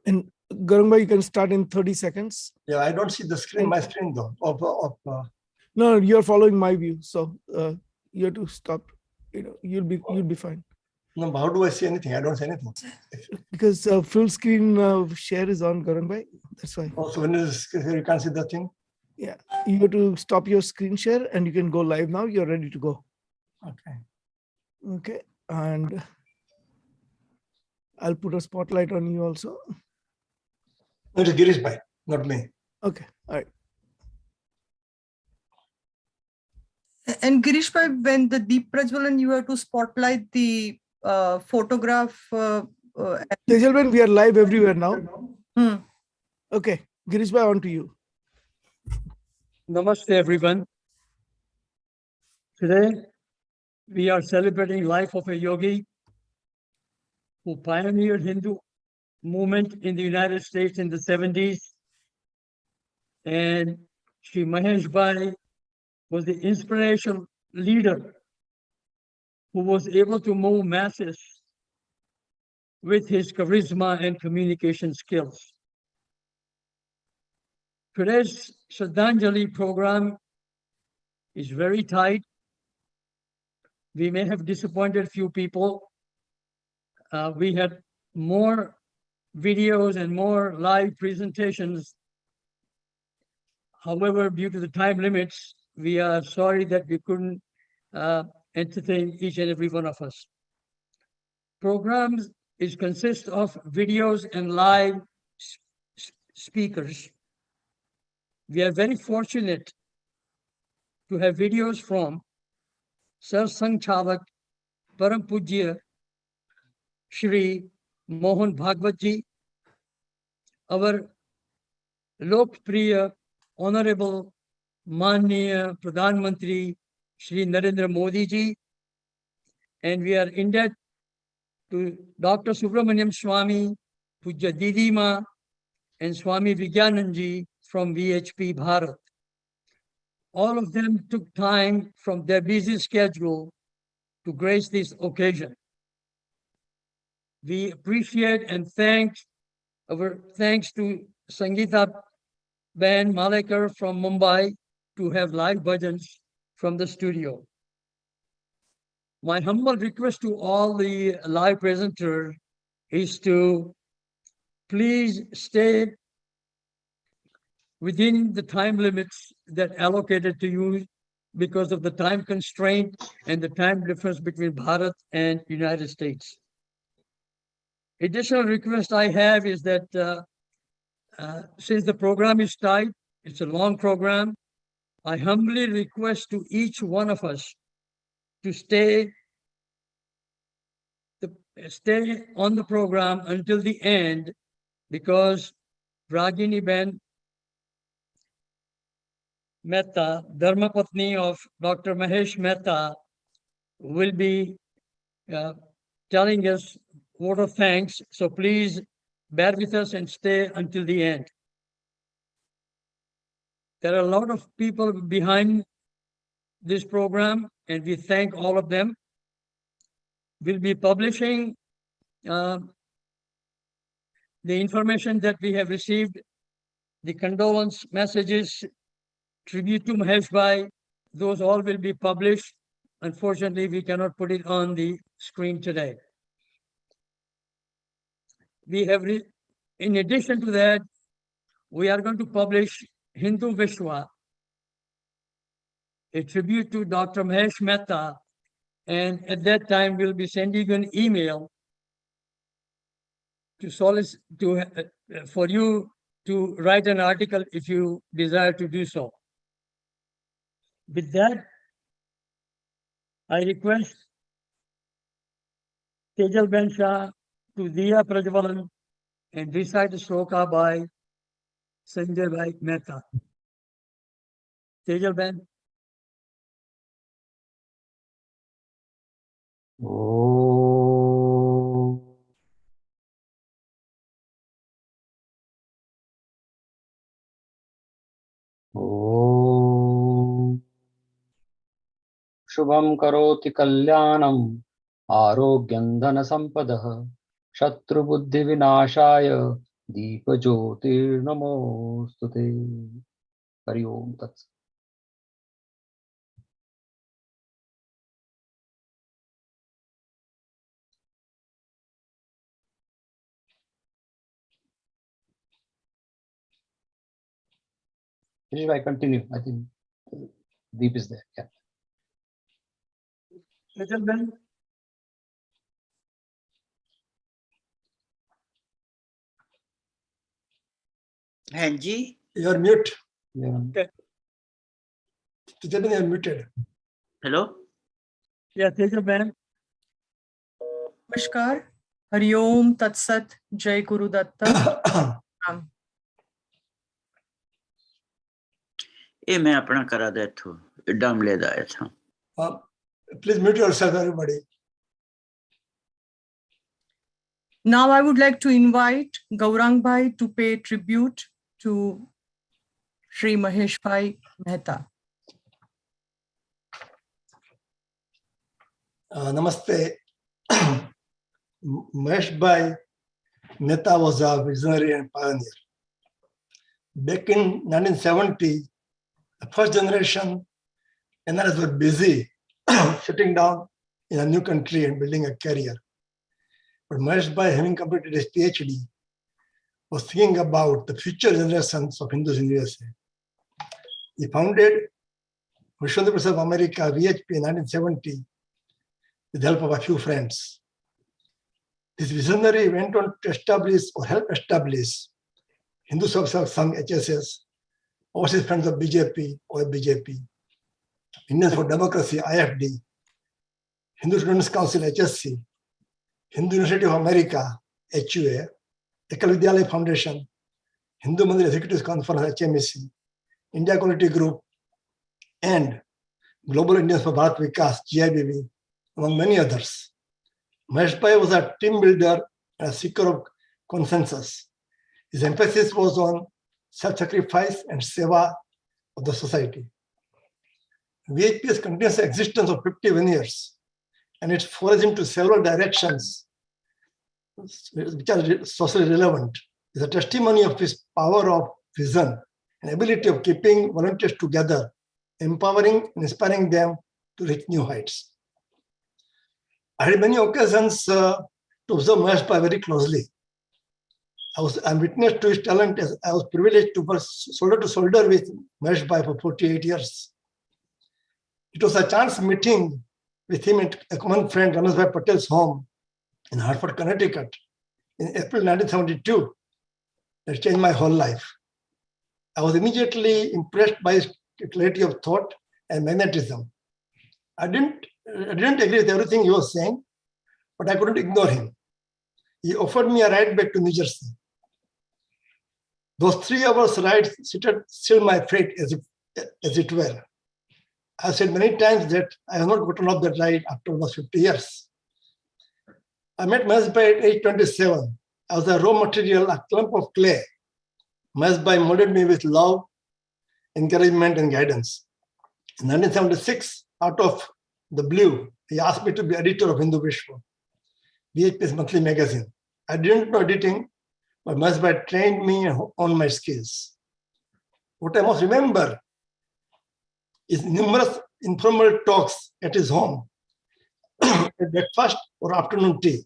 And Garangbai, you can start in 30 seconds. Yeah, I don't see the screen, my screen though. No, you're following my view, so you have to stop. You'll be fine. No, how do I see anything? I don't see anything. Because full screen share is on, Garangbai. That's why. Also, when you can't see the thing. Yeah, you have to stop your screen share and you can go live now. You're ready to go. Okay. Okay, and I'll put a spotlight on you also. No, it's Girish Bhai, not me. Okay, all right. And Girish Bhai, when the Deep Prajwalan, you have to spotlight the photograph. Tejalben, we are live everywhere now. Hmm. Okay, Girish Bhai, on to you. Namaste, everyone. Today, we are celebrating life of a yogi who pioneered Hindu movement in the United States in the 70s. And Shri Maheshbhai was the inspirational leader who was able to move masses with his charisma and communication skills. Today's Shraddhanjali program is very tight. We may have disappointed few people. We had more videos and more live presentations. However, due to the time limits, we are sorry that we couldn't entertain each and every one of us. Programs consist of videos and live speakers. We are very fortunate to have videos from Sarsang Chavak, Param Pujya, Shri Mohan Bhagwat ji, our Lokpriya Honorable Manya Pradhan Mantri Shri Narendra Modi ji, and we are in debt to Dr. Subramaniam Swami, Pujya Didi Ma, and Swami Vigyanand ji from VHP Bharat. All of them took time from their busy schedule to grace this occasion. We appreciate and thanks to Sangeeta Band Malekar from Mumbai to have live bhajans from the studio. My humble request to all the live presenters is to please stay within the time limits that allocated to you because of the time constraint and the time difference between Bharat and United States. Additional request I have is that since the program is tight, it's a long program, I humbly request to each one of us to stay on the program until the end, because Ragini Ben Mehta, Dharmapatni of Dr. Maheshbhai Mehta, will be telling us word of thanks. So please bear with us and stay until the end. There are a lot of people behind this program, and we thank all of them. We'll be publishing the information that we have received, the condolence messages, tribute to Maheshbhai, those all will be published. Unfortunately, we cannot put it on the screen today. We have, in addition to that, we are going to publish Hindu Vishwa, a tribute to Dr. Maheshbhai Mehta, and at that time we'll be sending you an email to solicit for you to write an article if you desire to do so. With that, I request Tejal Ben Shah to Diya Prajwalan and recite the shloka by Sanjay Mehta. Tejal Ben. शुभं करोति कल्याणं आरोग्यं धनसम्पदः शत्रुबुद्धिविनाशाय दीपज्योतिर्नमोऽस्तुते हरि ओम तत्सत् I continue. I think Deep is there. Yeah. Gentlemen, Hanji, You're mute. Yeah. Teacher, you're muted. hello. yeah, gentlemen, Namaskar. Hari Om Tat Sat. Jai Guru Datta. ये मैं अपना करा दे थो डम ले दाया था Please mute yourself, everybody. Now I would like to invite Gaurang Bhai to pay tribute to Shri Mahesbhai Mehta. Namaste. Maheshbhai Mehta was a visionary and pioneer. Back in 1970, the first generation NRS were busy sitting down in a new country and building a career. But Maheshbhai, having completed his PhD, was thinking about the future generations of Hindus in USA. He founded Vishnu Press of America, VHP, in 1970 with the help of a few friends. This visionary went on to establish or help establish Hindu Savak Sangh, HSS, Overseas Friends of BJP or BJP, Indians for Democracy, IFD, Hindu Students Council, HSC, Hindu University of America, HUA, Ekal Vidyalaya Foundation, Hindu Mandir Executive Conference, HMEC, India Quality Group, and Global Indians for Bharat Vikas, GIBV, among many others. Maheshbhai was a team builder and a seeker of consensus. His emphasis was on self-sacrifice and seva of the society. VHP's continuous existence of 51 years and its forays into several directions which are socially relevant is a testimony of his power of vision and ability of keeping volunteers together, empowering and inspiring them to reach new heights. I had many occasions to observe Maheshbhai very closely. I'm witness to his talent as I was privileged to work shoulder to shoulder with Maheshbhai for 48 years. It was a chance meeting with him at a common friend, Rameshbhai Patel's home in Hartford, Connecticut in April 1972 that changed my whole life. I was immediately impressed by his clarity of thought and magnetism. I didn't agree with everything he was saying, but I couldn't ignore him. He offered me a ride back to New Jersey. Those 3 hours ride sealed my fate as it were. I said many times that I have not gotten off that ride after almost 50 years. I met Maheshbhai at age 27. I was a raw material, a clump of clay. Maheshbhai molded me with love, encouragement, and guidance. In 1976, out of the blue, he asked me to be editor of Hindu Vishwa, VHP's monthly magazine. I didn't know editing, but Maheshbhai trained me on my skills. What I most remember is numerous informal talks at his home, at breakfast or afternoon tea.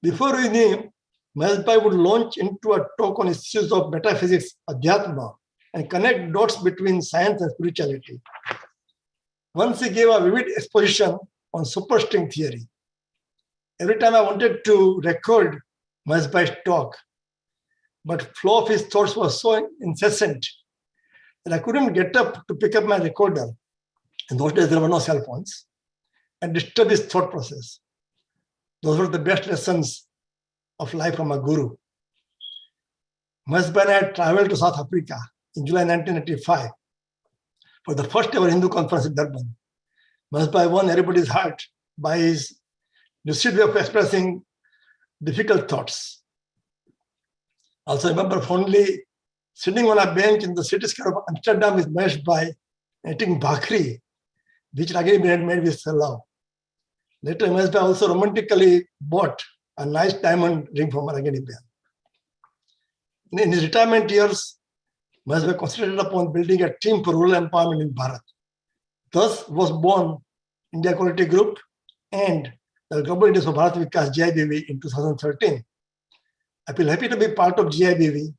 Before we knew, Maheshbhai would launch into a talk on issues of metaphysics, adhyatma, and connect dots between science and spirituality. Once he gave a vivid exposition on superstring theory. Every time I wanted to record Maheshbhai's talk, but flow of his thoughts was so incessant that I couldn't get up to pick up my recorder. In those days, there were no cell phones, and disturb his thought process. Those were the best lessons of life from a guru. Maheshbhai and I had traveled to South Africa in July 1985 for the first ever Hindu conference in Durban. Maheshbhai won everybody's heart by his lucid way of expressing difficult thoughts. Also, I remember fondly sitting on a bench in the city square of Amsterdam with Maheshbhai, eating bhakri, which again had made with love. Later, Maheshbhai also romantically bought a nice diamond ring from Ragini Ben. In his retirement years, Maheshbhai concentrated upon building a team for rural empowerment in Bharat. Thus was born India Quality Group and the Global Index for Bharat Vikas GIBV in 2013. I feel happy to be part of GIBV.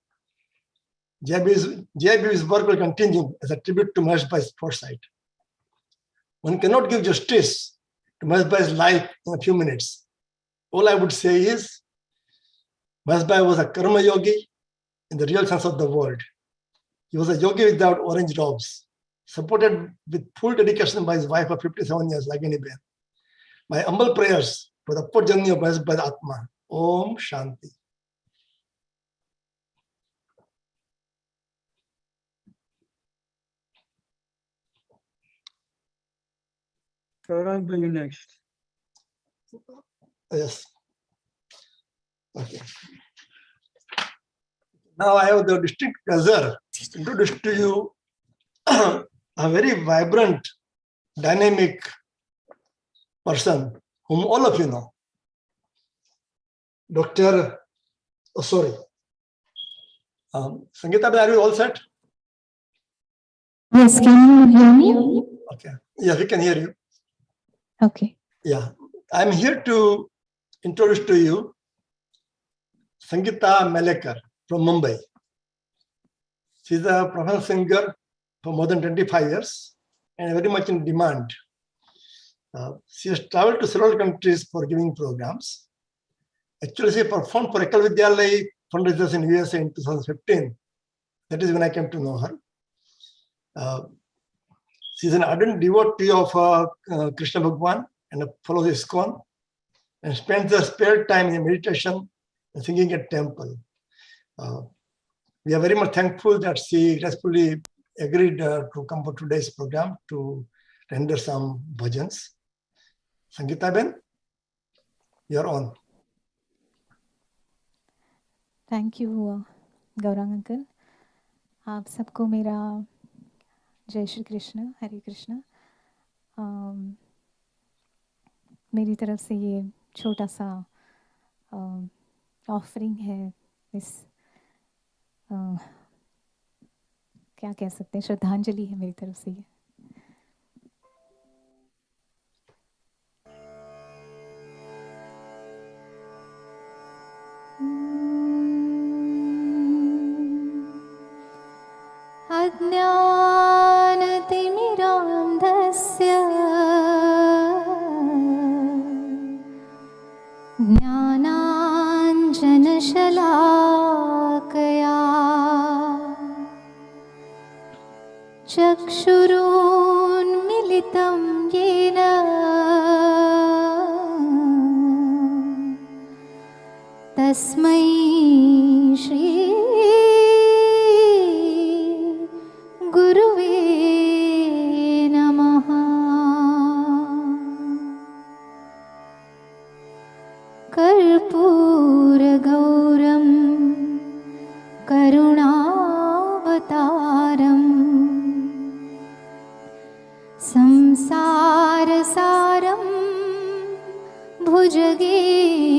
GIBV's work will continue as a tribute to Maheshbhai's foresight. One cannot give justice to Maheshbhai's life in a few minutes. All I would say is, Maheshbhai was a karma yogi in the real sense of the word. He was a yogi without orange robes, supported with full dedication by his wife of 57 years, Lagini Ben. My humble prayers for the upward journey of Maheshbhai's Atma. Om Shanti. Gaurang, you next. Yes. Okay. Now I have the distinct pleasure to introduce to you a very vibrant, dynamic person whom all of you know. Dr. Oh, sorry. Sangeeta, are you all set? Yes, can you hear me? Okay. Yeah, we can hear you. Okay. Yeah. I'm here to introduce to you Sangeeta Melekar from Mumbai. She's a professional singer for more than 25 years and very much in demand. She has traveled to several countries for giving programs. Actually, she performed for Ekal Vidyalaya fundraisers in USA in 2015. That is when I came to know her. She's an ardent devotee of Krishna Bhagwan and follows ISKCON and spends her spare time in meditation and singing at temple. We are very much thankful that she gracefully agreed to come for today's program to render some bhajans. Sangeeta Ben, you're on. Thank you Gaurang uncle. आप सबको मेरा जय श्री कृष्ण, हरे कृष्ण. मेरी तरफ से ये छोटा सा ऑफरिंग है. इस क्या कह सकते हैं, श्रद्धांजलि है मेरी तरफ से ये. अज्ञानतिमिरान्धस्य ज्ञानाञ्जनशलाकया चक्षुरुन्मिलितं येन तस्मै श्री गुरुवे नमः. कर्पूरगौरं करुणावतारं संसारसारं भुजगेन्द्रहारं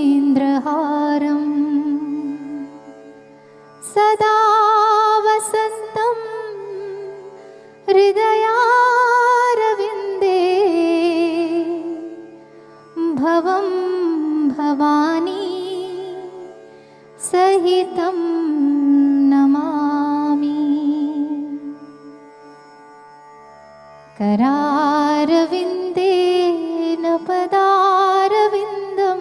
सदा वसन्तं हृदयारविन्दे भवं भवानी सहितं नमामि. करारविन्देन पदारविन्दं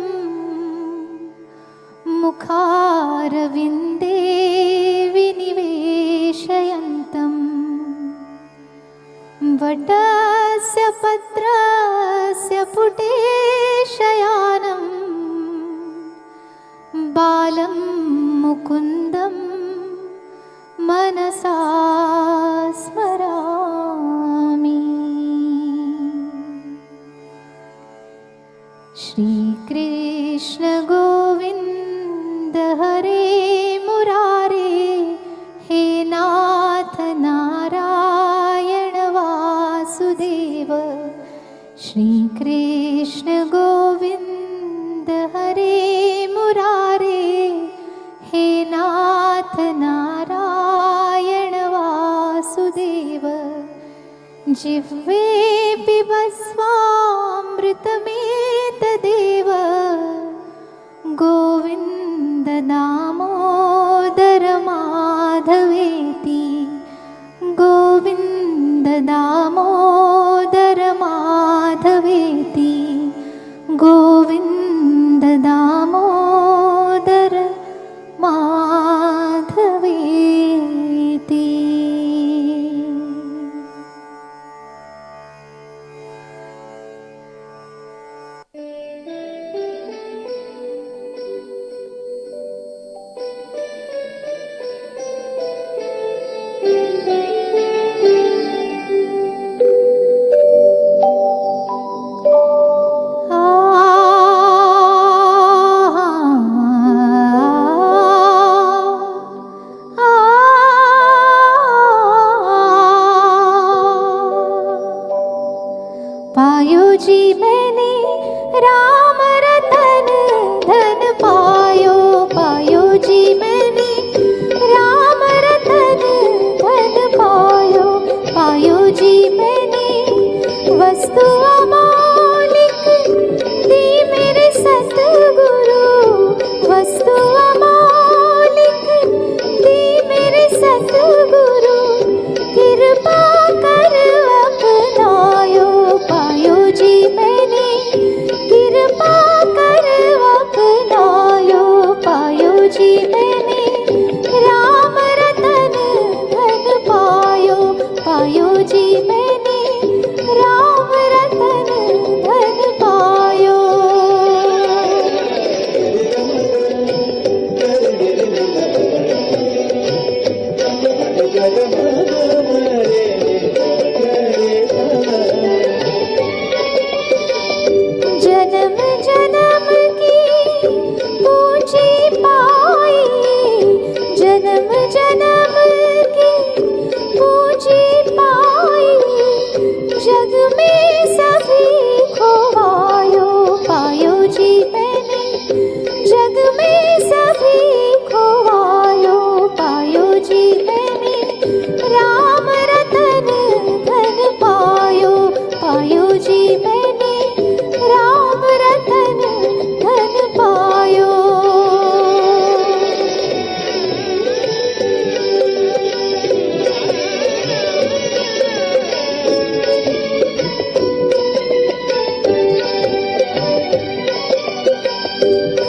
मुखारविन्दे विनिवेशयन्तं वटस्य पत्रस्य पुटे शयानं बालं मुकुन्दं मनसा स्मरामि. श्रीकृष्ण गोविन्द हरे मुरारे, हे नाथ नारायण वासुदेव. श्रीकृष्ण गोविन्द हरे मुरारे, हे नाथ नारायण वासुदेव जिह्वे पिबस्वामृतमेतदेव गोविन्द दामोदर माधवेति गोविन्द दामोदर माधवेति गोविन्द दामोदर माधवेति। पायो जी मैंने राम रतन धन पायो, पायो जी मैंने राम रतन धन पायो, पायो जी मैंने वस्तु अमौलिक दी मेरे सतगुरु, वस्तु अमौलिक दी मेरे सतगुरु, कृपा कर अपनायो, पायो जी मैंने कृपा कर अपनायो, पायो जी मैंने राम रतन धन पायो, पायो जी मैंने राम रतन धन पायो। जन्म जन्म की पूंजी पाई, जन्म जन्म की पूंजी पाई, जग में सभी खोवायो, पायो जी मैंने जग में सभी खोवायो, पायो जी मैंने राम रतन धन पायो, पायो जी मैंने राम रतन धन पायो।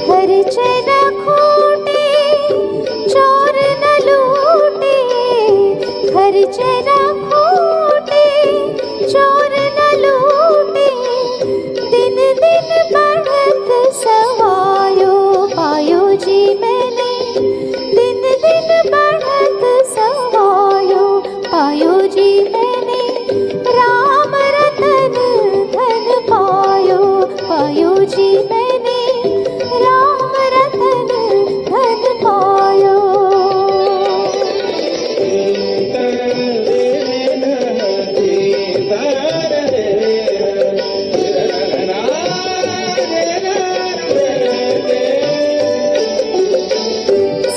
खर्चे न खूटे चोर न लूटे, खर्चे न खूटे चोर न लूटे, दिन दिन बढ़त सवायो, पायो जी मैंने दिन दिन बढ़त सवायो, पायो जी मैंने राम रतन धन पायो, पायो जी मैंने राम रतन धन पायो।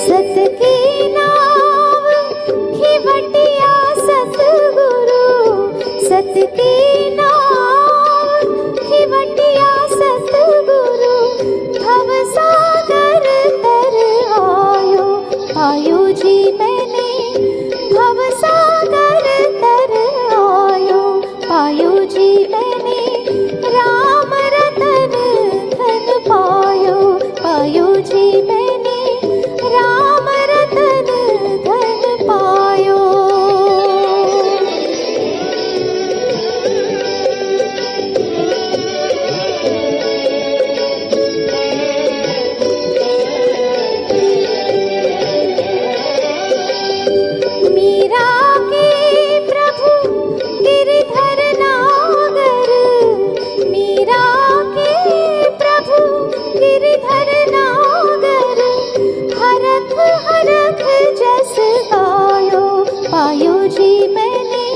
सत की नाव खिवटिया सतगुरु, सत की नाव खिवटिया सतगुरु, भव सागर तर आयो, पायो जी मैंने भव सागर तर आयो, पायो जी मैंने राम रतन धन पायो, पायो जी मैंने राम रतन धन पायो। मीरा के प्रभु गिरधर नागर, मीरा के प्रभु गिरधर नागर, हरख हरख जस गायो, पायो जी मैंने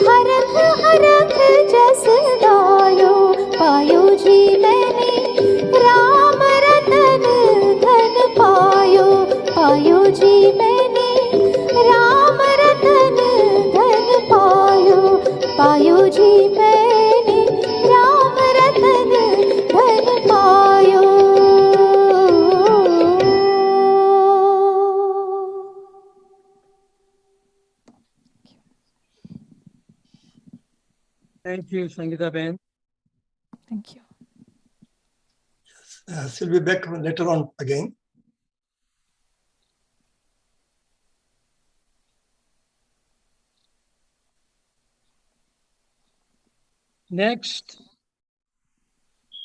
हरख हरख जस गायो, पायो जी मैंने राम रतन धन पायो, पायो जी मैंने Thank you, Sangeeta Ben. Thank you. She'll be back later on again. Next,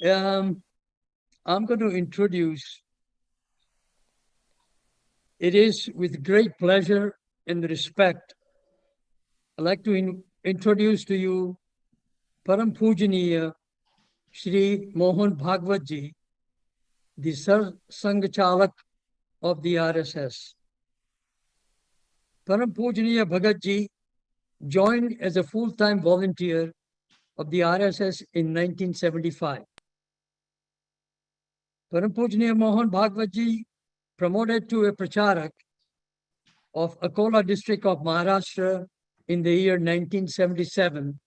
I'm going to introduce. It is with great pleasure and respect I'd like to introduce to you Param Pujaniya Shri Mohan Bhagwat Ji, the Sar Sangh Chalak of the RSS. Param Pujaniya Bhagat Ji joined as a full-time volunteer of the RSS in 1975. Param Pujaniya Mohan Bhagwat Ji promoted to a pracharak of Akola district of Maharashtra in the year 1977,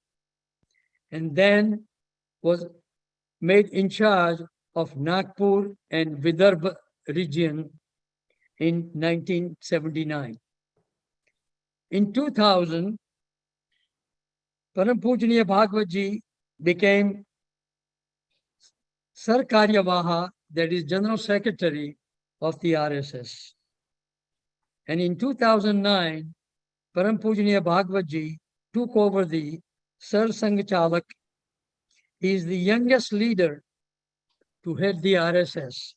and then was made in charge of Nagpur and Vidarbha region in 1979. In 2000, Param Pujaniya Bhagwat Ji became Sarkaryavaha, that is General Secretary of the RSS. And in 2009, Param Pujaniya Bhagwat Ji took over the Sar Sangh Chalak. He is the youngest leader to head the RSS.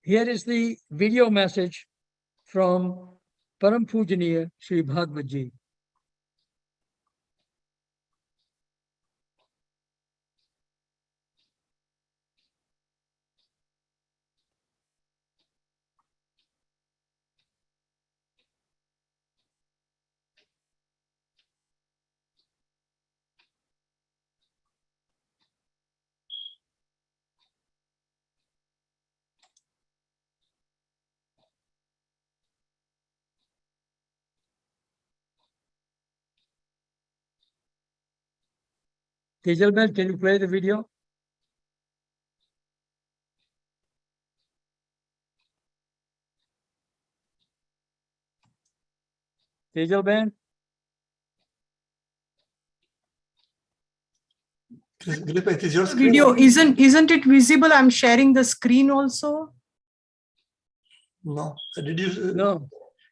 Here is the video message from Param Pujaniya Shri Bhagwat Ji. Tejal Bell, can you play the video? Tejal Bell? Giripa, it is your screen. Video, isn't it visible? I'm sharing the screen also. No. Did you? No.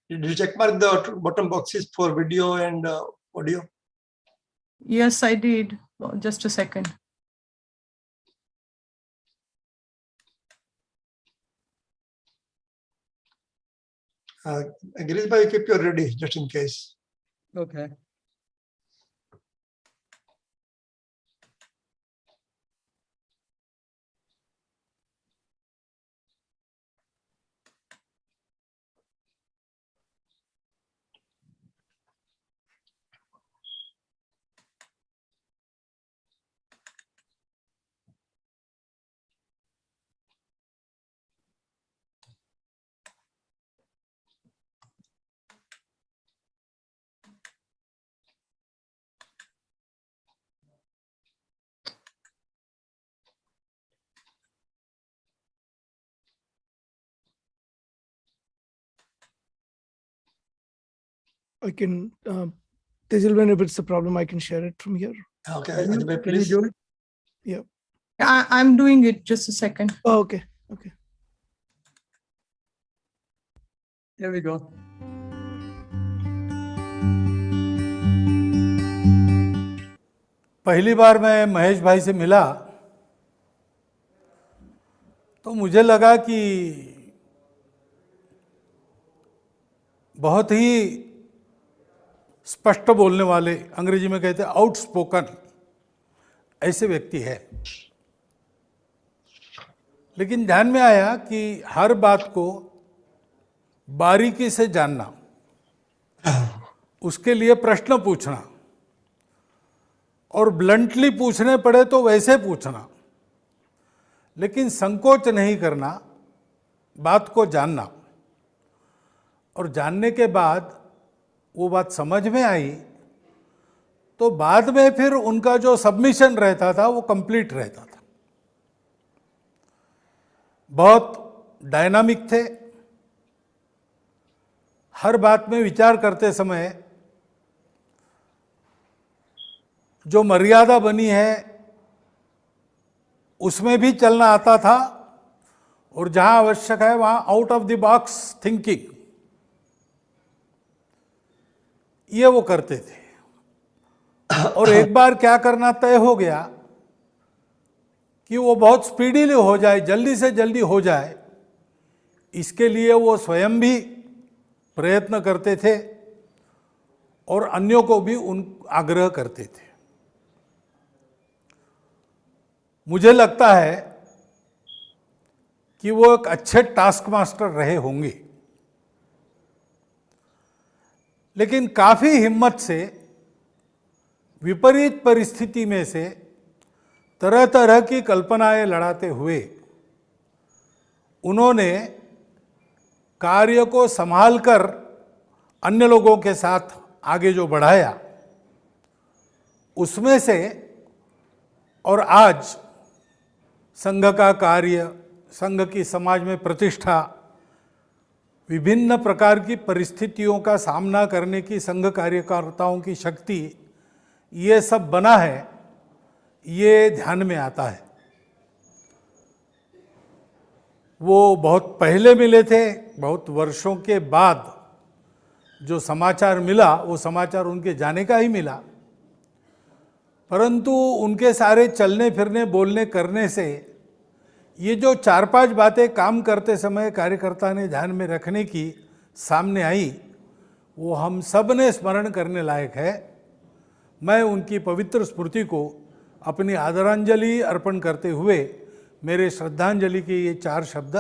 Did you check mark the bottom boxes for video and audio? Yes, I did. Oh, just a second. Girishbhai, you keep your ready just in case. Okay. I can, Tejal, if it's a problem, I can share it from here. Okay, Can you please. do it? Yeah. I'm doing it. Just a second. Oh, okay. Okay. Here we go. पहली बार मैं महेश भाई से मिला तो मुझे लगा कि बहुत ही स्पष्ट बोलने वाले, अंग्रेजी में कहते हैं आउटस्पोकन, ऐसे व्यक्ति है। लेकिन ध्यान में आया कि हर बात को बारीकी से जानना, उसके लिए प्रश्न पूछना और ब्लंटली पूछने पड़े तो वैसे पूछना, लेकिन संकोच नहीं करना, बात को जानना। और जानने के बाद वो बात समझ में आई तो बाद में फिर उनका जो सबमिशन रहता था वो कंप्लीट रहता था। बहुत डायनामिक थे, हर बात में विचार करते समय जो मर्यादा बनी है उसमें भी चलना आता था, और जहां आवश्यक है वहां out of the box thinking, ये वो करते थे। और एक बार क्या करना तय हो गया कि वो बहुत स्पीडीली हो जाए, जल्दी से जल्दी हो जाए, इसके लिए वो स्वयं भी प्रयत्न करते थे और अन्यों को भी उन आग्रह करते थे। मुझे लगता है कि वो एक अच्छे टास्क मास्टर रहे होंगे, लेकिन काफी हिम्मत से विपरीत परिस्थिति में से तरह तरह की कल्पनाएं लड़ाते हुए उन्होंने कार्य को संभालकर अन्य लोगों के साथ आगे जो बढ़ाया, उसमें से और आज संघ का कार्य, संघ की समाज में प्रतिष्ठा, विभिन्न प्रकार की परिस्थितियों का सामना करने की संघ कार्यकर्ताओं की शक्ति, ये सब बना है, ये ध्यान में आता है। वो बहुत पहले मिले थे, बहुत वर्षों के बाद जो समाचार मिला वो समाचार उनके जाने का ही मिला, परंतु उनके सारे चलने फिरने बोलने करने से ये जो 4-5 बातें काम करते समय कार्यकर्ता ने ध्यान में रखने की सामने आई, वो हम सब ने स्मरण करने लायक है। मैं उनकी पवित्र स्मृति को अपनी आदरांजलि अर्पण करते हुए मेरे श्रद्धांजलि के ये 4 शब्द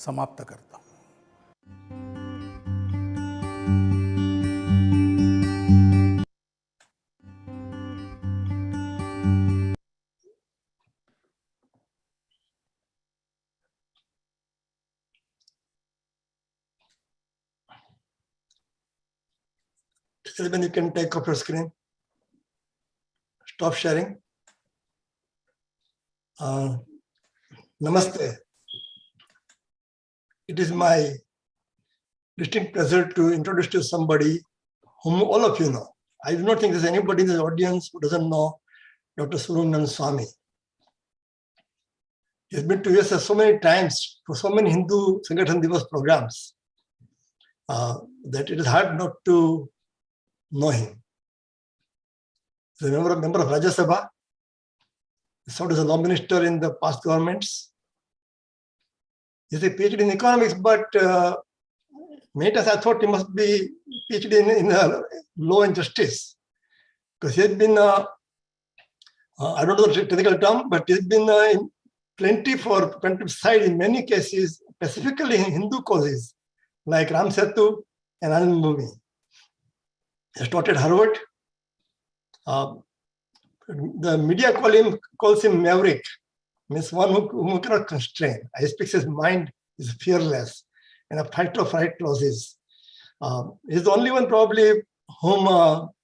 समाप्त करता हूँ। When you can take off your screen, stop sharing. Namaste. It is my distinct pleasure to introduce to somebody whom all of you know. I do not think there's anybody in the audience who doesn't know Dr. Surundan Swami. He's been to US so many times for so many Hindu Sangathan Divas programs that it is hard not to know him. He's a member of Rajya Sabha. He served as a law minister in the past governments. He has a PhD in economics, but many times I thought he must be PhD in law and justice, because he has been, I don't know the technical term, but he's been in plenty for plaintiff's side in many cases, specifically in Hindu causes, like Ram Setu and Anand Bhumi. He taught at Harvard. The media calls him maverick, means one who cannot constrain. He speaks his mind, is fearless, and a fighter of right clauses. He's the only one probably whom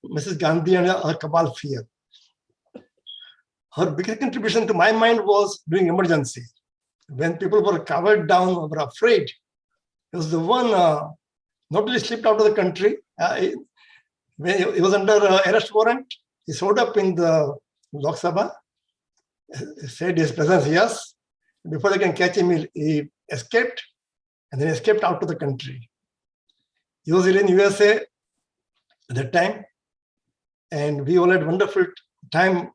Mrs. Gandhi and her cabal fear. Her biggest contribution to my mind was during emergency. When people were covered down, were afraid, he was the one not only slipped out of the country, when he was under arrest warrant, he showed up in the Lok Sabha, said his presence, yes. Before they can catch him, he escaped, and then escaped out to the country. He was in USA at that time, and we all had wonderful time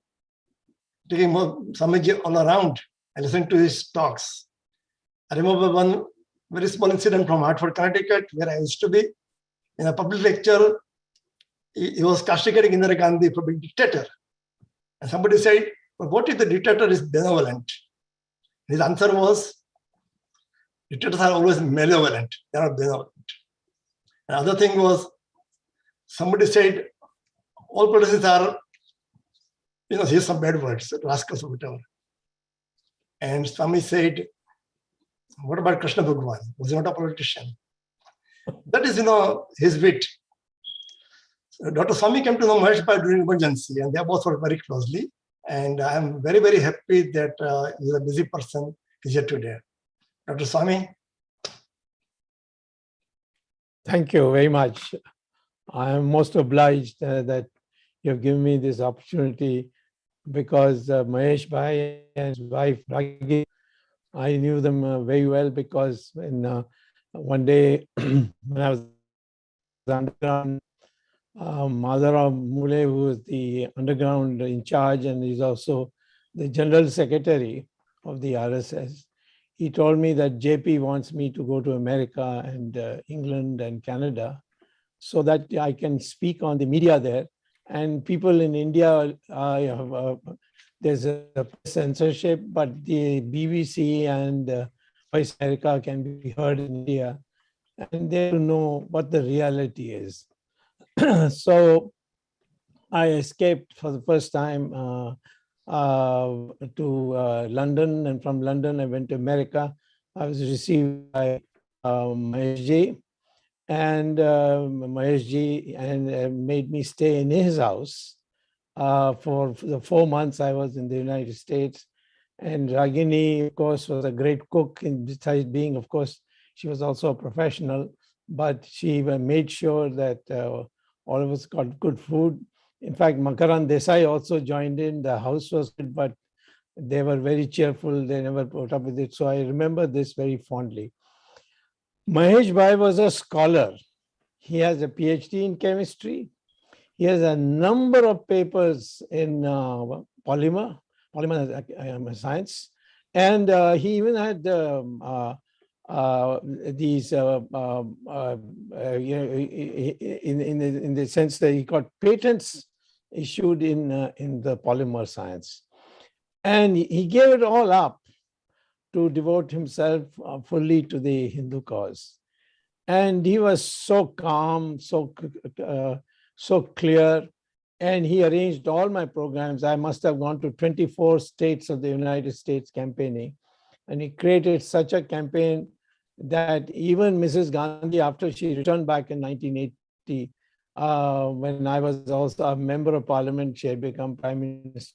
taking Swamiji all around and listening to his talks. I remember one very small incident from Hartford, Connecticut, where I used to be. In a public lecture, he was castigating Indira Gandhi for being dictator. And somebody said, well, what if the dictator is benevolent? His answer was, dictators are always malevolent, they are not benevolent. Another thing was, somebody said, all politicians are, here's some bad words, rascals or whatever. And Swami said, what about Krishna Bhagwan? Was he not a politician? That is, his wit. So Dr. Swami came to know Maheshbhai during emergency, and they both worked very closely. And I'm very, very happy that he's a busy person, he's here today. Dr. Swami. Thank you very much. I am most obliged that you have given me this opportunity because Maheshbhai and his wife Ragi, I knew them very well because when one day when I was underground, Madharav Mule, who is the underground in charge and is also the general secretary of the RSS, he told me that JP wants me to go to America and England and Canada so that I can speak on the media there. And people in India, there's a censorship, but the BBC and Voice America can be heard in India, and they know what the reality is. So I escaped for the first time to London, and from London I went to America. I was received by Maheshji, and Maheshji and made me stay in his house for the 4 months I was in the United States. And Ragini, of course, was a great cook, and besides being, of course, she was also a professional, but she made sure that all of us got good food. In fact, Makaran Desai also joined in. The house was good, but they were very cheerful. They never put up with it. So I remember this very fondly. Maheshbhai was a scholar. He has a PhD in chemistry. He has a number of papers in polymer science, and he even had these, in the sense that he got patents issued in the polymer science, and he gave it all up to devote himself fully to the Hindu cause. And he was so calm, so clear, and he arranged all my programs. I must have gone to 24 states of the United States campaigning, and he created such a campaign that even Mrs. Gandhi, after she returned back in 1980, when I was also a member of parliament, she had become prime minister.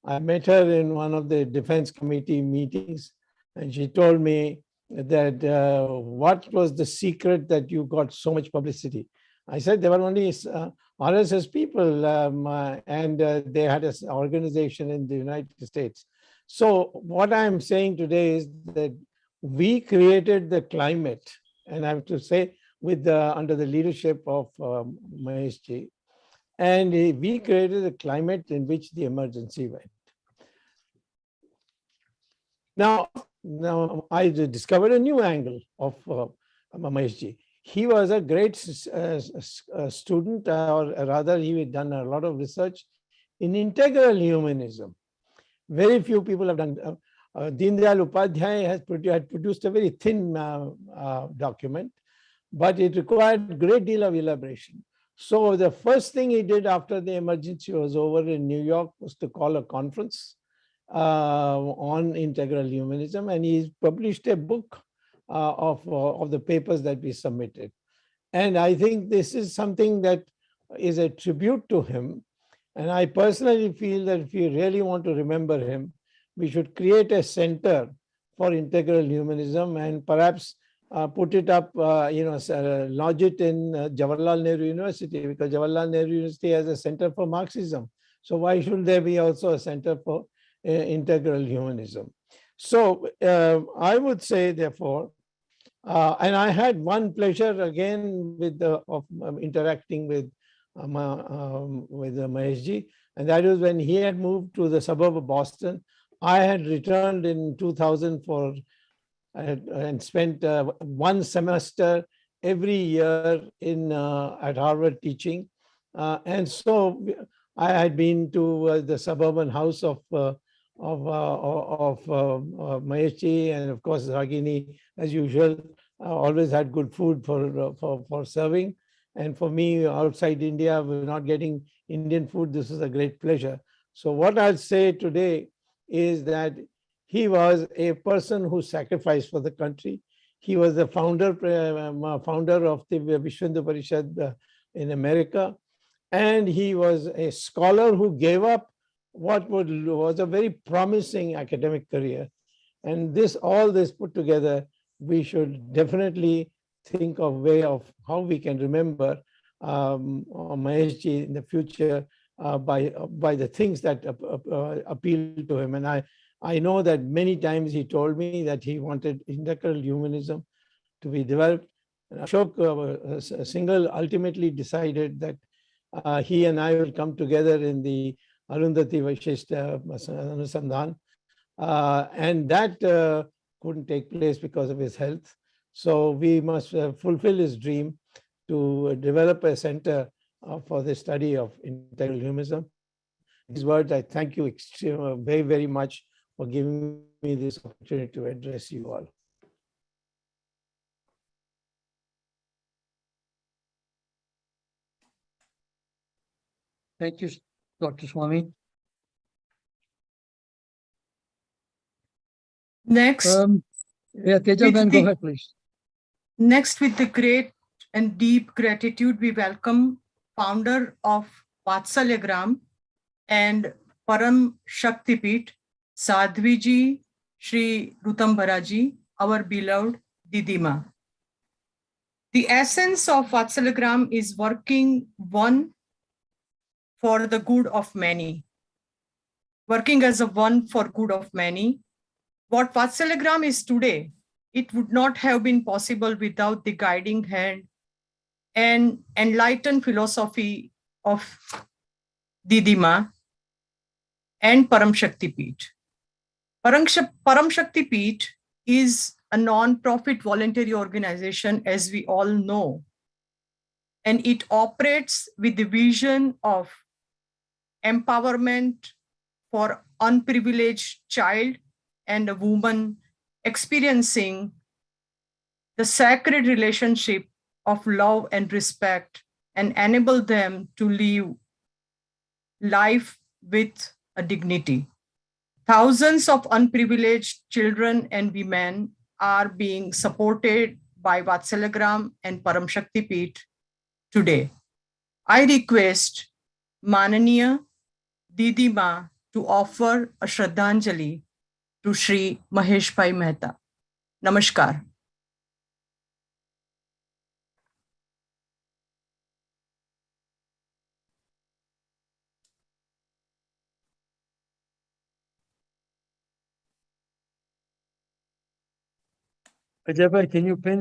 I met her in one of the defense committee meetings, and she told me that what was the secret that you got so much publicity? I said there were only RSS people, and they had an organization in the United States. So what I'm saying today is that we created the climate, and I have to say with under the leadership of Maheshji, and we created the climate in which the emergency went. Now I discovered a new angle of Maheshji. He was a great student, or rather he had done a lot of research in integral humanism. Very few people have done. Deen Dayal Upadhyay had produced a very thin document, but it required a great deal of elaboration. So the first thing he did after the emergency was over in New York was to call a conference on integral humanism, and he published a book of the papers that we submitted. And I think this is something that is a tribute to him. And I personally feel that if we really want to remember him, we should create a center for integral humanism and perhaps put it up, lodge it in Jawaharlal Nehru University, because Jawaharlal Nehru University has a center for Marxism. So why should there be also a center for integral humanism? So I would say, therefore, and I had one pleasure again with interacting with Maheshji, and that was when he had moved to the suburb of Boston. I had returned in 2000 and spent one semester every year at Harvard teaching, and so I had been to the suburban house of Maheshji, and of course Ragini, as usual, always had good food for serving. And for me, outside India, we're not getting Indian food. This is a great pleasure. So what I'll say today is that he was a person who sacrificed for the country. He was the founder of the Vishwa Hindu Parishad in America. And he was a scholar who gave up what was a very promising academic career. And all this put together, we should definitely think of way of how we can remember Maheshji in the future, by the things that appeal to him. And I know that many times he told me that he wanted integral humanism to be developed. And Ashok Singhal ultimately decided that he and I will come together in the Arundhati Vaishishta Anusandhan. And that couldn't take place because of his health. So we must fulfill his dream to develop a center for the study of integral humanism. These words, I thank you very, very much for giving me this opportunity to address you all. Thank you, Dr. Swami. Next, Yeah, Tejal, Ben, go ahead, please. next, with the great and deep gratitude, we welcome founder of Vatsalyagram and Param Shaktipit, Sadhviji Shri Rutambaraji, our beloved Didima. The essence of Vatsalyagram is working one for the good of many, working as a one for good of many. What Vatsalyagram is today, it would not have been possible without the guiding hand and enlightened philosophy of Didima and Param Shaktipit. Param Shaktipit is a non-profit voluntary organization, as we all know, and it operates with the vision of empowerment for unprivileged child and a woman experiencing the sacred relationship of love and respect and enable them to live life with a dignity. Thousands of unprivileged children and women are being supported by Vatsalyagram and Param Shaktipit today. I request Mananiya Didima to offer a Shraddhanjali to Shri Maheshbhai Mehta. Namaskar. Ajay bhai, can you pin?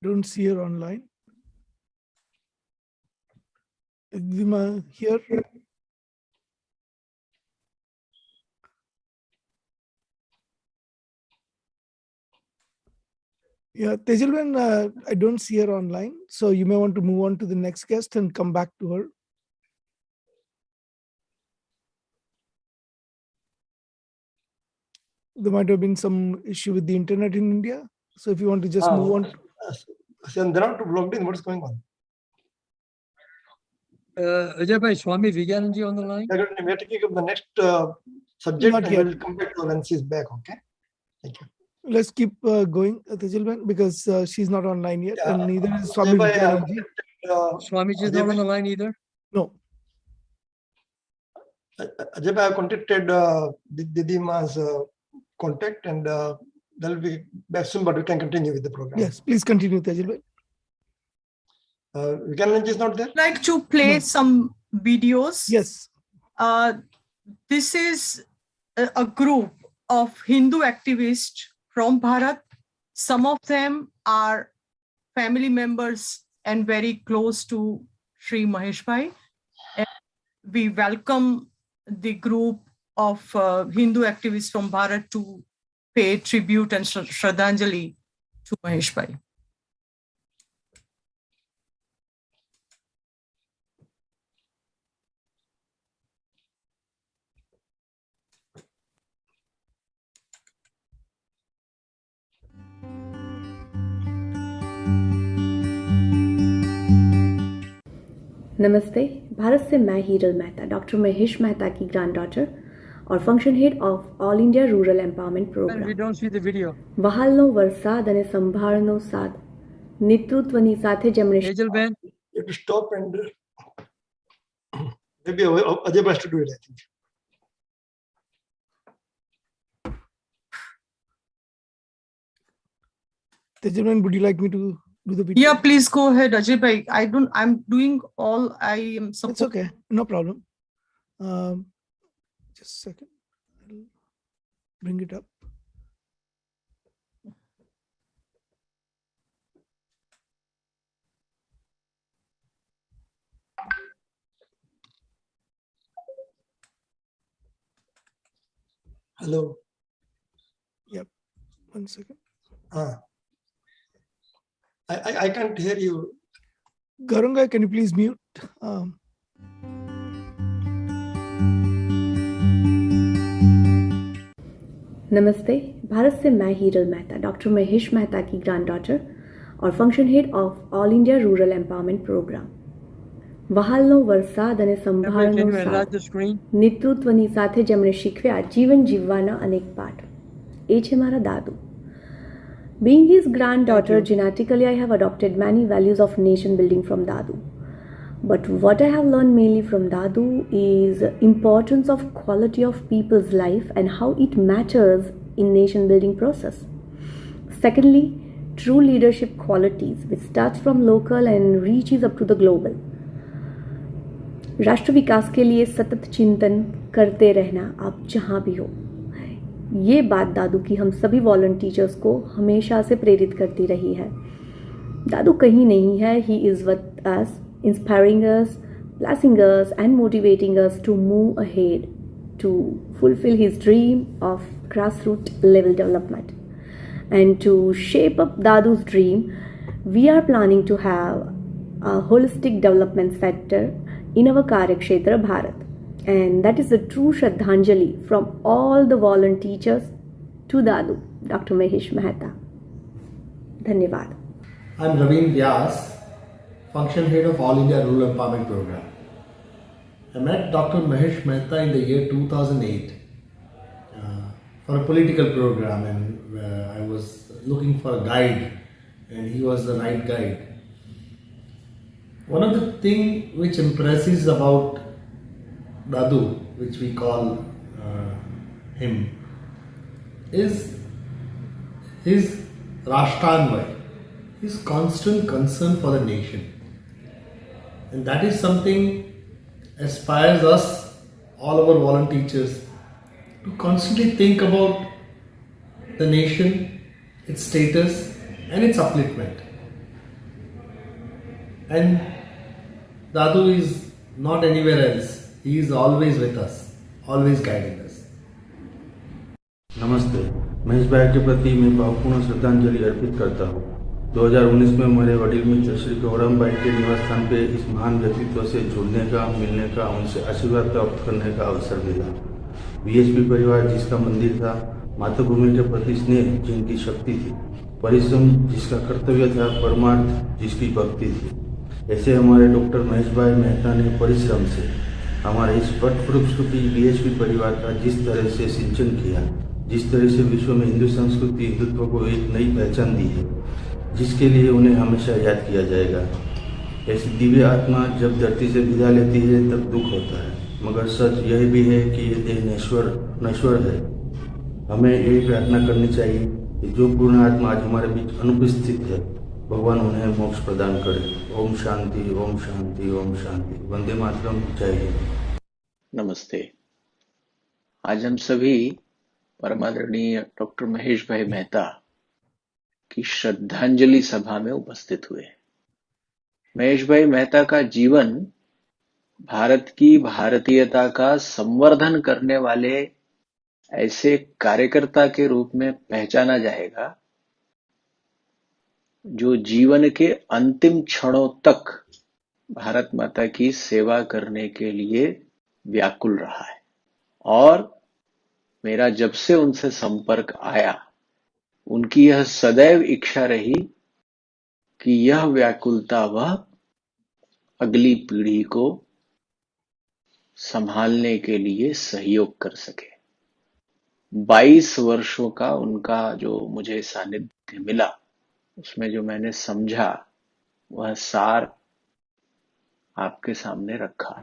Don't see her online. Is Dima here? Yeah, Tejalben, I don't see her online, so you may want to move on to the next guest and come back to her. There might have been some issue with the internet in India. So if you want to just move on. There are two blocked in. What's going on? Ajay bhai, Swami Vijayananji on the line? We are taking up the next subject Not and yet. we'll come back to her when she's back. Okay. Thank you. Let's keep going, Tejalben, because she's not online yet, Yeah. and neither is Swami Ajay bhai, Vijayananji. Swamiji is Ajay not on bhai- the line either? No. Ajay bhai, I contacted Didima's contact and they'll be back soon, but we can continue with the program. Yes, please continue, Tejalben. Vijayananji is not there? I'd like to play No. some videos. Yes. This is a group of Hindu activists from Bharat. Some of them are family members and very close to Sri Maheshbhai. And we welcome the group of Hindu activists from Bharat to pay tribute and Shraddhanjali to Maheshbhai. नमस्ते। भारत से मैं Hiral Mehta, doctor Mahesh Mehta की granddaughter और function head of all India rural Empowerment We programme. don't see the video. વહાલનો વરસાદ અને સંભાળનો સાથ નેતૃત્વની સાથે જેમણે Tejal Ben, You have to stop and maybe Ajay bhai has to do it, I think. Tejman, would you like me to do the video? Yeah, please go ahead, Ajay bhai. I'm doing all I am It's supposed. okay, no problem. Just a second. I'll bring it up. Hello. Yep. 1 second. I can't hear you. Gauranga, can you please mute? नमस्ते। भारत से मैं Hiral Mehta, doctor Mahesh Mehta की granddaughter और function head of all India rural empowerment programme. વહાલનો વરસાદ અને સંભાળનો Can you enlarge સાથ the screen? નેતૃત્વની સાથે જેમણે શીખવ્યા જીવન જીવવાના અનેક પાઠ, એ છે મારા દાદુ. Being his granddaughter, genetically I have adopted many values of nation building from Dadu. But what I have learned mainly from Dadu is importance of quality of people's life and how it matters in nation building process. Secondly, true leadership qualities which starts from local and reaches up to the global. राष्ट्र विकास के लिए सतत चिंतन करते रहना आप जहाँ भी हो, ये बात दादू की हम सभी वॉलंटियर्स को हमेशा से प्रेरित करती रही है. दादू कहीं नहीं है, he is with us, inspiring us, blessing us and motivating us to move ahead to fulfill his dream of grassroots level development. And to shape up Dadu's dream, we are planning to have a holistic development sector in our Karyakshetra Bharat. And that is a true Shraddhanjali from all the volunteers to Dadu, Dr. Maheshbhai Mehta. Dhanyavad. I'm Raveen Vyas, Function Head of All India Rural Empowerment Program. I met Dr. Maheshbhai Mehta in the year 2008 for a political program, and I was looking for a guide, and he was the right guide. One of the things which impresses about Dadu, which we call him, is his Rashtanvay, his constant concern for the nation. And that is something aspires us, all our volunteers, to constantly think about the nation, its status and its upliftment. And Dadu is not anywhere else. He is always with us, always guiding us. नमस्ते। महेश भाई के प्रति मैं भावपूर्ण श्रद्धांजलि अर्पित करता हूँ। 2019 में हमारे वडील मित्र श्री गौरम भाई के निवास स्थान पे इस महान व्यक्तित्व से जुड़ने का, मिलने का, उनसे आशीर्वाद प्राप्त करने का अवसर मिला। वीएचपी परिवार जिसका मंदिर था, मातृभूमि के प्रति स्नेह जिनकी शक्ति थी, परिश्रम जिसका कर्तव्य था, परमार्थ जिसकी भक्ति थी, ऐसे हमारे डॉक्टर महेशभाई मेहता ने परिश्रम से हमारे इस वटवृक्षरूपी बीएचपी परिवार का जिस तरह से सिंचन किया, जिस तरह से विश्व में हिंदू संस्कृति, हिंदुत्व को एक नई पहचान दी है, जिसके लिए उन्हें हमेशा याद किया जाएगा। ऐसी दिव्य आत्मा जब धरती से विदा लेती है तब दुख होता है, मगर सच यह भी है कि ये देह नश्वर है। हमें यही प्रार्थना करनी चाहिए कि जो पूर्ण आत्मा आज हमारे बीच अनुपस्थित है, भगवान उन्हें मोक्ष प्रदान करे। ओम शांति, ओम शांति, ओम शांति। वंदे मातरम। जय हिंद। नमस्ते। आज हम सभी परमादरणीय डॉक्टर महेशभाई मेहता की श्रद्धांजलि सभा में उपस्थित हुए। महेशभाई मेहता का जीवन भारत की भारतीयता का संवर्धन करने वाले ऐसे कार्यकर्ता के रूप में पहचाना जाएगा जो जीवन के अंतिम क्षणों तक भारत माता की सेवा करने के लिए व्याकुल रहा है। और मेरा जब से उनसे संपर्क आया, उनकी यह सदैव इच्छा रही कि यह व्याकुलता वह अगली पीढ़ी को संभालने के लिए सहयोग कर सके। 22 वर्षों का उनका जो मुझे सानिध्य मिला, उसमें जो मैंने समझा वह सार आपके सामने रखा।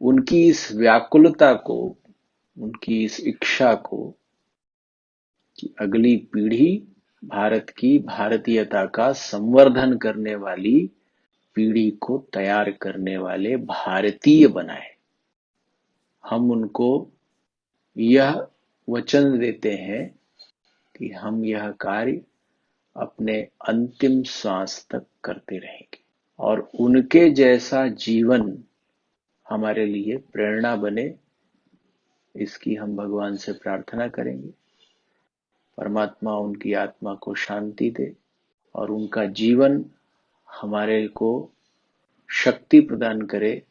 उनकी इस व्याकुलता को, उनकी इस इच्छा को कि अगली पीढ़ी भारत की भारतीयता का संवर्धन करने वाली पीढ़ी को तैयार करने वाले भारतीय बनाए। हम उनको यह वचन देते हैं कि हम यह कार्य अपने अंतिम श्वास तक करते रहेंगे और उनके जैसा जीवन हमारे लिए प्रेरणा बने, इसकी हम भगवान से प्रार्थना करेंगे। परमात्मा उनकी आत्मा को शांति दे और उनका जीवन हमारे को शक्ति प्रदान करे।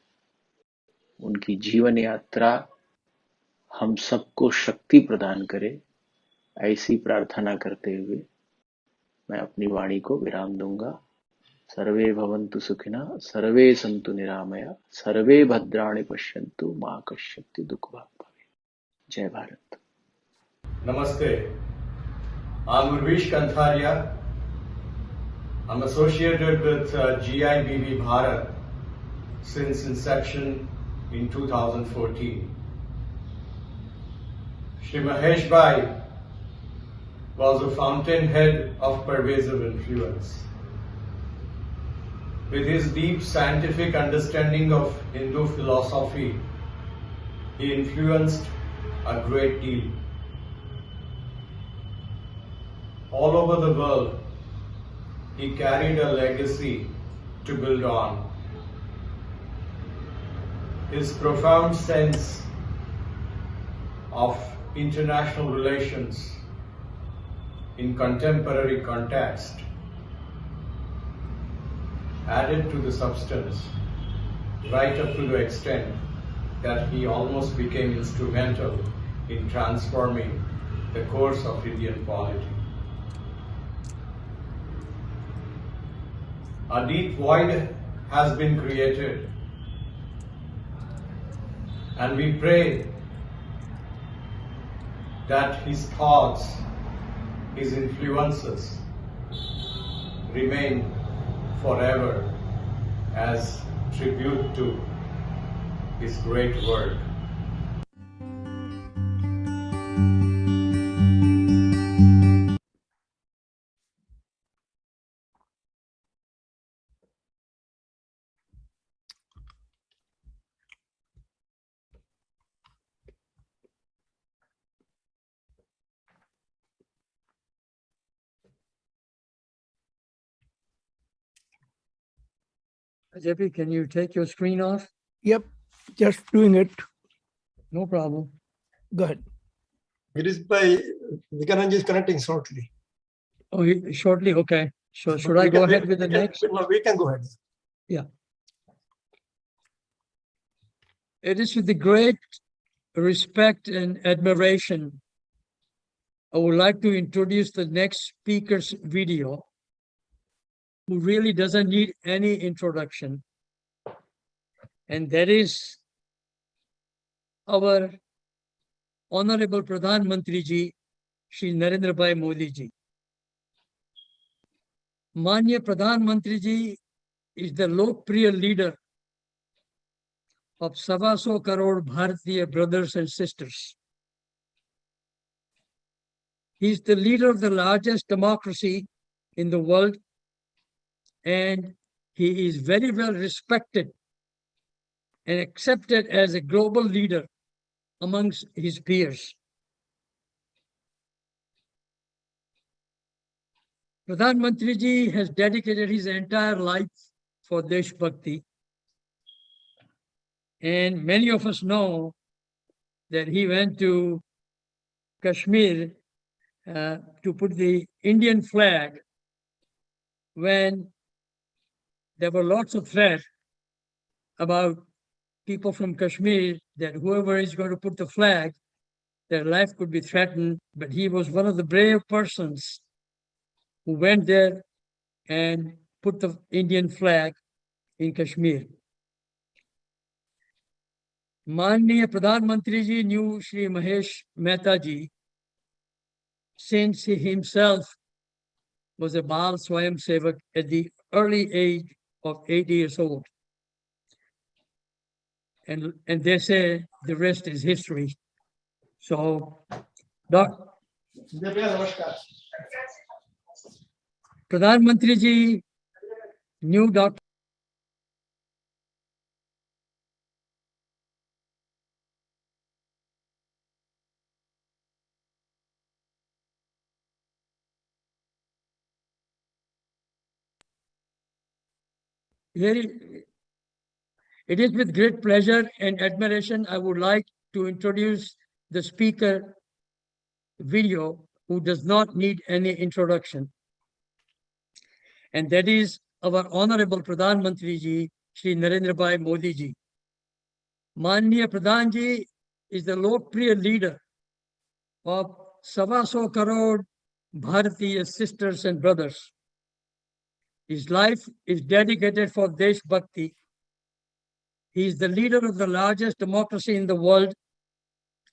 उनकी जीवन यात्रा हम सबको शक्ति प्रदान करे, ऐसी प्रार्थना करते हुए मैं अपनी वाणी को विराम दूंगा। सर्वे भवन्तु सुखिनः, सर्वे सन्तु निरामया, सर्वे भद्राणि पश्यन्तु, मा कश्चित् दुःखभाग् भवेत्। जय Bharat. Namaste. I'm Urvish Kantharia. I'm associated with GIBB Bharat since inception in 2014. Shri Maheshbhai was a fountainhead of pervasive influence. With his deep scientific understanding of Hindu philosophy, he influenced a great deal. All over the world, he carried a legacy to build on. His profound sense of international relations in contemporary context added to the substance right up to the extent that he almost became instrumental in transforming the course of Indian polity. A deep void has been created, and we pray that his thoughts, his influences remain forever as tribute to his great work. JP, can you take your screen off? Yep, just doing it. No problem. Go ahead. Girishbhai, Vikanand is connecting shortly. Oh, shortly, okay. So should I go ahead with the next? No, we can go ahead. Yeah. It is with the great respect and admiration I would like to introduce the next speaker's video, who really doesn't need any introduction. And that is our Honorable Pradhan Mantri Ji, Shri Narendra Bhai Modi Ji. Manya Pradhan Mantri Ji is the Lokpriya leader of Savaso Crore Bharatiya brothers and sisters. He is the leader of the largest democracy in the world, and he is very well respected and accepted as a global leader amongst his peers. Pradhan Mantri Ji has dedicated his entire life for Desh Bhakti, and many of us know that he went to Kashmir to put the Indian flag when there were lots of threats about people from Kashmir that whoever is going to put the flag, their life could be threatened. But he was one of the brave persons who went there and put the Indian flag in Kashmir. Manniya Pradhan Mantri Ji knew Shri Maheshbhai Mehta Ji since he himself was a Baal Swayam Sevak at the early age of 8 years old. And they say the rest is history. So, प्रधानमंत्री ji new doctor It is with great pleasure and admiration I would like to introduce the speaker video who does not need any introduction. And that is our Honorable Pradhan Mantri ji, Shri Narendra Bhai Modi ji. Manniya Pradhan ji is the Lokpriya leader of Sawa So Crore Bharatiya sisters and brothers. His life is dedicated for Desh Bhakti. He is the leader of the largest democracy in the world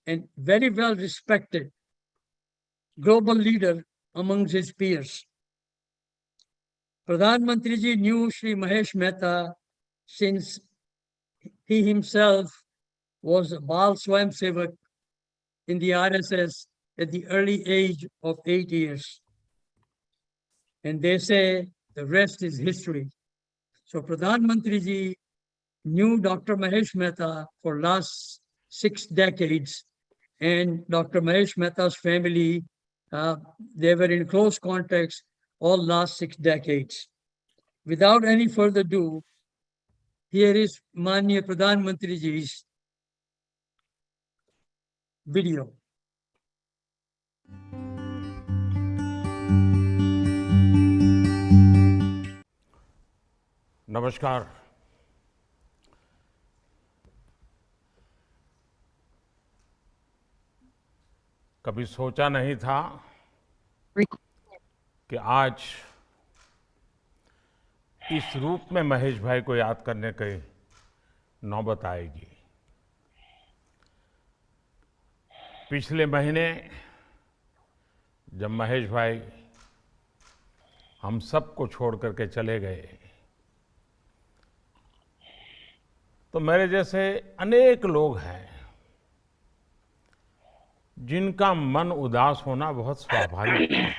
and very well respected global leader amongst his peers. Pradhan Mantri ji knew Shri Maheshbhai Mehta since he himself was a Bal Swayamsevak in the RSS at the early age of 8 years. And they say the rest is history. So Pradhan Mantri ji knew Dr. Maheshbhai Mehta for last 6 decades, and Dr. Maheshbhai Mehta's family, they were in close contacts all last 6 decades. Without any further ado, here is Manya Pradhan Mantri ji's video. नमस्कार। कभी सोचा नहीं था कि आज इस रूप में महेश भाई को याद करने की नौबत आएगी। पिछले महीने जब महेश भाई हम सबको छोड़ करके चले गए तो मेरे जैसे अनेक लोग हैं जिनका मन उदास होना बहुत स्वाभाविक है।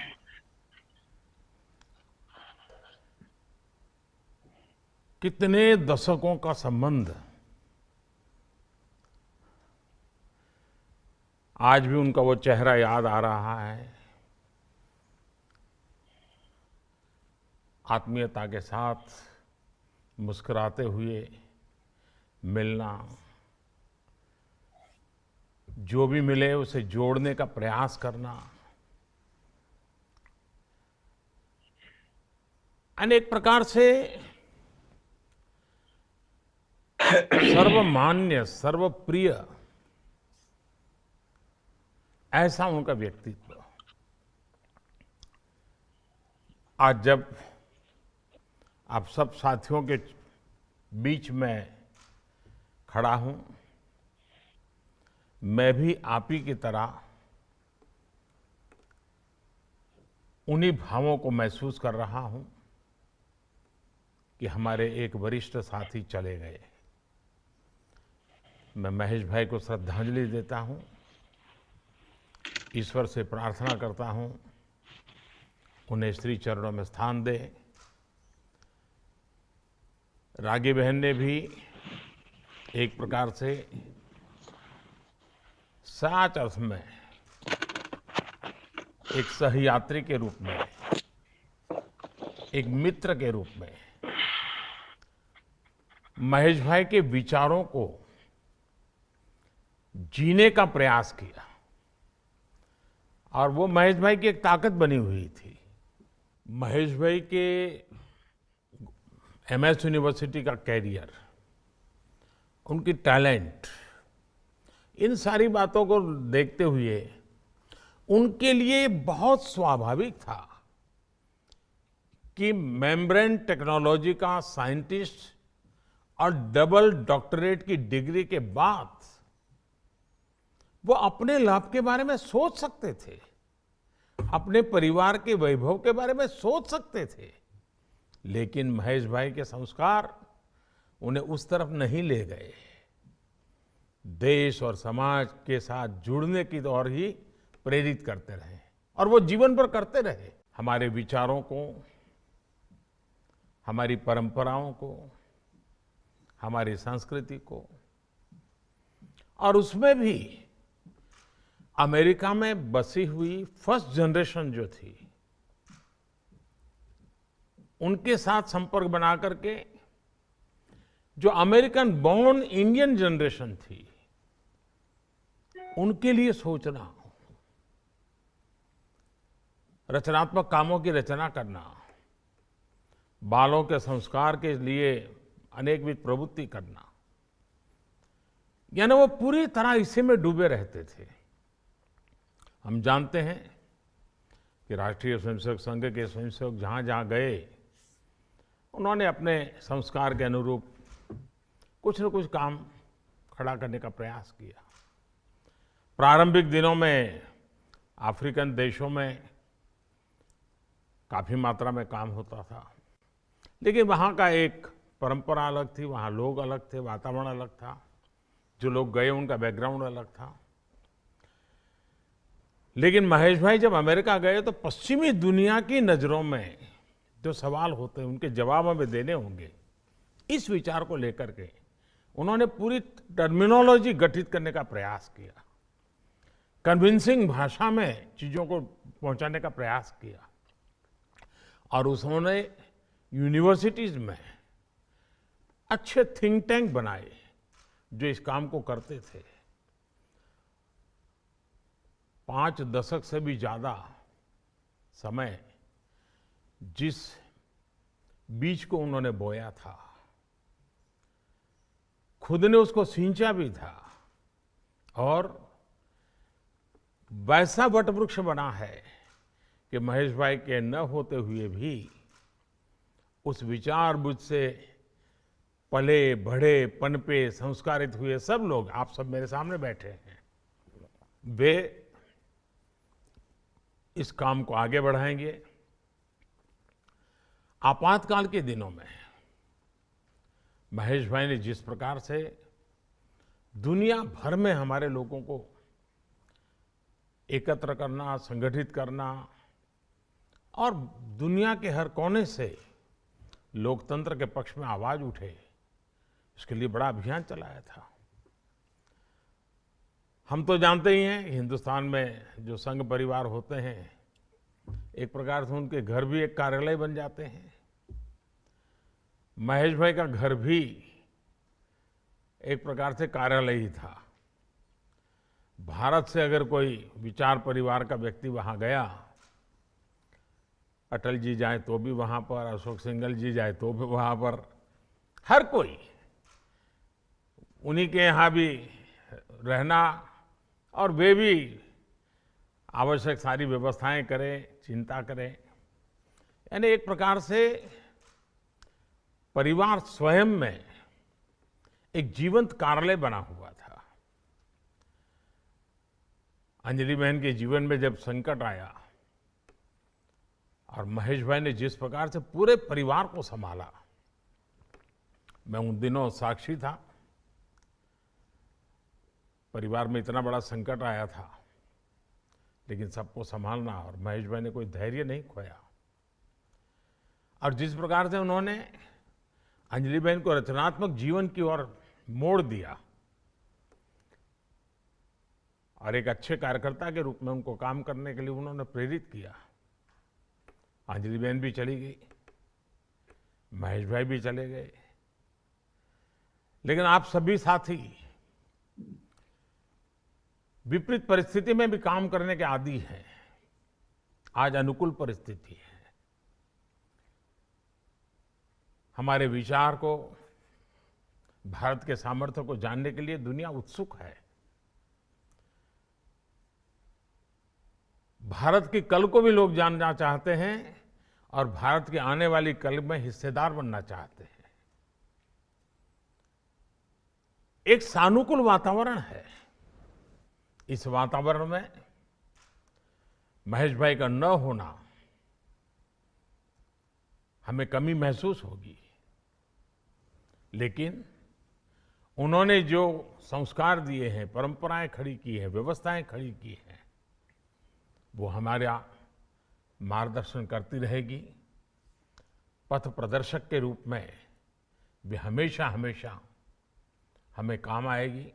कितने दशकों का संबंध आज भी उनका वो चेहरा याद आ रहा है। आत्मीयता के साथ मुस्कुराते हुए मिलना, जो भी मिले उसे जोड़ने का प्रयास करना, अनेक प्रकार से सर्वमान्य सर्वप्रिय ऐसा उनका व्यक्तित्व। आज जब आप सब साथियों के बीच में खड़ा हूं, मैं भी आप ही की तरह उन्हीं भावों को महसूस कर रहा हूं कि हमारे एक वरिष्ठ साथी चले गए। मैं महेश भाई को श्रद्धांजलि देता हूं, ईश्वर से प्रार्थना करता हूं उन्हें श्री चरणों में स्थान दे। रागी बहन ने भी एक प्रकार से सच अर्थ में एक सहयात्री के रूप में, एक मित्र के रूप में महेश भाई के विचारों को जीने का प्रयास किया और वो महेश भाई की एक ताकत बनी हुई थी। महेश भाई के एमएस यूनिवर्सिटी का कैरियर, उनकी टैलेंट, इन सारी बातों को देखते हुए उनके लिए बहुत स्वाभाविक था कि मेम्ब्रेन टेक्नोलॉजी का साइंटिस्ट और डबल डॉक्टरेट की डिग्री के बाद वो अपने लाभ के बारे में सोच सकते थे, अपने परिवार के वैभव के बारे में सोच सकते थे। लेकिन महेश भाई के संस्कार उन्हें उस तरफ नहीं ले गए। देश और समाज के साथ जुड़ने की ओर ही प्रेरित करते रहे और वो जीवन भर करते रहे। हमारे विचारों को, हमारी परंपराओं को, हमारी संस्कृति को, और उसमें भी अमेरिका में बसी हुई फर्स्ट जनरेशन जो थी, उनके साथ संपर्क बना करके जो अमेरिकन बोर्न इंडियन जनरेशन थी, उनके लिए सोचना, रचनात्मक कामों की रचना करना, बालों के संस्कार के लिए अनेकविध प्रवृत्ति करना, यानी वो पूरी तरह इसी में डूबे रहते थे। हम जानते हैं कि राष्ट्रीय स्वयंसेवक संघ के स्वयंसेवक जहाँ जहाँ गए, उन्होंने अपने संस्कार के अनुरूप कुछ न कुछ काम खड़ा करने का प्रयास किया। प्रारंभिक दिनों में अफ्रीकन देशों में काफ़ी मात्रा में काम होता था, लेकिन वहाँ का एक परंपरा अलग थी, वहाँ लोग अलग थे, वातावरण अलग था, जो लोग गए उनका बैकग्राउंड अलग था। लेकिन महेश भाई जब अमेरिका गए तो पश्चिमी दुनिया की नज़रों में जो सवाल होते हैं उनके जवाब हमें देने होंगे, इस विचार को लेकर के उन्होंने पूरी टर्मिनोलॉजी गठित करने का प्रयास किया, कन्विंसिंग भाषा में चीज़ों को पहुंचाने का प्रयास किया, और उन्होंने यूनिवर्सिटीज़ में अच्छे थिंक टैंक बनाए जो इस काम को करते थे। 5 दशक से भी ज़्यादा समय जिस बीज को उन्होंने बोया था, खुद ने उसको सींचा भी था, और वैसा वटवृक्ष बना है कि महेश भाई के न होते हुए भी उस विचार बुझ से पले बढ़े, पनपे, संस्कारित हुए सब लोग, आप सब मेरे सामने बैठे हैं, वे इस काम को आगे बढ़ाएंगे। आपातकाल के दिनों में महेश भाई ने जिस प्रकार से दुनिया भर में हमारे लोगों को एकत्र करना, संगठित करना, और दुनिया के हर कोने से लोकतंत्र के पक्ष में आवाज उठे, इसके लिए बड़ा अभियान चलाया था। हम तो जानते ही हैं, हिंदुस्तान में जो संघ परिवार होते हैं, एक प्रकार से उनके घर भी एक कार्यालय बन जाते हैं। महेश भाई का घर भी एक प्रकार से कार्यालय ही था। भारत से अगर कोई विचार परिवार का व्यक्ति वहां गया, अटल जी जाए तो भी वहां पर, अशोक सिंघल जी जाए तो भी वहां पर, हर कोई उन्हीं के यहाँ भी रहना, और वे भी आवश्यक सारी व्यवस्थाएं करें, चिंता करें। यानी एक प्रकार से परिवार स्वयं में एक जीवंत कार्यालय बना हुआ था। अंजलि बहन के जीवन में जब संकट आया और महेश भाई ने जिस प्रकार से पूरे परिवार को संभाला, मैं उन दिनों साक्षी था। परिवार में इतना बड़ा संकट आया था, लेकिन सबको संभालना, और महेश भाई ने कोई धैर्य नहीं खोया। और जिस प्रकार से उन्होंने अंजलि बहन को रचनात्मक जीवन की ओर मोड़ दिया, और एक अच्छे कार्यकर्ता के रूप में उनको काम करने के लिए उन्होंने प्रेरित किया। अंजलि बहन भी चली गई, महेश भाई भी चले गए, लेकिन आप सभी साथी विपरीत परिस्थिति में भी काम करने के आदी हैं। आज अनुकूल परिस्थिति है, हमारे विचार को, भारत के सामर्थ्य को जानने के लिए दुनिया उत्सुक है। भारत की कल को भी लोग जानना चाहते हैं, और भारत की आने वाली कल में हिस्सेदार बनना चाहते हैं। एक सानुकूल वातावरण है। इस वातावरण में महेश भाई का न होना, हमें कमी महसूस होगी, लेकिन उन्होंने जो संस्कार दिए हैं, परंपराएं खड़ी की हैं, व्यवस्थाएं खड़ी की हैं, वो हमारा मार्गदर्शन करती रहेगी। पथ प्रदर्शक के रूप में वे हमेशा हमेशा हमें काम आएगी।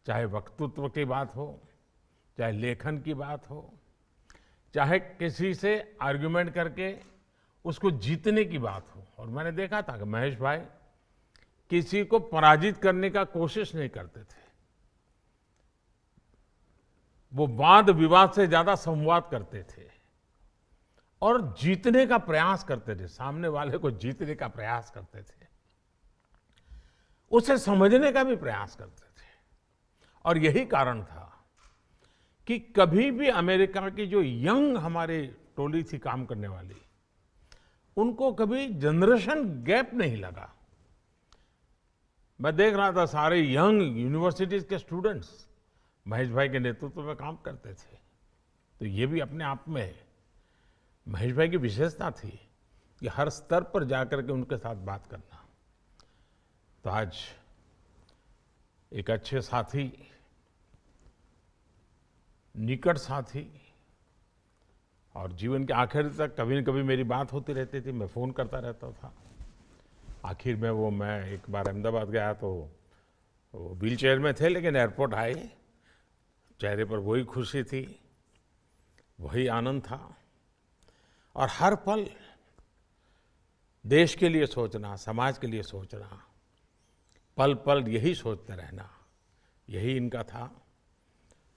चाहे वक्तृत्व की बात हो, चाहे लेखन की बात हो, चाहे किसी से आर्ग्यूमेंट करके उसको जीतने की बात हो। और मैंने देखा था कि महेश भाई किसी को पराजित करने का कोशिश नहीं करते थे। वो वाद विवाद से ज्यादा संवाद करते थे और जीतने का प्रयास करते थे, सामने वाले को जीतने का प्रयास करते थे, उसे समझने का भी प्रयास करते थे। और यही कारण था कि कभी भी अमेरिका की जो यंग हमारी टोली थी काम करने वाली, उनको कभी जनरेशन गैप नहीं लगा। मैं देख रहा था सारे यंग यूनिवर्सिटीज के स्टूडेंट्स महेश भाई के नेतृत्व में काम करते थे। तो ये भी अपने आप में महेश भाई की विशेषता थी कि हर स्तर पर जाकर के उनके साथ बात करना। तो आज एक अच्छे साथी, निकट साथी, और जीवन के आखिर तक कभी न कभी मेरी बात होती रहती थी, मैं फ़ोन करता रहता था। आखिर में मैं एक बार अहमदाबाद गया तो वो व्हील चेयर में थे, लेकिन एयरपोर्ट आए, चेहरे पर वही खुशी थी, वही आनंद था। और हर पल देश के लिए सोचना, समाज के लिए सोचना, पल पल यही सोचते रहना, यही इनका था।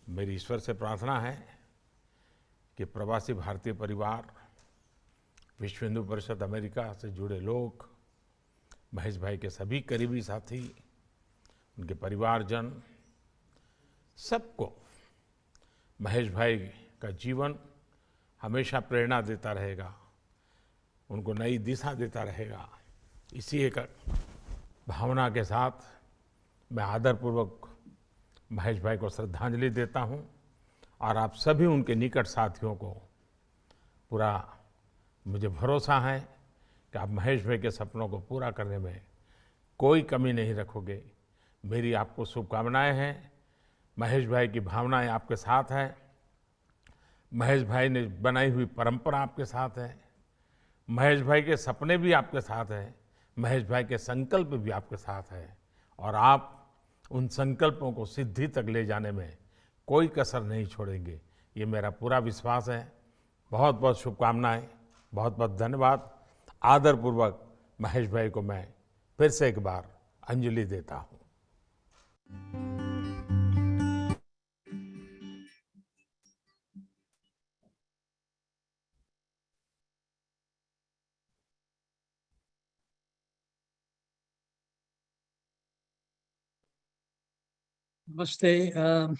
मेरी ईश्वर से प्रार्थना है कि प्रवासी भारतीय परिवार, विश्व हिंदू परिषद अमेरिका से जुड़े लोग, महेश भाई के सभी करीबी साथी, उनके परिवारजन, सबको महेश भाई का जीवन हमेशा प्रेरणा देता रहेगा, उनको नई दिशा देता रहेगा। इसी एक भावना के साथ मैं आदरपूर्वक महेश भाई को श्रद्धांजलि देता हूं और आप सभी उनके निकट साथियों को पूरा मुझे भरोसा है कि आप महेश भाई के सपनों को पूरा करने में कोई कमी नहीं रखोगे। मेरी आपको शुभकामनाएं हैं। महेश भाई की भावनाएं आपके साथ हैं, महेश भाई ने बनाई हुई परंपरा आपके साथ है, महेश भाई के सपने भी आपके साथ हैं, महेश भाई के संकल्प भी आपके साथ है, और आप उन संकल्पों को सिद्धि तक ले जाने में कोई कसर नहीं छोड़ेंगे, ये मेरा पूरा विश्वास है। बहुत बहुत शुभकामनाएं, बहुत बहुत धन्यवाद। आदरपूर्वक महेश भाई को मैं फिर से एक बार अंजलि देता हूं। Namaste.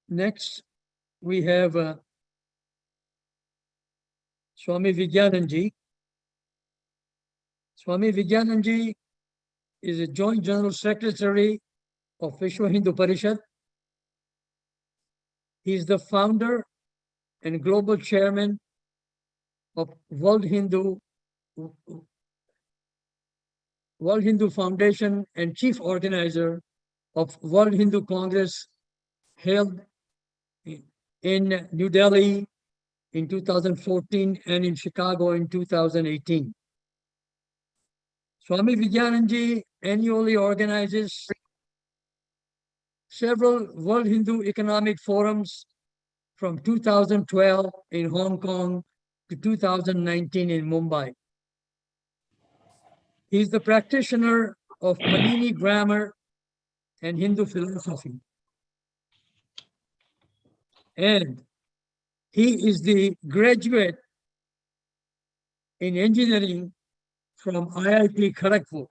Next, we have Swami Vigyananji. Swami Vigyananji is a Joint General Secretary of Vishwa Hindu Parishad. He is the founder and global chairman of World Hindu Foundation and chief organizer of World Hindu Congress held in New Delhi in 2014 and in Chicago in 2018. Swami Vigyananji annually organizes several World Hindu Economic Forums from 2012 in Hong Kong to 2019 in Mumbai. He is the practitioner of Panini grammar and Hindu philosophy. And he is the graduate in engineering from IIT Kharagpur.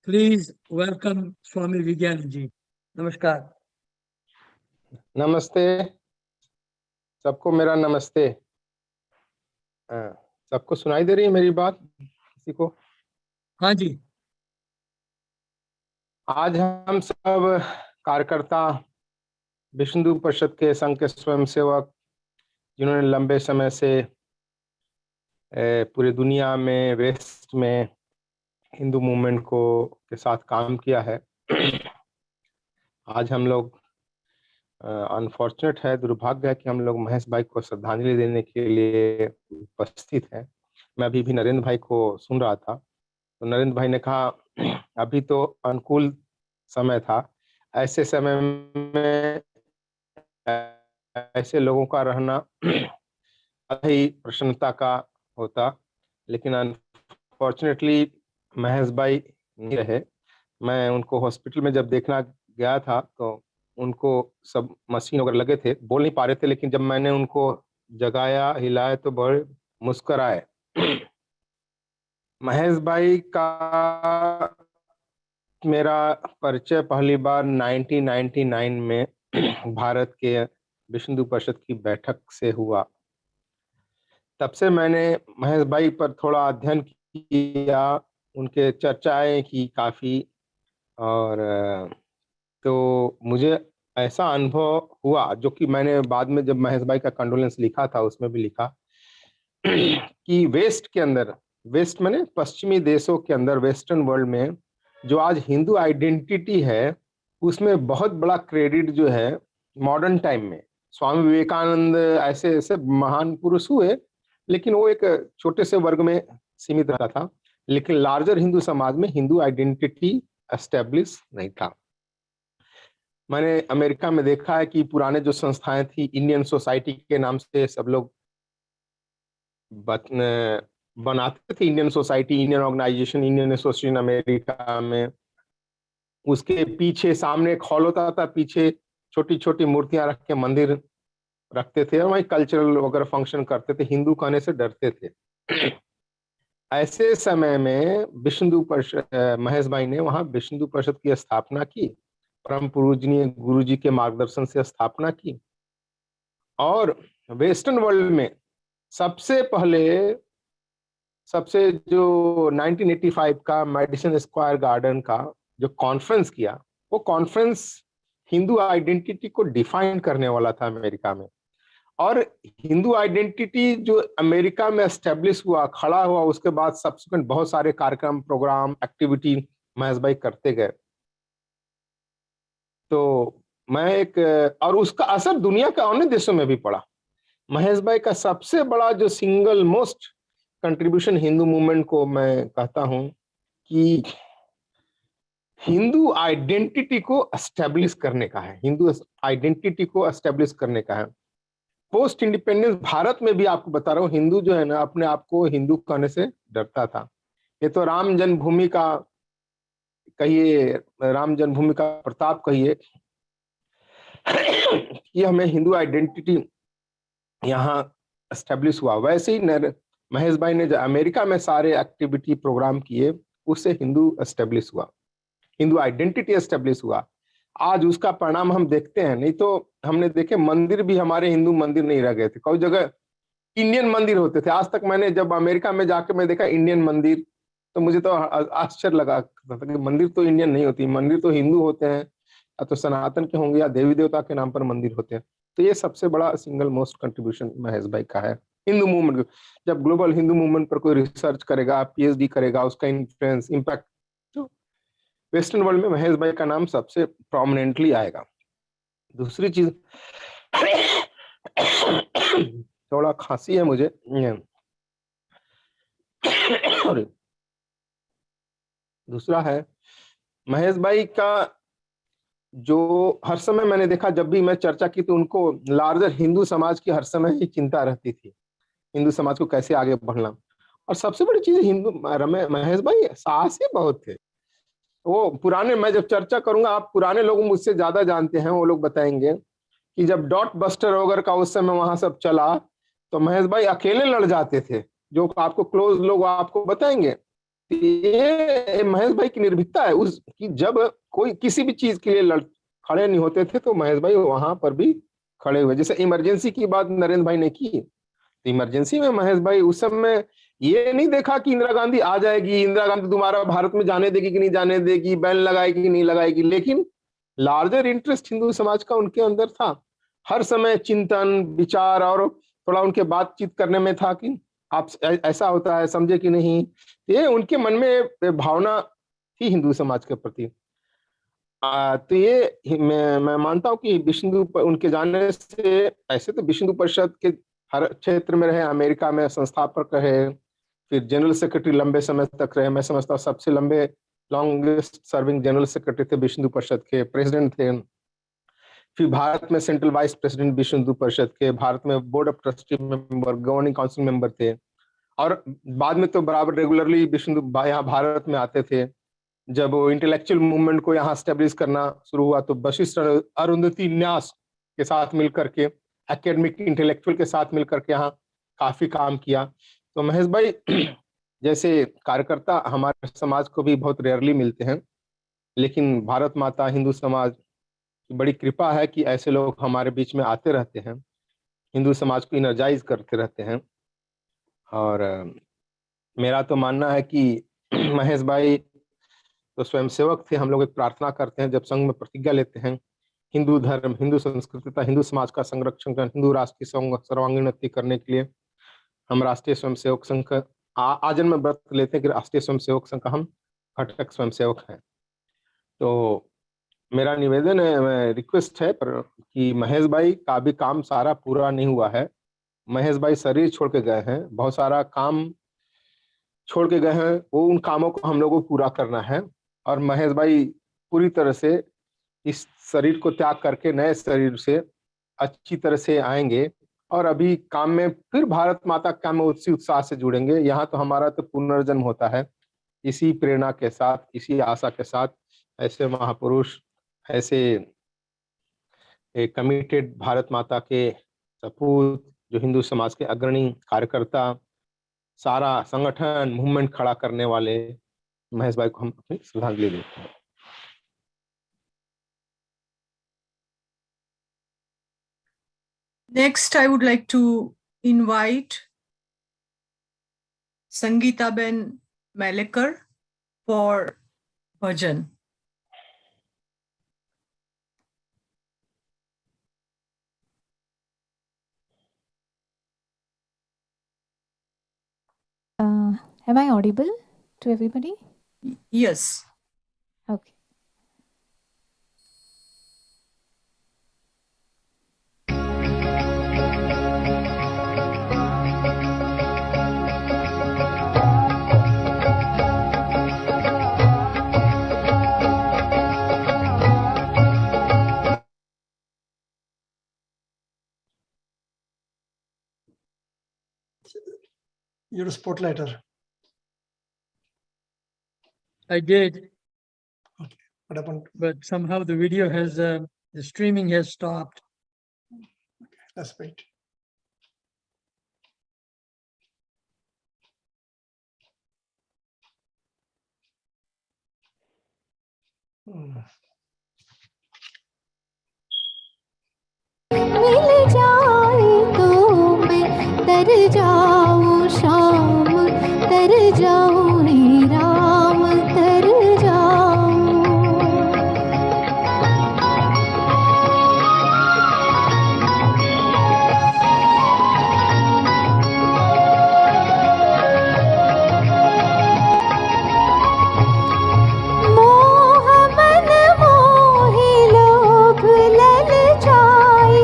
Please welcome Swami Vigyananji. Namaskar. नमस्ते, सबको मेरा नमस्ते। सबको सुनाई दे रही है मेरी बात? किसी को? हाँ जी। आज हम सब कार्यकर्ता, विश्व हिंदू परिषद के संघ के स्वयंसेवक, जिन्होंने लंबे समय से पूरी दुनिया में, वेस्ट में हिंदू मूवमेंट को के साथ काम किया है, आज हम लोग अनफॉर्चुनेट है, दुर्भाग्य है कि हम लोग महेश भाई को श्रद्धांजलि देने के लिए उपस्थित हैं। मैं अभी भी नरेंद्र भाई को सुन रहा था, तो नरेंद्र भाई ने कहा अभी तो अनुकूल समय था, ऐसे समय में ऐसे लोगों का रहना ही प्रसन्नता का होता, लेकिन अनफॉर्चुनेटली महेश भाई नहीं रहे। मैं उनको हॉस्पिटल में जब देखना गया था तो उनको सब मशीन वगैरह लगे थे, बोल नहीं पा रहे थे, लेकिन जब मैंने उनको जगाया, हिलाया तो बड़े मुस्कुराए। महेश भाई का मेरा परिचय पहली बार 1999 में भारत के विश्व हिंदू परिषद की बैठक से हुआ। तब से मैंने महेश भाई पर थोड़ा अध्ययन किया, उनके चर्चाएं की काफ़ी, और तो मुझे ऐसा अनुभव हुआ, जो कि मैंने बाद में जब महेश भाई का कंडोलेंस लिखा था उसमें भी लिखा, कि वेस्ट के अंदर, वेस्ट माने पश्चिमी देशों के अंदर, वेस्टर्न वर्ल्ड में जो आज हिंदू आइडेंटिटी है, उसमें बहुत बड़ा क्रेडिट जो है मॉडर्न टाइम में स्वामी विवेकानंद ऐसे ऐसे महान पुरुष हुए, लेकिन वो एक छोटे से वर्ग में सीमित रहा था, लेकिन लार्जर हिंदू समाज में हिंदू आइडेंटिटी एस्टेब्लिश नहीं था। मैंने अमेरिका में देखा है कि पुराने जो संस्थाएं थी, इंडियन सोसाइटी के नाम से सब लोग बनाते थे, Indian society, Indian organisation, Indian association America में। उसके पीछे सामने एक हॉल होता था, पीछे छोटी छोटी मूर्तियां रख के मंदिर रखते थे, और वहीं कल्चरल वगैरह फंक्शन करते थे, हिंदू कहने से डरते थे। ऐसे समय में विश्व हिंदू परिषद, महेश भाई ने वहां विश्व हिंदू परिषद की स्थापना की, परम पूजनीय गुरु जी के मार्गदर्शन से स्थापना की, और वेस्टर्न वर्ल्ड में सबसे पहले, सबसे जो 1985 का मेडिसन स्क्वायर गार्डन का जो कॉन्फ्रेंस किया, वो कॉन्फ्रेंस हिंदू आइडेंटिटी को डिफाइन करने वाला था अमेरिका में। और हिंदू आइडेंटिटी जो अमेरिका में एस्टेब्लिश हुआ, खड़ा हुआ, उसके बाद सब्सिक्वेंट बहुत सारे कार्यक्रम, प्रोग्राम, एक्टिविटी महेश भाई करते गए। तो मैं एक, और उसका असर दुनिया के अन्य देशों में भी पड़ा। महेश भाई का सबसे बड़ा जो single most contribution Hindu movement को मैं कहता हूं कि हिंदू आइडेंटिटी को एस्टेब्लिश करने का है, हिंदू आइडेंटिटी को एस्टेब्लिश करने का है। पोस्ट इंडिपेंडेंस भारत में भी आपको बता रहा हूँ, हिंदू जो है ना, अपने आप को हिंदू कहने से डरता था। ये तो राम जन्मभूमि का कहिए, राम जन्मभूमि का प्रताप कहिए, कि हमें हिंदू आइडेंटिटी यहाँ एस्टेब्लिश हुआ। वैसे ही महेश भाई ने जो अमेरिका में सारे एक्टिविटी प्रोग्राम किए, उससे हिंदू एस्टेब्लिश हुआ, हिंदू आइडेंटिटी एस्टेब्लिश हुआ। आज उसका परिणाम हम देखते हैं। नहीं तो हमने देखे मंदिर भी हमारे हिंदू मंदिर नहीं रह गए थे, कई जगह इंडियन मंदिर होते थे। आज तक मैंने जब अमेरिका में जाके मैं देखा इंडियन मंदिर, तो मुझे तो आश्चर्य लगा कि मंदिर तो इंडियन नहीं होती, मंदिर तो हिंदू होते हैं, या तो सनातन के होंगे या देवी देवता के नाम पर मंदिर होते हैं। तो ये सबसे बड़ा सिंगल मोस्ट कंट्रीब्यूशन महेश भाई का है हिंदू मूवमेंट। जब ग्लोबल हिंदू मूवमेंट पर कोई रिसर्च करेगा, पीएचडी करेगा, उसका इन्फ्लुएंस, इम्पैक्ट, तो वेस्टर्न वर्ल्ड में महेश भाई का नाम सबसे प्रोमिनेंटली आएगा। दूसरी चीज, थोड़ा खांसी है मुझे, दूसरा है महेश भाई का जो हर समय मैंने देखा, जब भी मैं चर्चा की तो उनको लार्जर हिंदू समाज की हर समय ही चिंता रहती थी, हिंदू समाज को कैसे आगे बढ़ना। और सबसे बड़ी चीज, हिंदू महेश भाई साहसी बहुत थे। वो पुराने, मैं जब चर्चा करूंगा, आप पुराने लोग मुझसे ज्यादा जानते हैं, वो लोग बताएंगे कि जब डॉट बस्टर वगैरह का उस समय वहां सब चला, तो महेश भाई अकेले लड़ जाते थे, जो आपको क्लोज लोग आपको बताएंगे। ये महेश भाई की निर्भीकता है उस कि जब कोई किसी भी चीज के लिए खड़े नहीं होते थे, तो महेश भाई वहां पर भी खड़े हुए। जैसे इमरजेंसी की बात नरेंद्र भाई ने की, तो इमरजेंसी में महेश भाई उस समय ये नहीं देखा कि इंदिरा गांधी आ जाएगी, इंदिरा गांधी दोबारा भारत में जाने देगी कि नहीं जाने देगी, बैन लगाएगी कि नहीं लगाएगी, लेकिन लार्जर इंटरेस्ट हिंदू समाज का उनके अंदर था। हर समय चिंतन, विचार, और थोड़ा उनके बातचीत करने में था कि आप ऐसा होता है, समझे कि नहीं। ये उनके मन में भावना थी हिंदू समाज के प्रति। तो ये मैं मानता हूँ कि विश्व उनके जाने से, ऐसे तो विश्व परिषद के हर क्षेत्र में रहे, अमेरिका में संस्थापक रहे, फिर जनरल सेक्रेटरी लंबे समय तक रहे। मैं समझता हूँ सबसे लंबे लॉन्गेस्ट सर्विंग जनरल सेक्रेटरी थे विश्व परिषद के, प्रेसिडेंट थे। फिर भारत में सेंट्रल वाइस प्रेसिडेंट विश्व हिंदू परिषद के, भारत में board of trustee member, governing council member थे, और बाद में तो बराबर रेगुलरली विश्व हिंदू यहाँ भारत में आते थे। जब इंटेलेक्चुअल मूवमेंट को यहाँ स्टेब्लिश करना शुरू हुआ तो वशिष्ठ अरुंधति न्यास के साथ मिलकर के, एकेडमिक इंटेलेक्चुअल के साथ मिलकर के यहाँ काफी काम किया। तो महेश भाई जैसे कार्यकर्ता हमारे समाज को भी बहुत रेयरली मिलते हैं, लेकिन भारत माता हिंदू समाज की बड़ी कृपा है कि ऐसे लोग हमारे बीच में आते रहते हैं, हिंदू समाज को इनर्जाइज करते रहते हैं। और मेरा तो मानना है कि महेश भाई तो स्वयंसेवक थे। हम लोग एक प्रार्थना करते हैं जब संघ में प्रतिज्ञा लेते हैं, हिंदू धर्म, हिंदू संस्कृति तथा हिंदू समाज का संरक्षण कर, हिंदू राष्ट्र की सर्वांगीण उन्नति करने के लिए हम राष्ट्रीय स्वयंसेवक संघ का आजन्म व्रत लेते हैं कि राष्ट्रीय स्वयंसेवक संघ का हम घटक स्वयंसेवक हैं। तो मेरा निवेदन है, रिक्वेस्ट है पर कि महेश भाई का भी काम सारा पूरा नहीं हुआ है। महेश भाई शरीर छोड़ के गए हैं, बहुत सारा काम छोड़ के गए हैं, वो उन कामों को हम लोगों को पूरा करना है। और महेश भाई पूरी तरह से इस शरीर को त्याग करके नए शरीर से अच्छी तरह से आएंगे और अभी काम में फिर भारत माता का काम में उसी उत्साह से जुड़ेंगे। यहाँ तो हमारा तो पुनर्जन्म होता है। इसी प्रेरणा के साथ, इसी आशा के साथ ऐसे महापुरुष, ऐसे एक कमिटेड भारत माता के सपूत, जो हिंदू समाज के अग्रणी कार्यकर्ता, सारा संगठन मूवमेंट खड़ा करने वाले महेश भाई को हम अपनी श्रद्धांजलि देते हैं। Next, I would like to invite Sangeeta Ben Malekar for bhajan. Am I audible to everybody? Yes. Okay. You're a spotlighter. I did, What happened? but somehow the video has, the streaming has stopped. Let's wait. मिल जाए तो मैं तर जाऊं शाम, तर जाऊं हे राम, तर जाऊं। मोह मन मोहे लोभ ललचाए,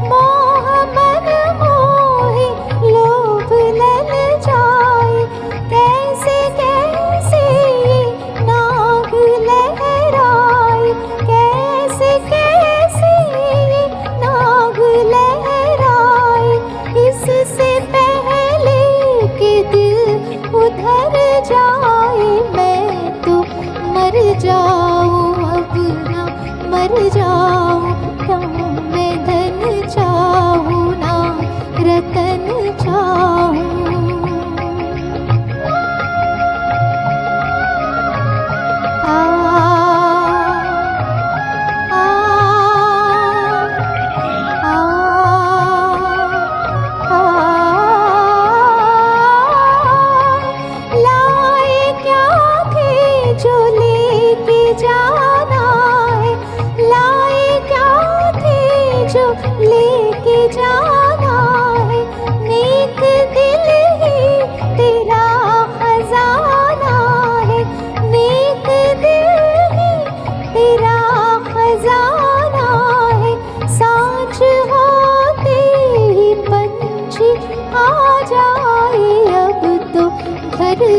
मोह मन मोहे लोभ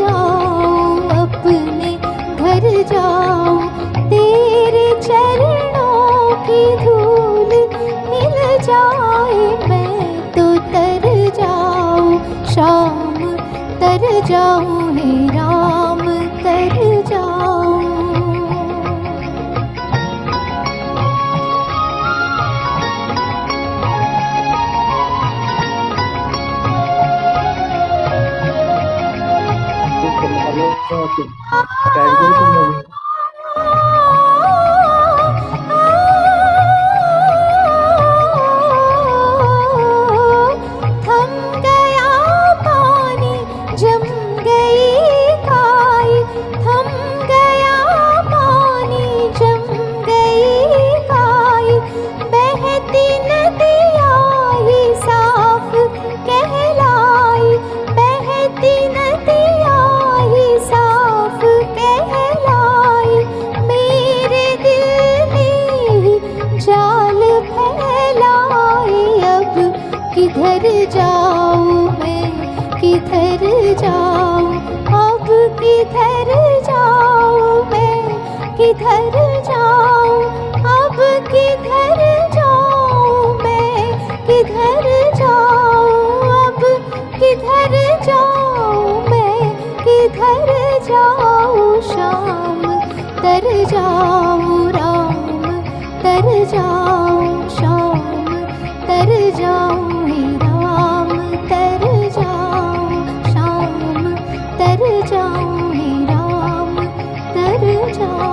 आओ अपने घर जाओ, तेरे चरणों की धूल मिल जाए मैं तो तर जाऊं शाम, तर जाऊं हे राम, तर जाऊं। थम गया पानी, जम गई काई, थम गया पानी, जम गई काई, बहती नदियाँ ही साफ कहलाई, बहती नदियाँ ही साफ कहलाई, मेरे दिल में ही जाल फैलाए, अब किधर जाऊं मैं, किधर जाऊं, अब किधर जाऊं मैं, किधर जाऊं, अब किधर जाऊं मैं, किधर जाऊं, अब किधर जाऊं मैं, किधर जाऊं शाम, तर जाऊं राम, तर जाऊं शाम, तर जाऊं हे राम, तर जाऊं शाम, तर जाऊं हे राम, तर जाऊं।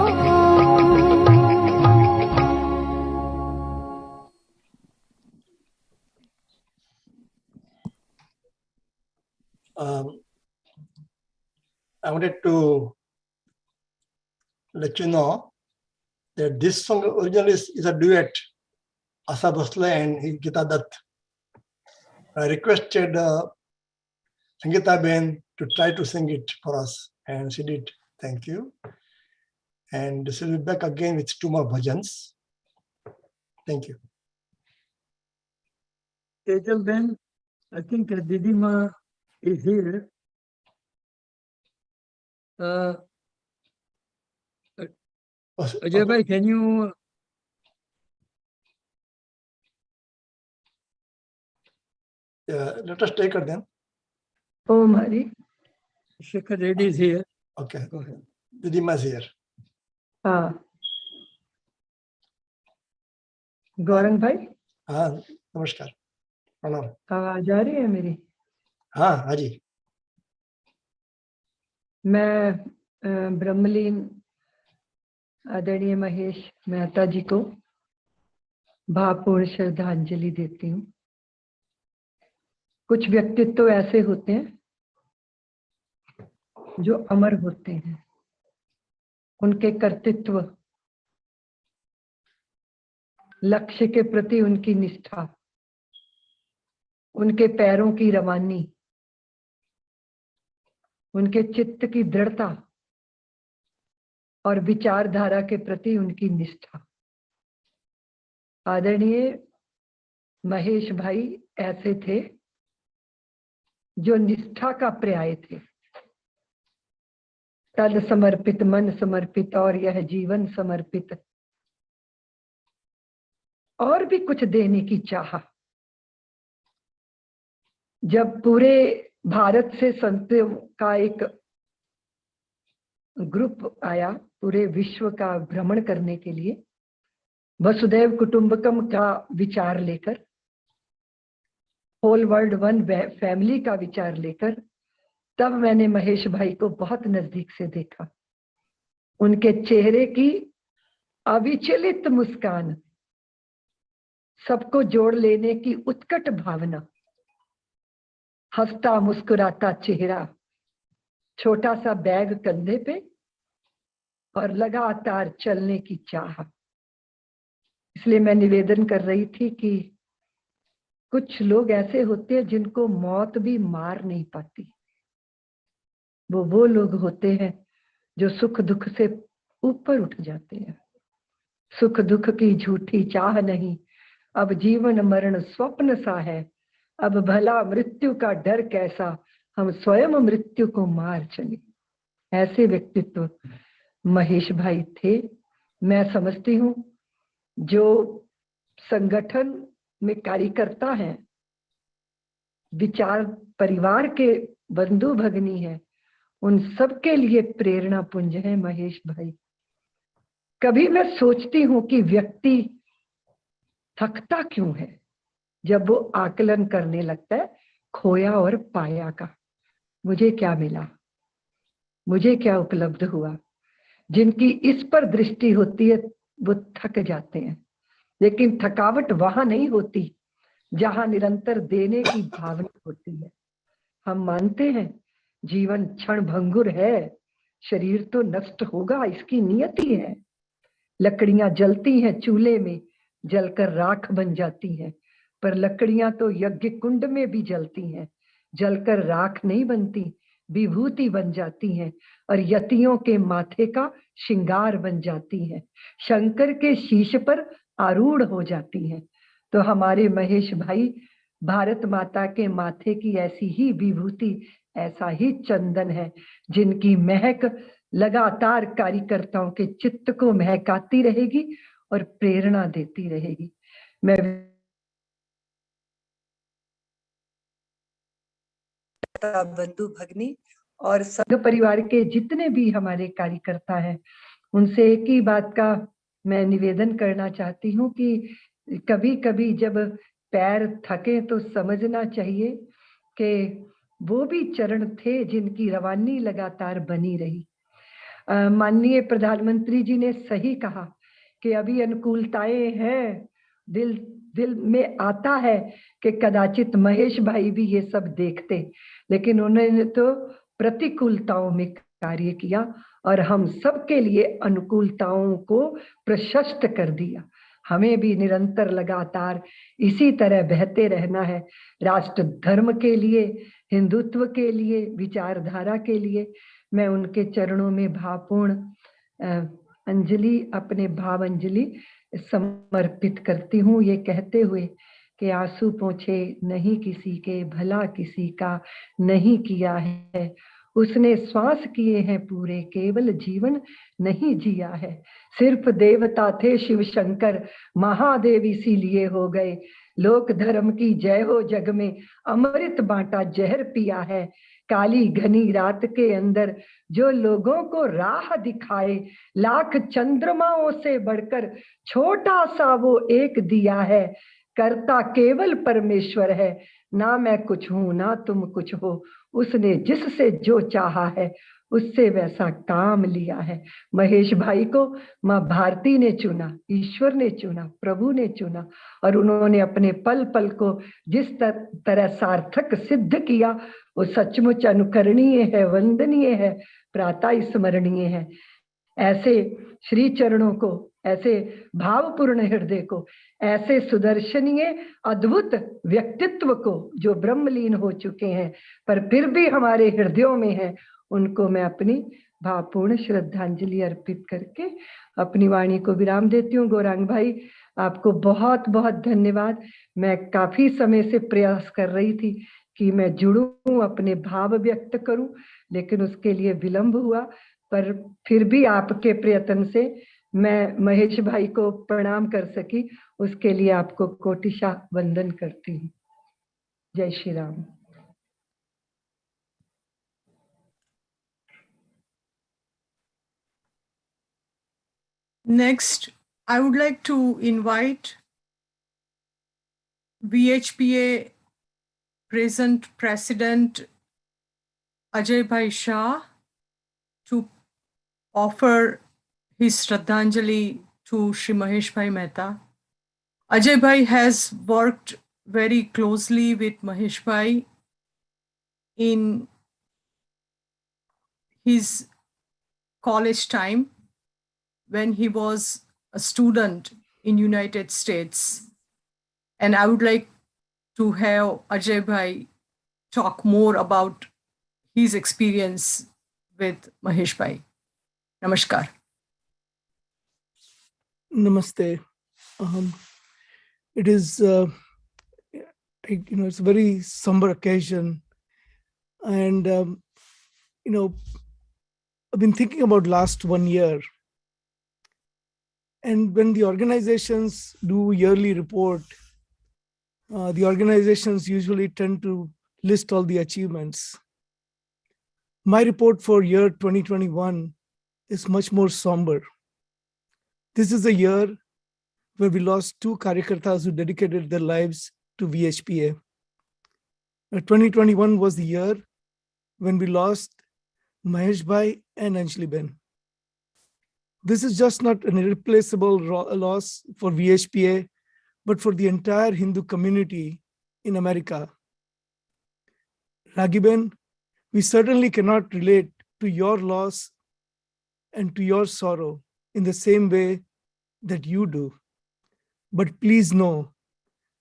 I wanted to let you know that this song originally is a duet, Asa Bhosle and Gita Dutt. I requested Sangeeta Ben to try to sing it for us, and she did. Thank you. And she'll be back again with 2 more bhajans. Thank you. Tejal Ben, I think Didima is here. Ajay Bhai, can you? Let us take her then. Oh, Mari. Shekhar Reddy is here. Okay. Go ahead. Didima is here. हाँ, गौरंग भाई, हाँ, नमस्कार, प्रणाम। आवाज आ रही है मेरी? हाँ, हाँ जी। मैं ब्रह्मलीन आदरणीय महेश मेहता जी को भावपूर्ण श्रद्धांजलि देती हूँ। कुछ व्यक्तित्व ऐसे होते हैं जो अमर होते हैं, उनके कर्तृत्व, लक्ष्य के प्रति उनकी निष्ठा, उनके पैरों की रवानी, उनके चित्त की दृढ़ता और विचारधारा के प्रति उनकी निष्ठा। आदरणीय महेश भाई ऐसे थे जो निष्ठा का पर्याय थे। तन समर्पित, मन समर्पित और यह जीवन समर्पित, और भी कुछ देने की चाह। जब पूरे भारत से संतों का एक ग्रुप आया पूरे विश्व का भ्रमण करने के लिए, वसुधैव कुटुंबकम का विचार लेकर, होल वर्ल्ड वन फैमिली का विचार लेकर, तब मैंने महेश भाई को बहुत नजदीक से देखा। उनके चेहरे की अविचलित मुस्कान, सबको जोड़ लेने की उत्कट भावना, हंसता मुस्कुराता चेहरा, छोटा सा बैग कंधे पे और लगातार चलने की चाह। इसलिए मैं निवेदन कर रही थी कि कुछ लोग ऐसे होते हैं जिनको मौत भी मार नहीं पाती। वो लोग होते हैं जो सुख दुख से ऊपर उठ जाते हैं। सुख दुख की झूठी चाह नहीं, अब जीवन मरण स्वप्न सा है, अब भला मृत्यु का डर कैसा, हम स्वयं मृत्यु को मार चले। ऐसे व्यक्तित्व महेश भाई थे। मैं समझती हूँ जो संगठन में कार्यकर्ता हैं, विचार परिवार के बंधु भगिनी हैं, उन सबके लिए प्रेरणा पुंज है महेश भाई। कभी मैं सोचती हूँ कि व्यक्ति थकता क्यों है जब वो आकलन करने लगता है खोया और पाया का। मुझे क्या मिला, मुझे क्या उपलब्ध हुआ। जिनकी इस पर दृष्टि होती है वो थक जाते हैं, लेकिन थकावट वहां नहीं होती जहां निरंतर देने की भावना होती है। हम मानते हैं जीवन क्षण भंगुर है, शरीर तो नष्ट होगा, इसकी नियति है। लकड़ियां जलती हैं चूल्हे में, जलकर राख बन जाती हैं, पर लकड़ियां तो यज्ञ कुंड में भी जलती हैं, जलकर राख नहीं बनती, विभूति बन जाती हैं और यतियों के माथे का श्रृंगार बन जाती हैं, शंकर के शीश पर आरूढ़ हो जाती हैं। तो हमारे महेश भाई भारत माता के माथे की ऐसी ही विभूति, ऐसा ही चंदन है जिनकी महक लगातार कार्यकर्ताओं के चित्त को महकाती रहेगी और प्रेरणा देती रहेगी। मैं बंधु भगनी और संघ परिवार के जितने भी हमारे कार्यकर्ता हैं, उनसे एक ही बात का मैं निवेदन करना चाहती हूँ कि कभी कभी जब पैर थके तो समझना चाहिए कि वो भी चरण थे जिनकी रवानी लगातार बनी रही। माननीय प्रधानमंत्री जी ने सही कहा कि अभी अनुकूलताएं हैं, दिल में आता है कि कदाचित महेश भाई भी ये सब देखते, लेकिन उन्होंने तो प्रतिकूलताओं में कार्य किया और हम सबके लिए अनुकूलताओं को प्रशस्त कर दिया। हमें भी निरंतर लगातार इसी तरह बहते रहना है, राष्ट्र धर्म के लिए, हिंदुत्व के लिए, विचारधारा के लिए। मैं उनके चरणों में भावपूर्ण अंजलि, अपने भाव अंजलि समर्पित करती हूँ, ये कहते हुए कि आंसू पोंछे नहीं किसी के, भला किसी का नहीं किया है, उसने श्वास किए हैं पूरे, केवल जीवन नहीं जिया है। सिर्फ देवता थे शिव शंकर, महादेव इसीलिए हो गए। लोक धर्म की जय हो जग में, अमृत बांटा जहर पिया है। काली घनी रात के अंदर जो लोगों को राह दिखाए, लाख चंद्रमाओं से बढ़कर छोटा सा वो एक दिया है। करता केवल परमेश्वर है, ना मैं कुछ हूं ना तुम कुछ हो, उसने जिससे जो चाहा है उससे वैसा काम लिया है। महेश भाई को माँ भारती ने चुना, ईश्वर ने चुना, प्रभु ने चुना और उन्होंने अपने पल पल को जिस तरह सार्थक सिद्ध किया वो सचमुच अनुकरणीय है, वंदनीय है, प्रातः स्मरणीय है। ऐसे श्री चरणों को, ऐसे भावपूर्ण हृदय को, ऐसे सुदर्शनीय अद्भुत व्यक्तित्व को जो ब्रह्मलीन हो चुके हैं पर फिर भी हमारे हृदयों में है, उनको मैं अपनी भावपूर्ण श्रद्धांजलि अर्पित करके अपनी वाणी को विराम देती हूँ। गौरांग भाई, आपको बहुत बहुत धन्यवाद। मैं काफी समय से प्रयास कर रही थी कि मैं जुड़ूं, अपने भाव व्यक्त करूं, लेकिन उसके लिए विलंब हुआ, पर फिर भी आपके प्रयत्न से मैं महेश भाई को प्रणाम कर सकी, उसके लिए आपको कोटिशाह वंदन करती हूँ। जय Shri Ram. Next, I would like to invite VHPA present President Mahesbhai Shah to offer his Shraddhanjali to Shri Mahesbhai Mehta. Mahesbhai has worked very closely with Maheshbhai in his college time when he was a student in United States. And I would like to have Mahesbhai talk more about his experience with Maheshbhai. Namaskar. Namaste. It is, it's a very somber occasion And, I've been thinking about last 1 year. And when the organizations do yearly report, the organizations usually tend to list all the achievements. My report for year 2021 is much more somber. This is a year where we lost two Karyakartas who dedicated their lives to VHPA. 2021 was the year when we lost Maheshbhai and Anjaliben. This is just not an irreplaceable loss for VHPA, but for the entire Hindu community in America. Ragiben, we certainly cannot relate to your loss and to your sorrow in the same way that you do. But please know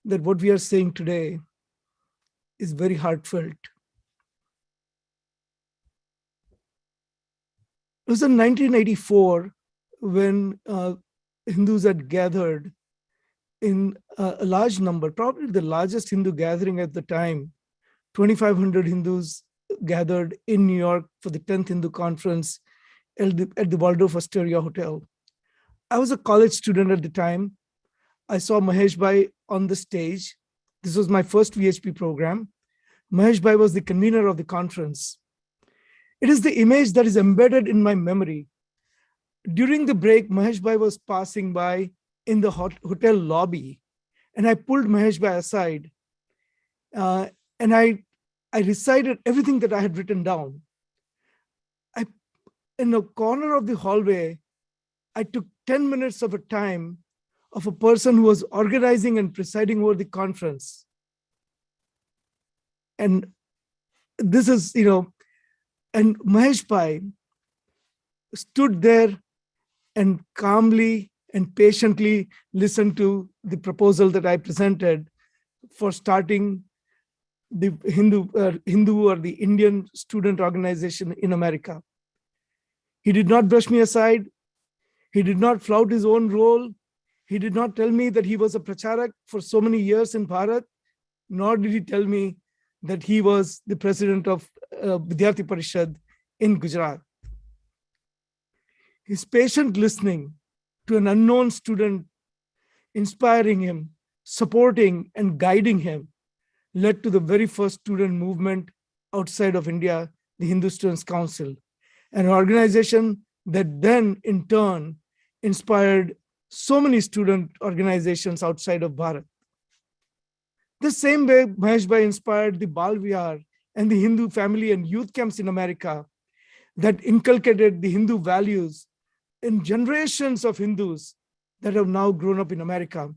that what we are saying today is very heartfelt. It was in 1984 when Hindus had gathered in a large number, probably the largest Hindu gathering at the time. 2,500 Hindus gathered in New York for the 10th Hindu conference at the Waldorf Astoria Hotel. I was a college student at the time. I saw Maheshbhai on the stage. This was my first VHP program. Maheshbhai was the convener of the conference. It is the image that is embedded in my memory. During the break, Maheshbhai was passing by in the hotel lobby, and I pulled Maheshbhai aside, and I recited everything that I had written down. In a corner of the hallway, I took 10 minutes of a time of a person who was organizing and presiding over the conference. And this is, and Maheshbhai stood there and calmly and patiently listened to the proposal that I presented for starting the Hindu or the Indian student organization in America. He did not brush me aside. He did not flout his own role. He did not tell me that he was a pracharak for so many years in Bharat, nor did he tell me that he was the president of Vidyarthi Parishad in Gujarat. His patient listening to an unknown student, inspiring him, supporting and guiding him, led to the very first student movement outside of India, the Hindu Students' Council, an organization that then in turn inspired so many student organizations outside of Bharat. The same way Maheshbhai inspired the Bal Vihar and the Hindu family and youth camps in America that inculcated the Hindu values in generations of Hindus that have now grown up in America.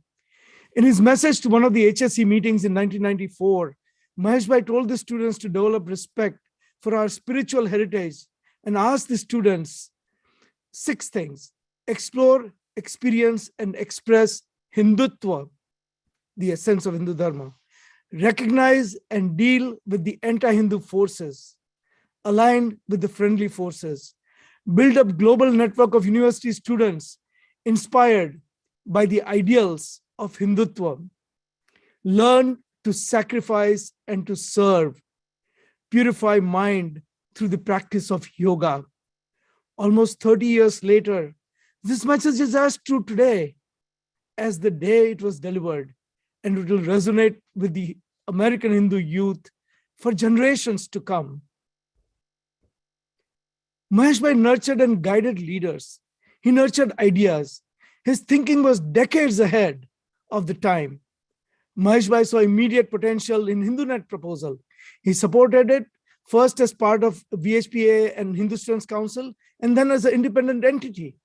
In his message to one of the HSC meetings in 1994, Maheshbhai told the students to develop respect for our spiritual heritage and asked the students 6 things: explore, experience, and express Hindutva, the essence of Hindu Dharma. Recognize and deal with the anti-Hindu forces. Align with the friendly forces. Build up global network of university students inspired by the ideals of Hindutva. Learn to sacrifice and to serve. Purify mind through the practice of yoga. Almost 30 years later, this message is as true today as the day it was delivered, and it will resonate with the American Hindu youth for generations to come. Maheshbhai nurtured and guided leaders. He nurtured ideas. His thinking was decades ahead of the time. Maheshbhai saw immediate potential in HinduNet proposal. He supported it first as part of VHPA and Hindu Students' Council, and then as an independent entity.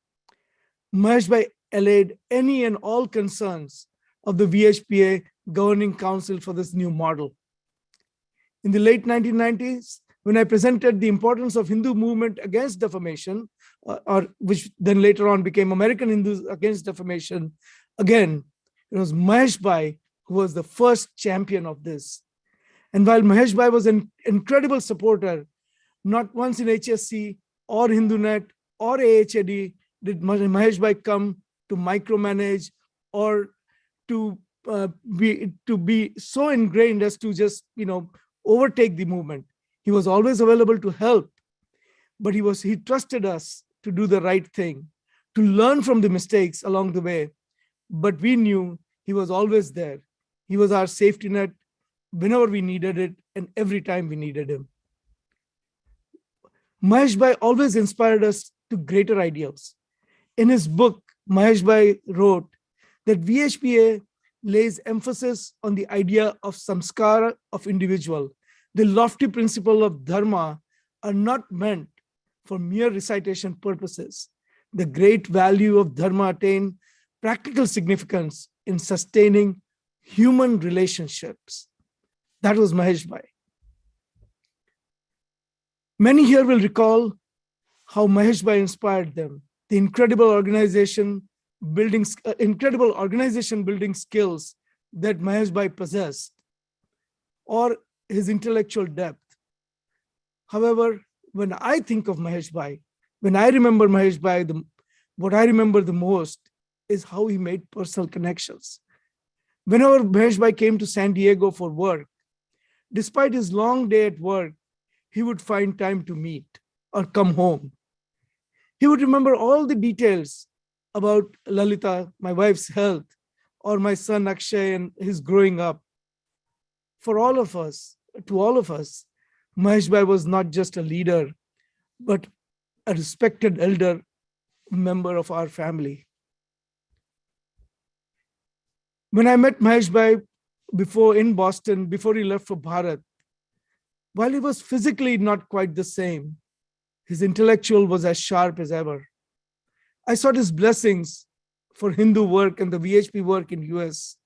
Maheshbhai allayed any and all concerns of the VHPA governing council for this new model. In the late 1990s, when I presented the importance of Hindu movement against defamation, or which then later on became American Hindus Against Defamation, again, it was Maheshbhai who was the first champion of this. And while Maheshbhai was an incredible supporter, not once in HSC or HinduNet or AHAD did Maheshbhai come to micromanage or to be so ingrained as to just overtake the movement. He was always available to help, but he trusted us to do the right thing, to learn from the mistakes along the way. But we knew he was always there. He was our safety net whenever we needed it and every time we needed him. Maheshbhai always inspired us to greater ideals. In his book, Maheshbhai wrote that VHPA lays emphasis on the idea of samskara of individual. The lofty principle of dharma are not meant for mere recitation purposes. The great value of dharma attain practical significance in sustaining human relationships. That was Maheshbhai. Many here will recall how Maheshbhai inspired them. The incredible organization building skills that Maheshbhai possessed, or his intellectual depth. However, when I think of Maheshbhai, when I remember Maheshbhai, what I remember the most is how he made personal connections. Whenever Maheshbhai came to San Diego for work, despite his long day at work, he would find time to meet or come home. He would remember all the details about Lalita, my wife's health, or my son Akshay and his growing up. For all of us, to all of us, Maheshbhai was not just a leader, but a respected elder member of our family. When I met Maheshbhai in Boston, before he left for Bharat, while he was physically not quite the same, his intellectual was as sharp as ever. I sought his blessings for Hindu work and the VHP work in US.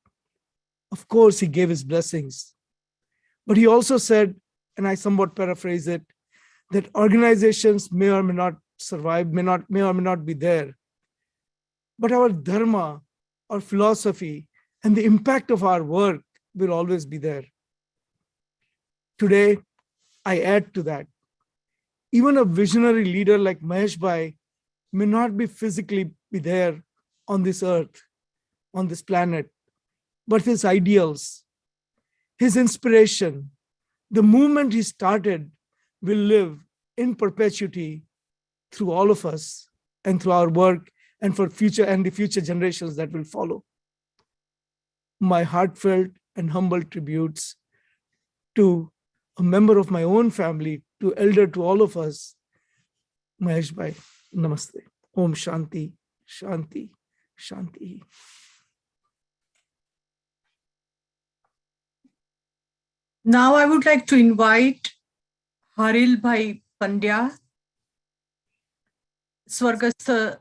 Of course, he gave his blessings. But he also said, and I somewhat paraphrase it, that organizations may or may not survive, may or may not be there. But our dharma, our philosophy, and the impact of our work will always be there. Today, I add to that. Even a visionary leader like Maheshbhai may not be physically be there on this earth, on this planet, but his ideals, his inspiration, the movement he started will live in perpetuity through all of us and through our work and for the future generations that will follow. My heartfelt and humble tributes to a member of my own family, to elder, to all of us, Maheshbhai. Namaste. Om Shanti, Shanti, Shanti. Now I would like to invite Harilbhai Pandya, Swargastha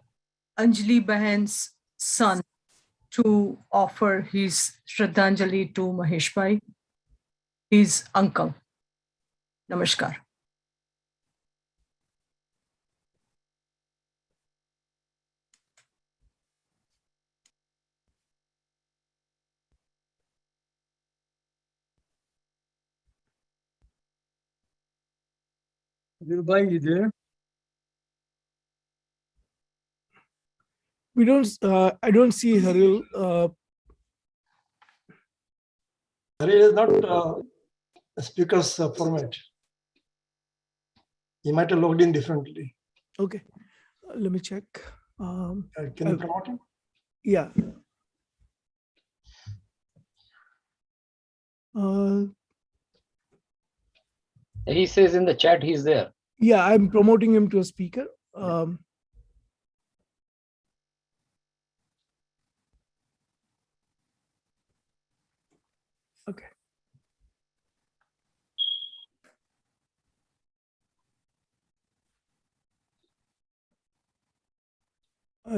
Anjali Bahan's son, to offer his Shraddhanjali to Maheshbhai, his uncle. Namaskar. Harilbhai, you there? I don't see Haril. Haril is not a speaker's format. He might have logged in differently. Okay, let me check. Can you promote him? Yeah. He says in the chat he's there. Yeah, I'm promoting him to a speaker. Okay.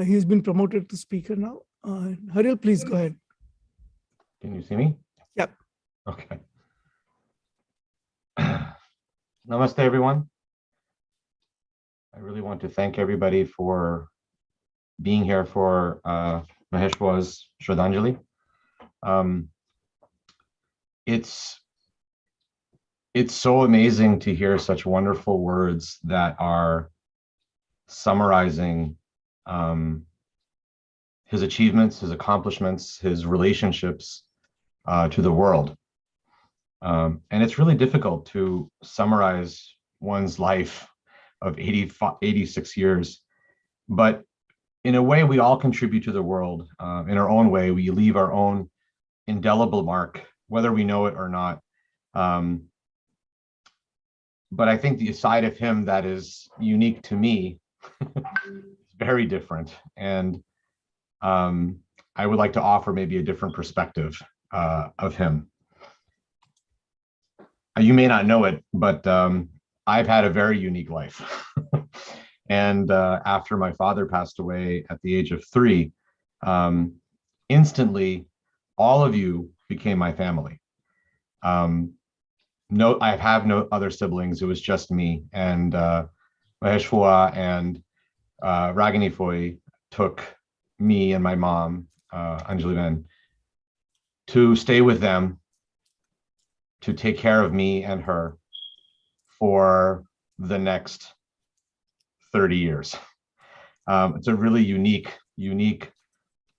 He's been promoted to speaker now. Haril, please go ahead. Can you see me? Yep. Okay. Namaste, everyone. I really want to thank everybody for being here for Maheshbhai's Shraddhanjali. It's so amazing to hear such wonderful words that are summarizing his achievements, his accomplishments, his relationships to the world. And it's really difficult to summarize one's life of 86 years. But in a way, we all contribute to the world. In our own way, we leave our own indelible mark, whether we know it or not. But I think the side of him that is unique to me is very different. And I would like to offer maybe a different perspective of him. You may not know it, but I've had a very unique life. And after my father passed away at the age of 3, instantly, all of you became my family. No, I have no other siblings. It was just me. And Maheshbhai and Ragini took me and my mom, Anjali Ben, to stay with them, to take care of me and her for the next 30 years. It's a really unique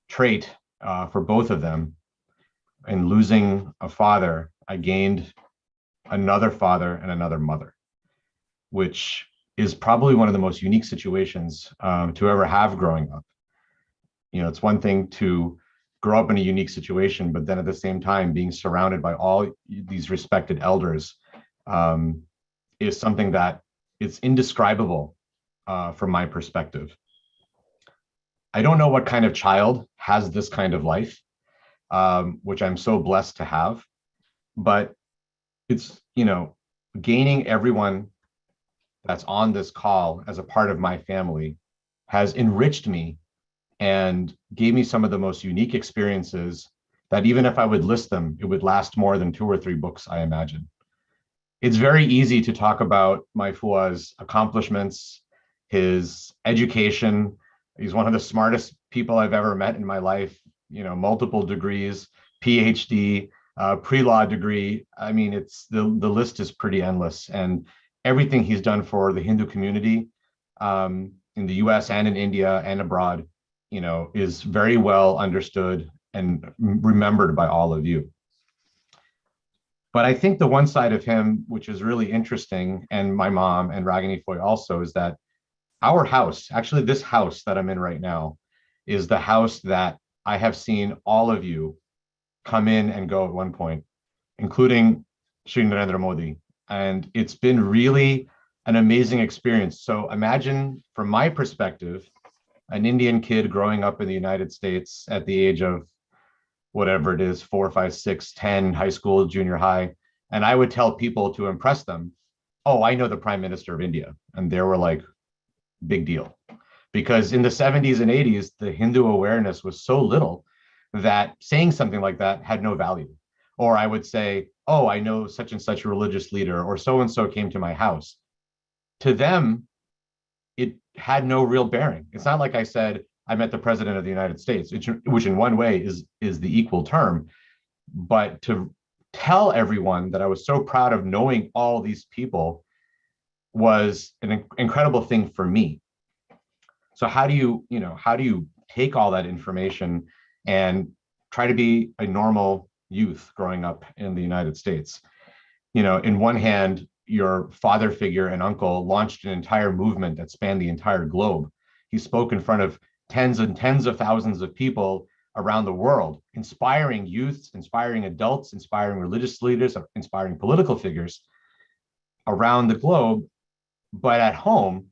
trait for both of them. In losing a father, I gained another father and another mother, which is probably one of the most unique situations to ever have growing up. You know, it's one thing to grow up in a unique situation, but then at the same time, being surrounded by all these respected elders is something that it's indescribable from my perspective. I don't know what kind of child has this kind of life, which I'm so blessed to have, but it's, you know, gaining everyone that's on this call as a part of my family has enriched me and gave me some of the most unique experiences that even if I would list them, it would last more than 2 or 3 books, I imagine. It's very easy to talk about my Fua's accomplishments, his education. He's one of the smartest people I've ever met in my life, you know, multiple degrees, PhD, pre-law degree. I mean, it's the list is pretty endless, and everything he's done for the Hindu community in the US and in India and abroad, you know, is very well understood and remembered by all of you. But I think the one side of him, which is really interesting, and my mom and Ragini Foy also, is that our house, actually this house that I'm in right now, is the house that I have seen all of you come in and go at one point, including Shri Narendra Modi. And it's been really an amazing experience. So imagine, from my perspective, an Indian kid growing up in the United States at the age of whatever it is, 4, 5, 6, 10, high school, junior high. And I would tell people to impress them, oh, I know the Prime Minister of India. And they were like, big deal. Because in the 70s and 80s, the Hindu awareness was so little that saying something like that had no value. Or I would say, oh, I know such and such a religious leader, or so-and-so came to my house. To them, it had no real bearing. It's not like I said, I met the president of the United States, which in one way is the equal term. But to tell everyone that I was so proud of knowing all these people was an incredible thing for me. So how do you take all that information and try to be a normal youth growing up in the United States? You know, in one hand, your father figure and uncle launched an entire movement that spanned the entire globe. He spoke in front of tens and tens of thousands of people around the world, inspiring youths, inspiring adults, inspiring religious leaders, inspiring political figures around the globe. But at home,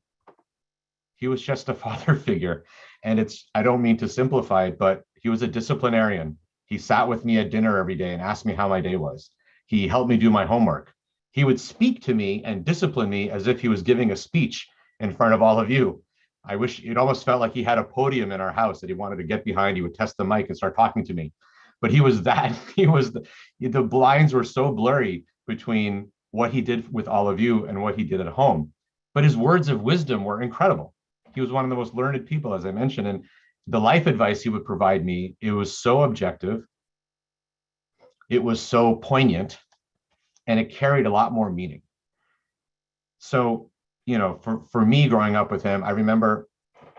he was just a father figure. And I don't mean to simplify it, but he was a disciplinarian. He sat with me at dinner every day and asked me how my day was. He helped me do my homework. He would speak to me and discipline me as if he was giving a speech in front of all of you. I wish it almost felt like he had a podium in our house that he wanted to get behind. He would test the mic and start talking to me. But he was the blinds were so blurry between what he did with all of you and what he did at home. But his words of wisdom were incredible. He was one of the most learned people, as I mentioned, and the life advice he would provide me, it was so objective, it was so poignant, and it carried a lot more meaning. So, you know, for me growing up with him, I remember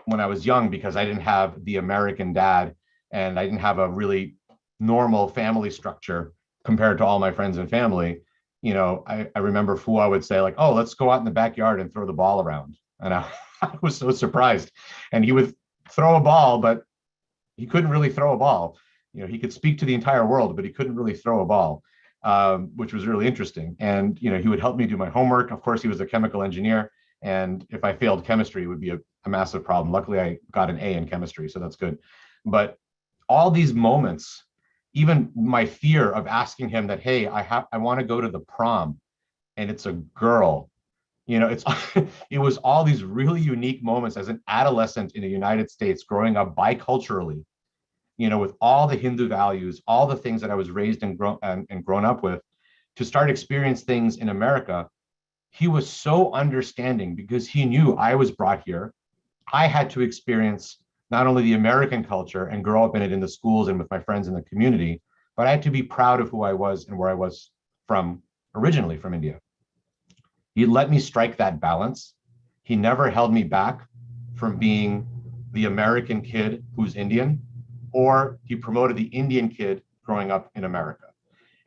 when I was young, because I didn't have the American dad and I didn't have a really normal family structure, compared to all my friends and family, I remember Fua would say like, oh, let's go out in the backyard and throw the ball around. And I was so surprised. And he would throw a ball, but he couldn't really throw a ball. He could speak to the entire world, but he couldn't really throw a ball, which was really interesting. And, he would help me do my homework. Of course, he was a chemical engineer. And if I failed chemistry, it would be a massive problem. Luckily, I got an A in chemistry, so that's good. But all these moments, even my fear of asking him that, hey, I want to go to the prom and it's a girl, it was all these really unique moments as an adolescent in the United States, growing up biculturally, with all the Hindu values, all the things that I was raised and grown up with, to start experience things in America. He was so understanding because he knew I was brought here. I had to experience not only the American culture and grow up in it in the schools and with my friends in the community, but I had to be proud of who I was and where I was from, originally from India. He let me strike that balance. He never held me back from being the American kid who's Indian, or he promoted the Indian kid growing up in America.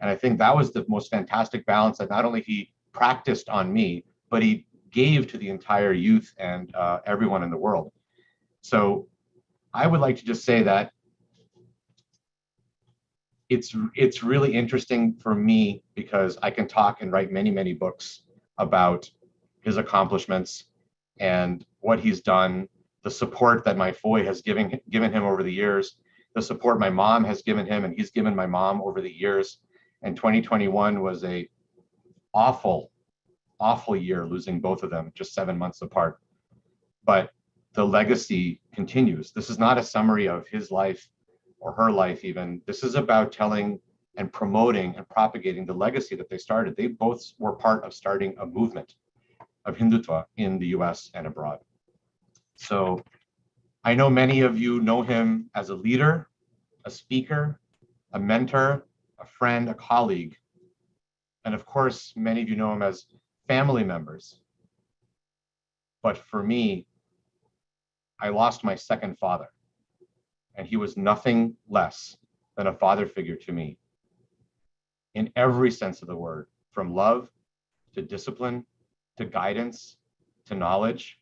And I think that was the most fantastic balance that not only he practiced on me, but he gave to the entire youth and everyone in the world. So I would like to just say that it's really interesting for me because I can talk and write many, many books about his accomplishments and what he's done, the support that my Foy has given him over the years, the support my mom has given him and he's given my mom over the years. And 2021 was a awful year, losing both of them just 7 months apart. But the legacy continues. This is not a summary of his life or her life even. This is about telling and promoting and propagating the legacy that they started. They both were part of starting a movement of Hindutva in the US and abroad. So I know many of you know him as a leader, a speaker, a mentor, a friend, a colleague. And of course, many of you know him as family members. But for me, I lost my second father, and he was nothing less than a father figure to me in every sense of the word, from love to discipline, to guidance, to knowledge,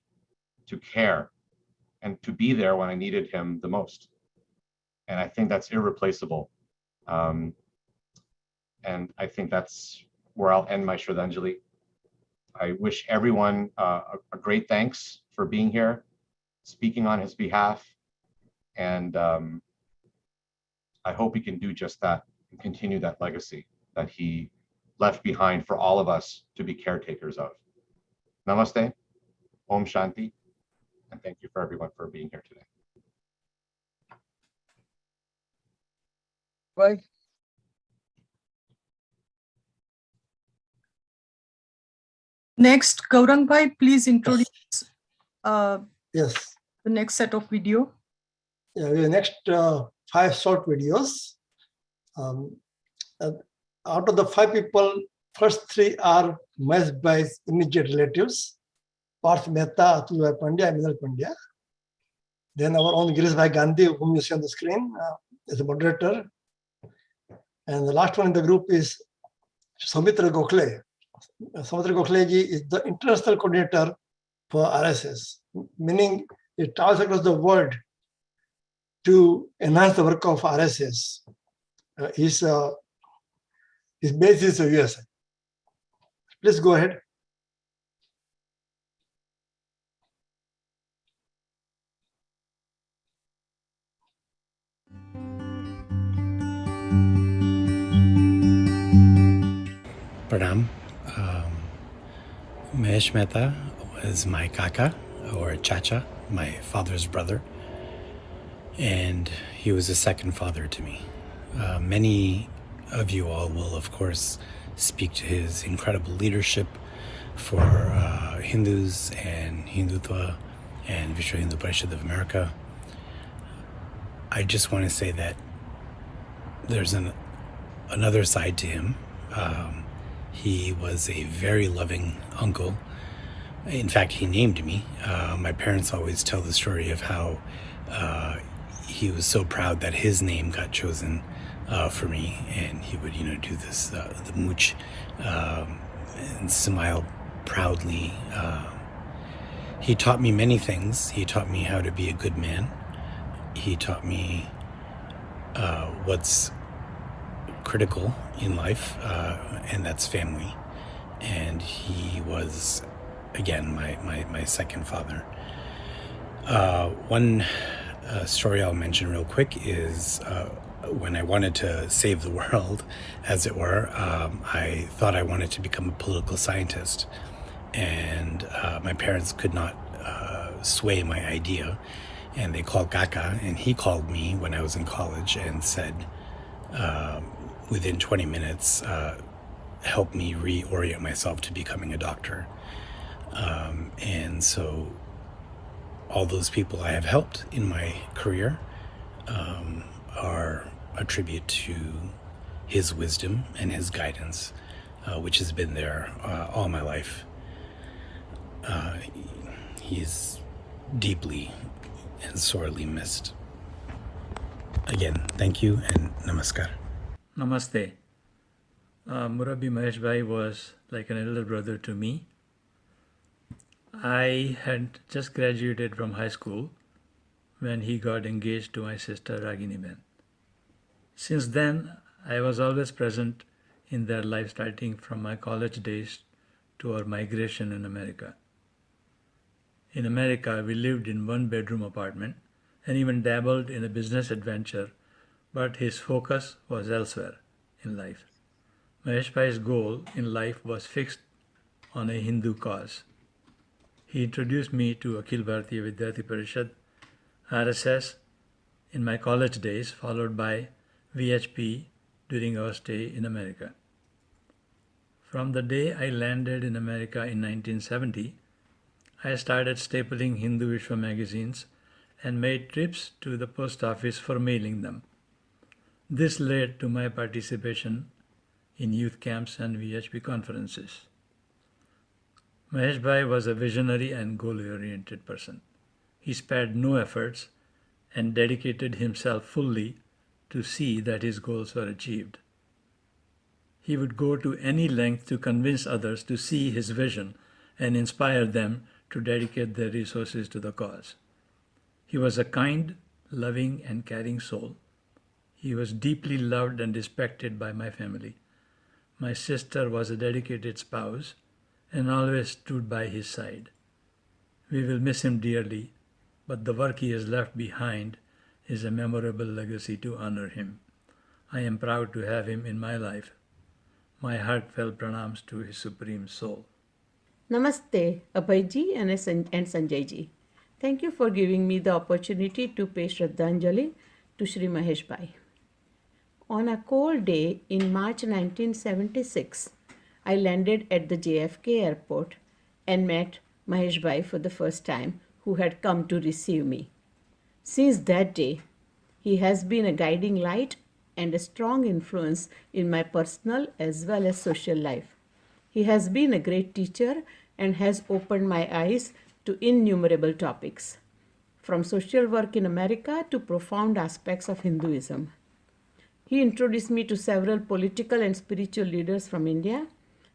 to care, and to be there when I needed him the most. And I think that's irreplaceable. And I think that's where I'll end my Shraddhanjali. I wish everyone a great thanks for being here, speaking on his behalf. And I hope he can do just that and continue that legacy that he left behind for all of us to be caretakers of. Namaste, Om Shanti, and thank you for everyone for being here today. Right. Next, Gaurang-bhai, please introduce Yes. the next set of video. Yeah, the next 5 short videos. Out of the 5 people, first 3 are Maheshbhai's immediate relatives, Parth Mehta, Atulbhai Pandya, and Minal Pandya. Then our own Girishbhai Gandhi, whom you see on the screen, is a moderator. And the last one in the group is Soumitra Gokhale. Soumitra Gokhale ji is the international coordinator for RSS, meaning it travels across the world to enhance the work of RSS. His base is the USA. Please go ahead. Pranam. Mahesh Mehta was my kaka or chacha, my father's brother, and he was a second father to me. Many of you all will, of course, speak to his incredible leadership for Hindus and Hindutva and Vishwa Hindu Parishad of America. I just want to say that there's another side to him. He was a very loving uncle. In fact, he named me. My parents always tell the story of how he was so proud that his name got chosen for me, and he would, do this, the mooch, and smile proudly. He taught me many things. He taught me how to be a good man. He taught me what's critical in life, and that's family. And he was, again, my second father. One story I'll mention real quick is when I wanted to save the world, as it were, I thought I wanted to become a political scientist. And my parents could not sway my idea. And they called Kaka, and he called me when I was in college and said, within 20 minutes, help me reorient myself to becoming a doctor. And so all those people I have helped in my career are a tribute to his wisdom and his guidance, which has been there all my life. He's deeply and sorely missed. Again, thank you and namaskar. Namaste. Murabbi Maheshbhai was like an elder brother to me. I had just graduated from high school when he got engaged to my sister Ragini Ben. Since then, I was always present in their life, starting from my college days to our migration in America. In America, we lived in one-bedroom apartment and even dabbled in a business adventure, but his focus was elsewhere in life. Maheshbhai's goal in life was fixed on a Hindu cause. He introduced me to Akhil Bharatiya Vidyarthi Parishad, RSS, in my college days, followed by VHP during our stay in America. From the day I landed in America in 1970, I started stapling Hindu Vishwa magazines and made trips to the post office for mailing them. This led to my participation in youth camps and VHP conferences. Maheshbhai was a visionary and goal-oriented person. He spared no efforts and dedicated himself fully to see that his goals were achieved. He would go to any length to convince others to see his vision and inspire them to dedicate their resources to the cause. He was a kind, loving, and caring soul. He was deeply loved and respected by my family. My sister was a dedicated spouse and always stood by his side. We will miss him dearly, but the work he has left behind is a memorable legacy to honor him. I am proud to have him in my life. My heartfelt pranams to his supreme soul. Namaste, Abhayji and Sanjayji. Thank you for giving me the opportunity to pay Shraddhanjali to Shri Maheshbhai. On a cold day in March 1976, I landed at the JFK airport and met Maheshbhai for the first time, who had come to receive me. Since that day, he has been a guiding light and a strong influence in my personal as well as social life. He has been a great teacher and has opened my eyes to innumerable topics, from social work in America to profound aspects of Hinduism. He introduced me to several political and spiritual leaders from India,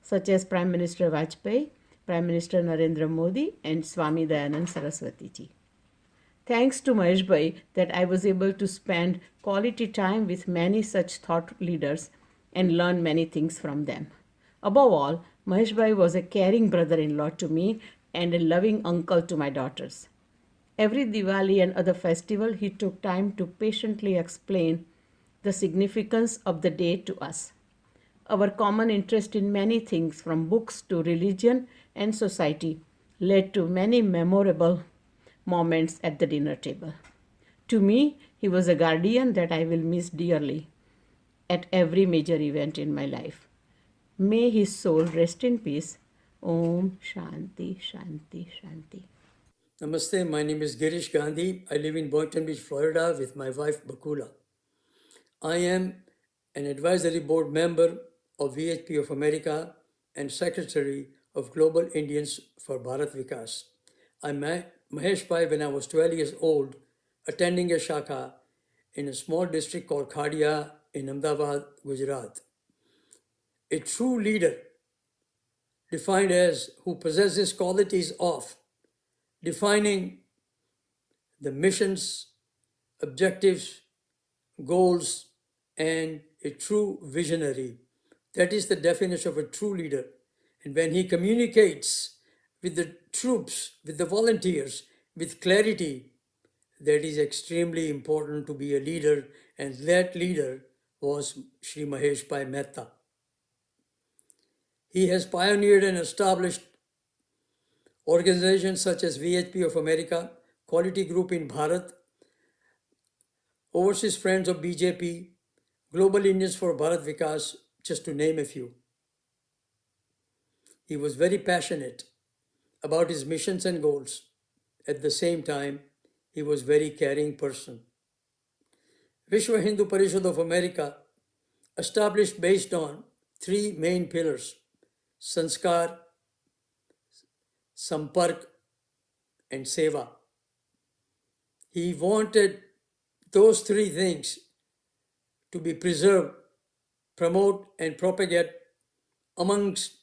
such as Prime Minister Vajpayee, Prime Minister Narendra Modi, and Swami Dayanand Saraswati ji. Thanks to Maheshbhai that I was able to spend quality time with many such thought leaders and learn many things from them. Above all, Maheshbhai was a caring brother-in-law to me and a loving uncle to my daughters. Every Diwali and other festival, he took time to patiently explain the significance of the day to us. Our common interest in many things, from books to religion and society, led to many memorable moments at the dinner table. To me, he was a guardian that I will miss dearly at every major event in my life. May his soul rest in peace. Om Shanti, Shanti, Shanti. Namaste, my name is Girish Gandhi. I live in Boynton Beach, Florida with my wife Bakula. I am an advisory board member of VHP of America and secretary of Global Indians for Bharat Vikas. I met Maheshbhai when I was 12 years old, attending a shaka in a small district called Khadia in Ahmedabad, Gujarat. A true leader, defined as who possesses qualities of defining the missions, objectives, goals, and a true visionary. That is the definition of a true leader. And when he communicates with the troops, with the volunteers, with clarity, that is extremely important to be a leader. And that leader was Shri Maheshbhai Mehta. He has pioneered and established organizations such as VHP of America, Quality Group in Bharat, Overseas Friends of BJP, Global Indians for Bharat Vikas, just to name a few. He was very passionate about his missions and goals. At the same time, he was a very caring person. Vishwa Hindu Parishad of America, established based on three main pillars: Sanskar, Sampark, and Seva. He wanted those three things to be preserved, promote, and propagate amongst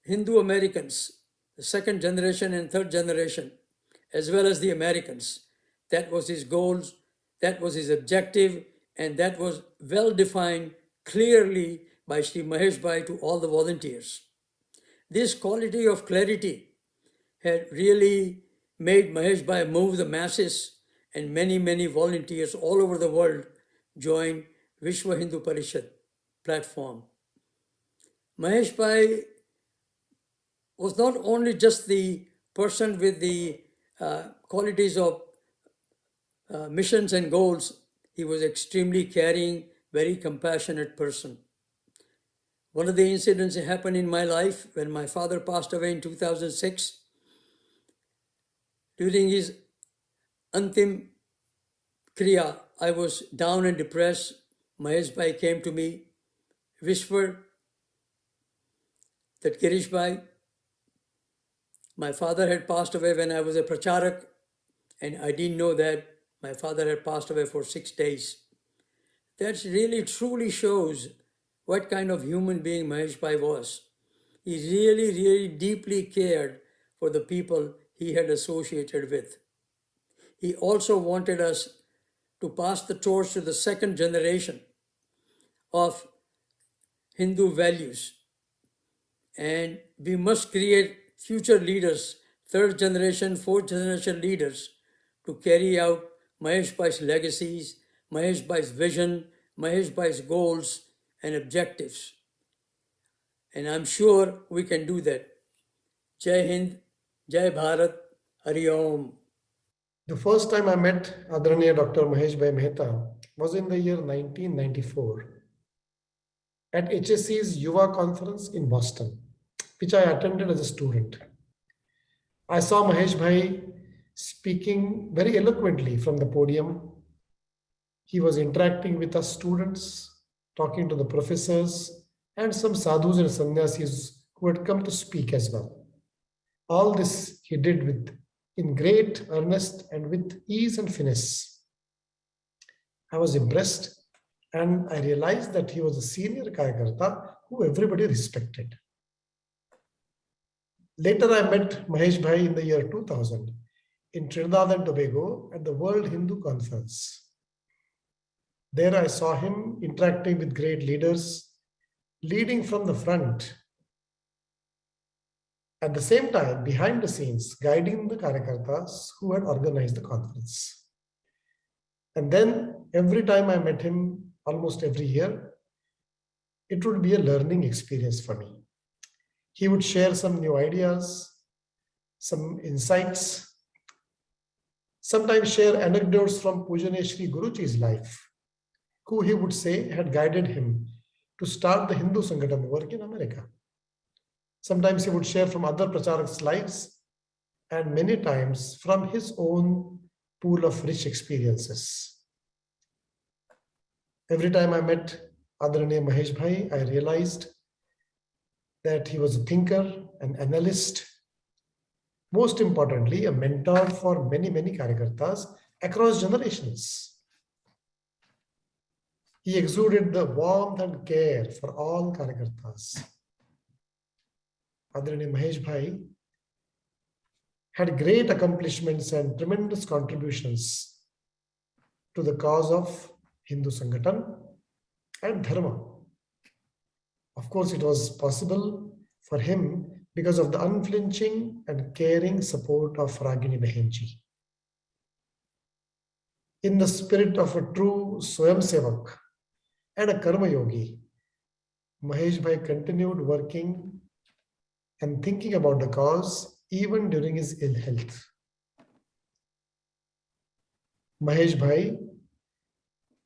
Hindu Americans, the second generation and third generation, as well as the Americans. That was his goals, that was his objective, and that was well defined clearly by Shri Maheshbhai to all the volunteers. This quality of clarity had really made Maheshbhai move the masses, and many, many volunteers all over the world joined Vishwa Hindu Parishad platform. Maheshbhai was not only just the person with the qualities of missions and goals, he was extremely caring, very compassionate person. One of the incidents that happened in my life when my father passed away in 2006, during his Antim Kriya, I was down and depressed. Maheshbhai came to me, whispered that Girishbhai, my father had passed away when I was a pracharak, and I didn't know that my father had passed away for 6 days. That really truly shows what kind of human being Maheshbhai was. He really, really deeply cared for the people he had associated with. He also wanted us to pass the torch to the second generation of Hindu values. And we must create future leaders, third generation, fourth generation leaders to carry out Maheshbhai's legacies, Maheshbhai's vision, Maheshbhai's goals and objectives. And I'm sure we can do that. Jai Hind, Jai Bharat, Hari Om. The first time I met Adharaniya Dr. Mahesbhai Mehta was in the year 1994 at HSC's Yuva conference in Boston, which I attended as a student. I saw Maheshbhai speaking very eloquently from the podium. He was interacting with us students, talking to the professors, and some sadhus and sannyasis who had come to speak as well. All this he did in great earnest and with ease and finesse. I was impressed, and I realized that he was a senior Karyakarta who everybody respected. Later, I met Maheshbhai in the year 2000 in Trinidad and Tobago at the World Hindu Conference. There I saw him interacting with great leaders, leading from the front. At the same time, behind the scenes, guiding the Karyakartas who had organized the conference. And then every time I met him, almost every year, it would be a learning experience for me. He would share some new ideas, some insights, sometimes share anecdotes from Pujya Shri Guruji's life, who he would say had guided him to start the Hindu Sangathan work in America. Sometimes he would share from other pracharaks' lives, and many times from his own pool of rich experiences. Every time I met Adharaniya Maheshbhai, I realized that he was a thinker, an analyst, most importantly, a mentor for many, many Karyakartas across generations. He exuded the warmth and care for all Karyakartas. Adranee Maheshbhai had great accomplishments and tremendous contributions to the cause of Hindu Sangathan and Dharma. Of course, it was possible for him because of the unflinching and caring support of Ragini Behenji. In the spirit of a true Swayam Sevak and a Karma Yogi, Maheshbhai continued working and thinking about the cause even during his ill health. Maheshbhai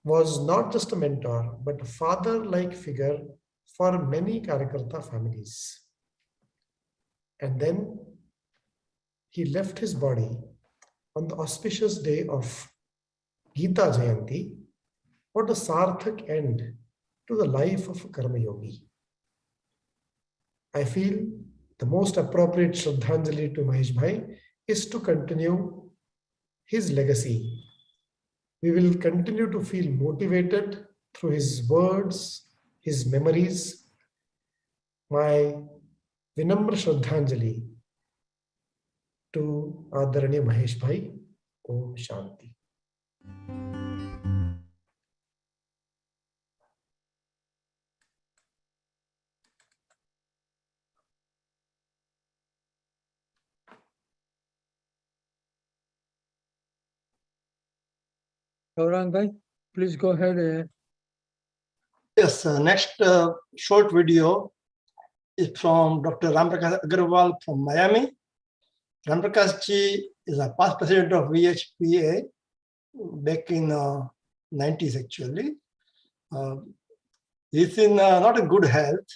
was not just a mentor, but a father-like figure for many Karyakarta families. And then he left his body on the auspicious day of Gita Jayanti. What a sarthak end to the life of a Karma Yogi. I feel the most appropriate Shraddhanjali to Maheshbhai is to continue his legacy. We will continue to feel motivated through his words, his memories. My Vinamra Shraddhanjali to Adarani Maheshbhai. Om Shanti. Gaurang Bhai, please go ahead. Yes, next short video is from Dr. Ramprakash Agarwal from Miami. Ramprakash ji is a past president of VHPA back in 90s actually. He's in not a good health,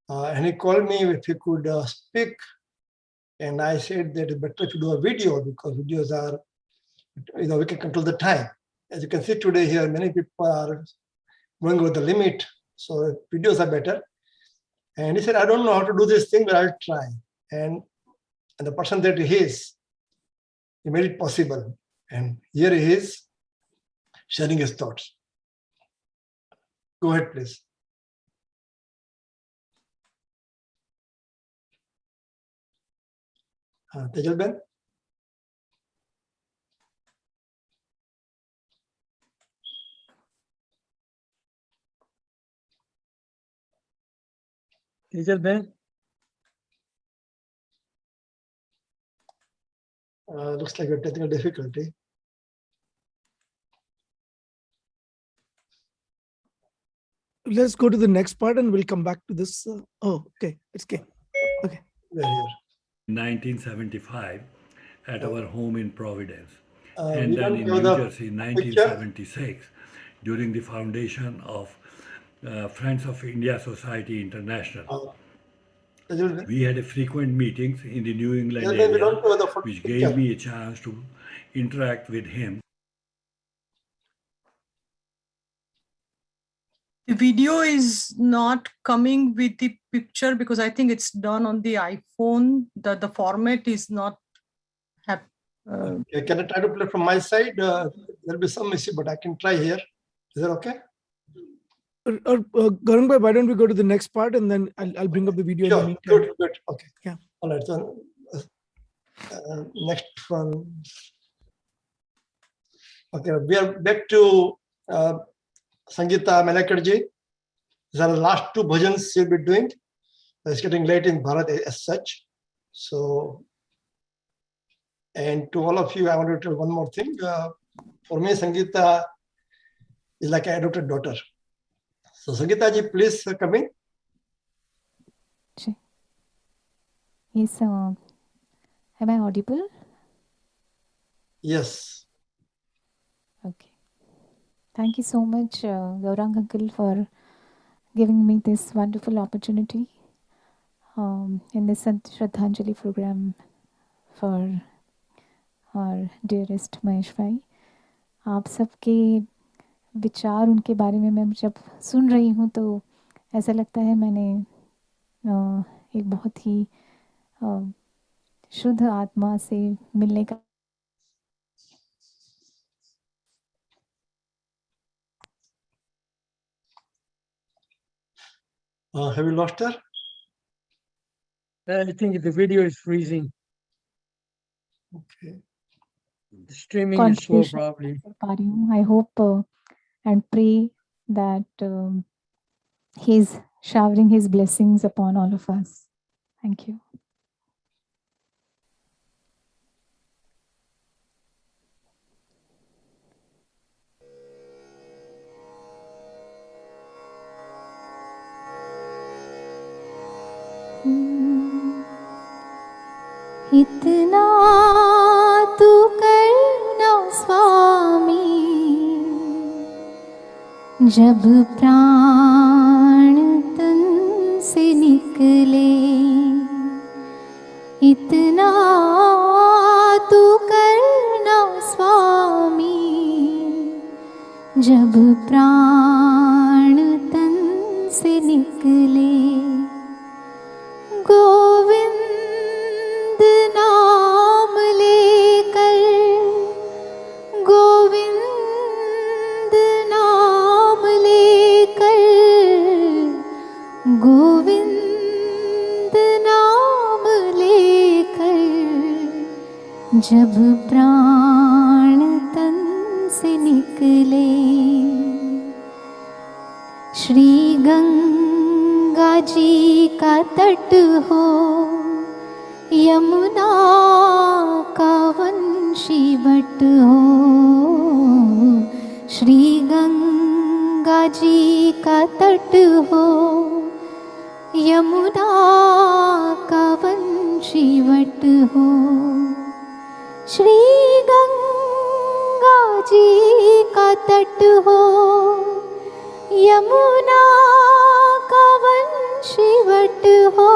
and he called me if he could speak, and I said that it's better to do a video because videos are, we can control the time. As you can see today here, many people are going over the limit, so videos are better. And he said, I don't know how to do this thing, but I'll try. And the person that he is, he made it possible. And here he is sharing his thoughts. Go ahead, please. Tejal Ben? Tejal Ben? Looks like a technical difficulty. Let's go to the next part and we'll come back to this. Okay, it's okay. Okay. In 1975 at our home in Providence, we and then don't in know New the Jersey in picture. 1976 during the foundation of Friends of India Society International. We had a frequent meetings in the New England We area, don't know the which picture. gave me a chance to interact with him. The video is not coming with the picture because I think it's done on the iPhone. The format is not. Can I try to play from my side? There'll be some issue, but I can try here. Is that okay? Gaurang Bhai, why don't we go to the next part and then I'll bring up the video in the meantime. Good, good. Okay. Yeah. All right. So next one. Okay, we are back to Sangeeta Manakarji. These are the last two bhajans she'll be doing. It's getting late in Bharat as such. So, and to all of you, I want to tell one more thing. For me, Sangeeta is like an adopted daughter. So, Sangeeta ji, please come in. Yes, am I audible? Yes. Okay. Thank you so much, Gaurang Uncle, for giving me this wonderful opportunity in this Shraddhanjali program for our dearest Maheshbhai. आप सबके विचार उनके बारे में मैं जब सुन रही हूँ तो ऐसा लगता है मैंने एक बहुत ही शुद्ध आत्मा से मिलने का Have you lost her? I think the video is freezing. Okay. The streaming is slow, Contribution, probably. Pariyam. I hope and pray that He's showering His blessings upon all of us. Thank you. इतना तू करना स्वामी, जब प्राण तन से निकले, इतना तू करना स्वामी, जब प्राण तन से निकले। गोविंद नाम लेकर, गोविंद नाम लेकर, गोविंद नाम लेकर, जब प्राण तन से निकले। श्री गंगा जी का तट हो, यमुना का वंशी बट हो, श्री गंगा जी का तट हो, यमुना का वंशी बट हो। श्री गंगा जी का तट हो, यमुना का वंशीवट हो,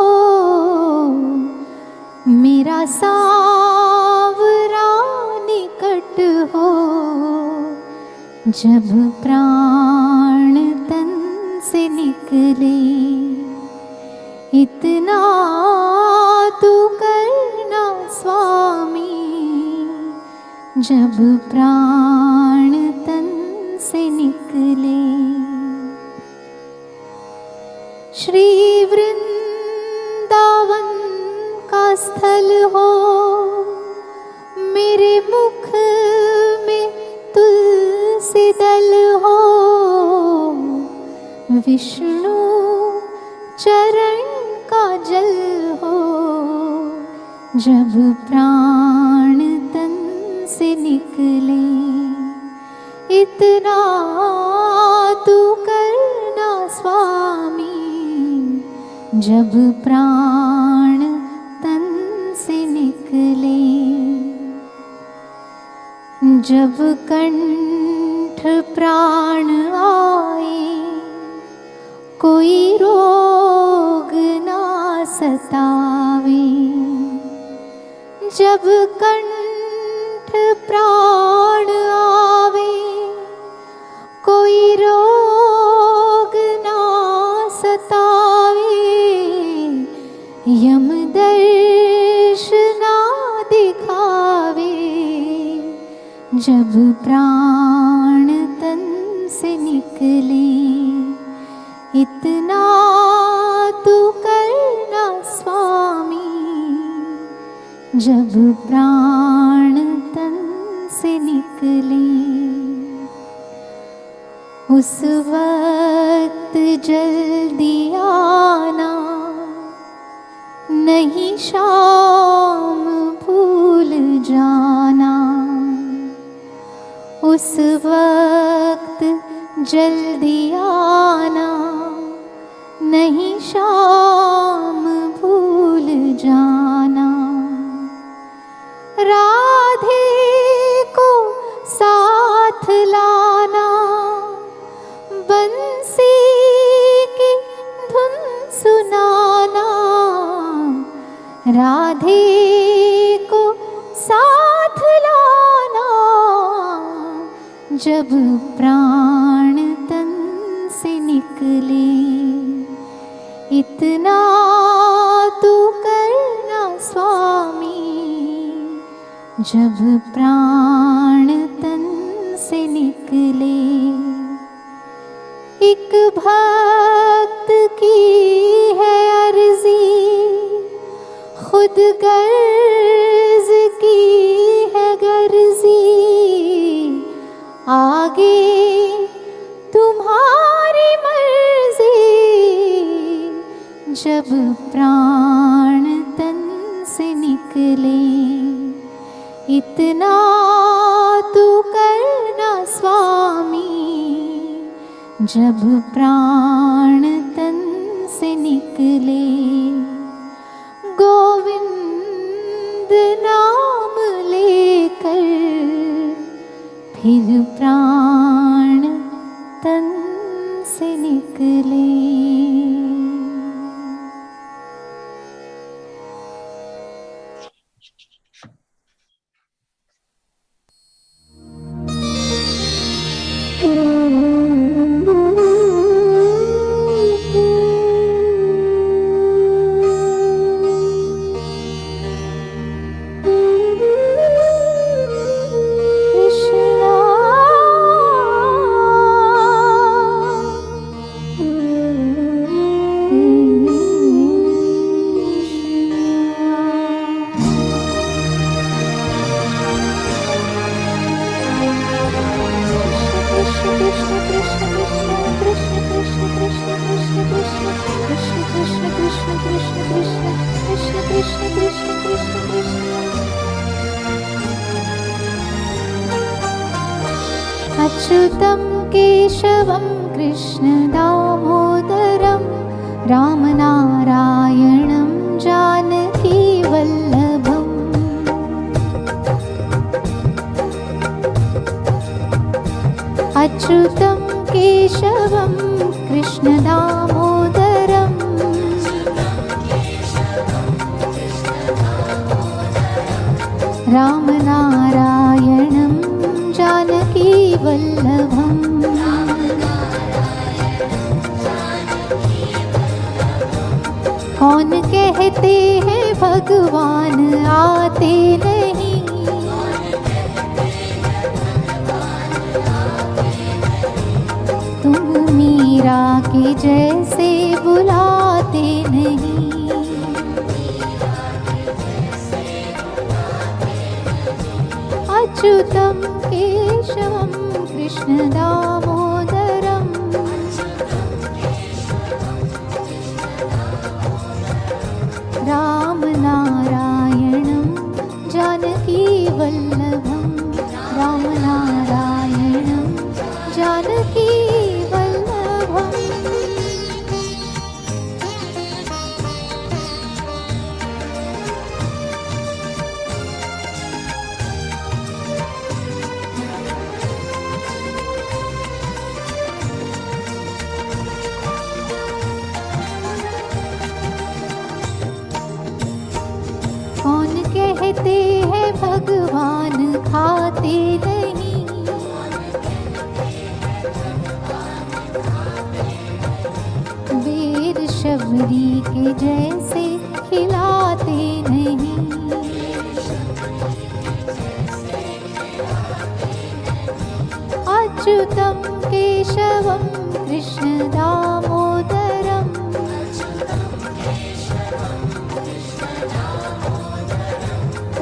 मेरा सावरा निकट हो, जब प्राण तन से निकले। इतना तू करना स्वामी, जब प्राण तन से निकले। श्री वृंदावन का स्थल हो, मेरे मुख में तुलसी दल हो, विष्णु चरण का जल हो, जब प्राण तन से निकले। इतना तू करना स्वामी, जब प्राण तन से निकले। जब कंठ प्राण आए, कोई रोग ना सतावे। जब कंठ प्राण आवे, कोई रोग ना सतावे। यमदर्श ना दिखावे, जब प्राण तन से निकले। इतना तू करना स्वामी, जब प्राण तन से निकले। उस वक्त जल्दी आना, नहीं शाम भूल जाना। उस वक्त जल्दी आना, नहीं शाम भूल जाना। राधे को साथ लाना, बंसी की धुन सुनाना। राधे को साथ लाना, जब प्राण तन से निकले। इतना तू करना स्वामी, जब प्राण तन से निकले। एक भक्त की गर्ज की है गर्जी, आगे तुम्हारी मर्जी। जब प्राण तन से निकले, इतना तू करना स्वामी। जब प्राण तन से निकले, गोविंद नाम लेकर फिर प्राण तन से निकले। अच्युतं केशवं कृष्ण दामोदरं रामनारायणं जानकी वल्लभम्। अच्युतं केशवं कृष्ण दामोदरं रामनारायणं जानकी वल्लभम्। कौन कहते हैं भगवान आते नहीं, तुम मीरा के जैसे बुलाते नहीं। अच्युतं केशवं कृष्ण दामोदरं रामनारायणं जानकी वल्लभं। रामनारायणं जानकी वल्लभम्। कौन कहते हैं भगवान खाते नहीं, बेर शबरी के जैसे खिलाते नहीं। अच्युतं केशवं कृष्ण दामोदरं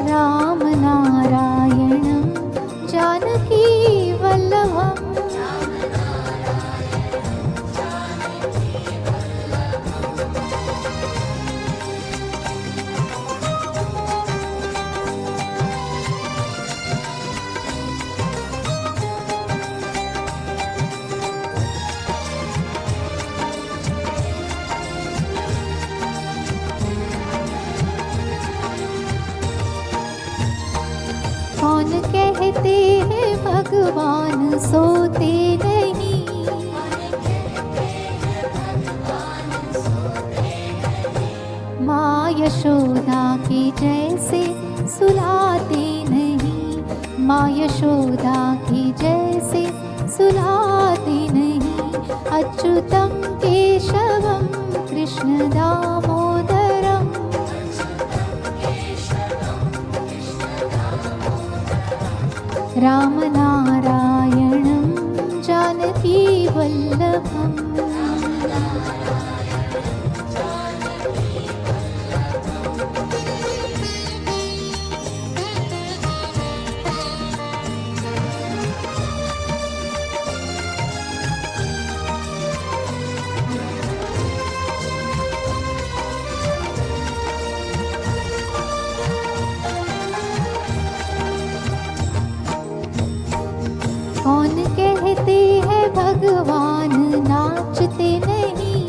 रामनारायणं जानकी वल्लभम्। कौन कहते हैं भगवान सोते नहीं, माँ यशोदा के जैसे सुलाते नहीं। माँ यशोदा के जैसे सुलाते नहीं। अच्युतं केशवं कृष्ण दामोदरं रामनारायणं जानकी वल्लभम्। भगवान नाचते नहीं।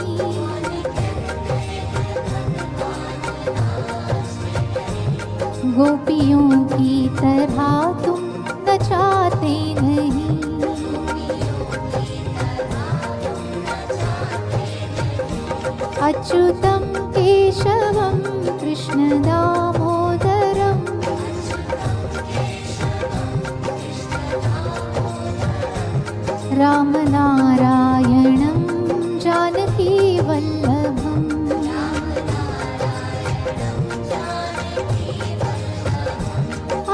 गोपियों की तरह तुम नचाते नहीं। अच्युतं केशवं कृष्ण दामोदरम् रामनारायणं जानकी वल्लभम्।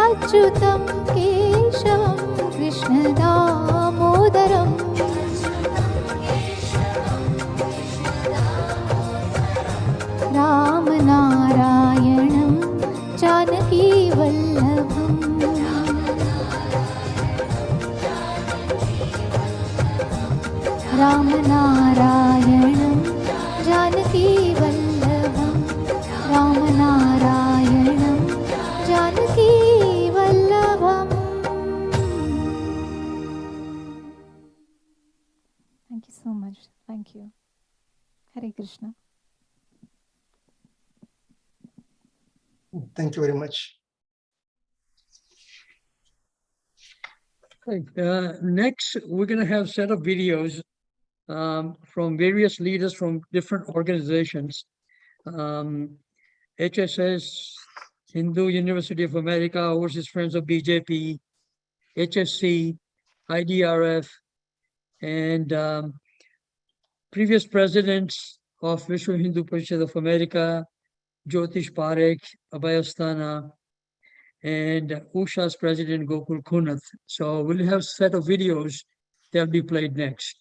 अच्युतं केशवं Krishna दामोदरम् रामनारायणं Janaki वल्लभम्। रामनारायणं Janaki वल्लभम्। रामनारायणं Janaki वल्लभम्। Thank you so much. Thank you. Hare Krishna. Thank you very much. Okay, next, we're going to have a set of videos from various leaders from different organizations. HSS, Hindu University of America, Overseas Friends of BJP, HSC, IDRF, and previous presidents of Vishwa Hindu Parishad of America, Jyotish Parekh, Abhayasthana, and Usha's president, Gokul Kunath. So we'll have a set of videos that'll be played next.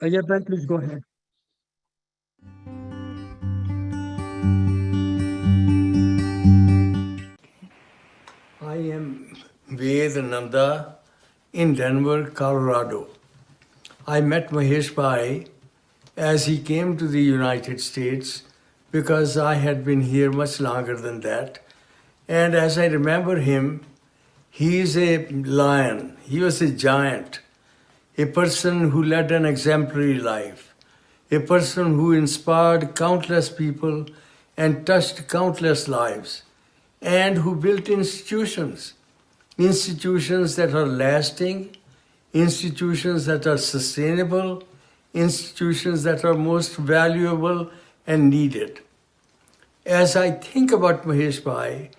Ayabhai, please go ahead. I am Ved Nanda in Denver, Colorado. I met Maheshbhai as he came to the United States because I had been here much longer than that. And as I remember him, he is a lion. He was a giant, a person who led an exemplary life, a person who inspired countless people and touched countless lives, and who built institutions that are lasting, institutions that are sustainable, institutions that are most valuable and needed. As I think about Maheshbhai,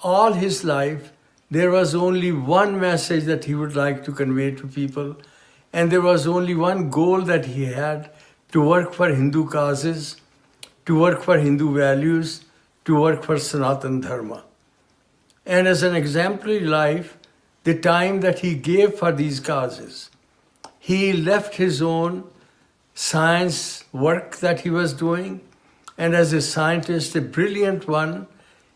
all his life, there was only one message that he would like to convey to people, and there was only one goal that he had: to work for Hindu causes, to work for Hindu values, to work for Sanatan Dharma. And as an exemplary life, the time that he gave for these causes, he left his own science work that he was doing, and as a scientist, a brilliant one.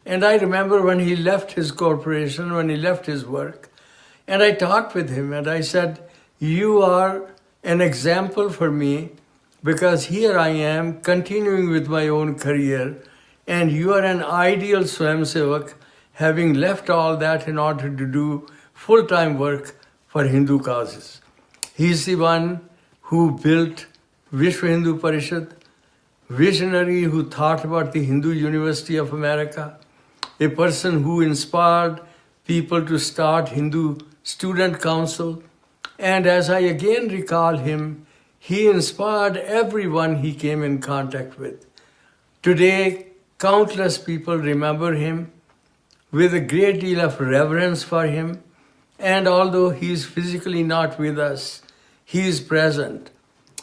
And I remember when he left his corporation, when he left his work, and I talked with him and I said, "You are an example for me, because here I am continuing with my own career, and you are an ideal Swayamsevak, having left all that in order to do full-time work for Hindu causes." He's the one who built Vishwa Hindu Parishad, visionary who thought about the Hindu University of America, a person who inspired people to start Hindu Student Council. And as I again recall him, he inspired everyone he came in contact with. Today, countless people remember him with a great deal of reverence for him. And although he is physically not with us, he is present.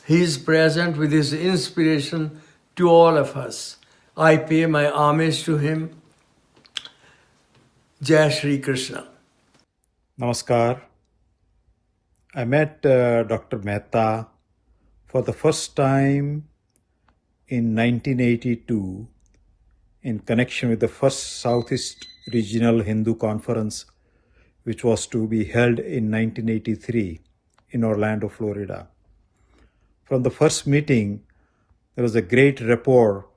He is present with his inspiration to all of us. I pay my homage to him. Jai Shri Krishna. Namaskar. I met Dr. Mehta for the first time in 1982 in connection with the first Southeast Regional Hindu Conference, which was to be held in 1983 in Orlando, Florida. From the first meeting, there was a great rapport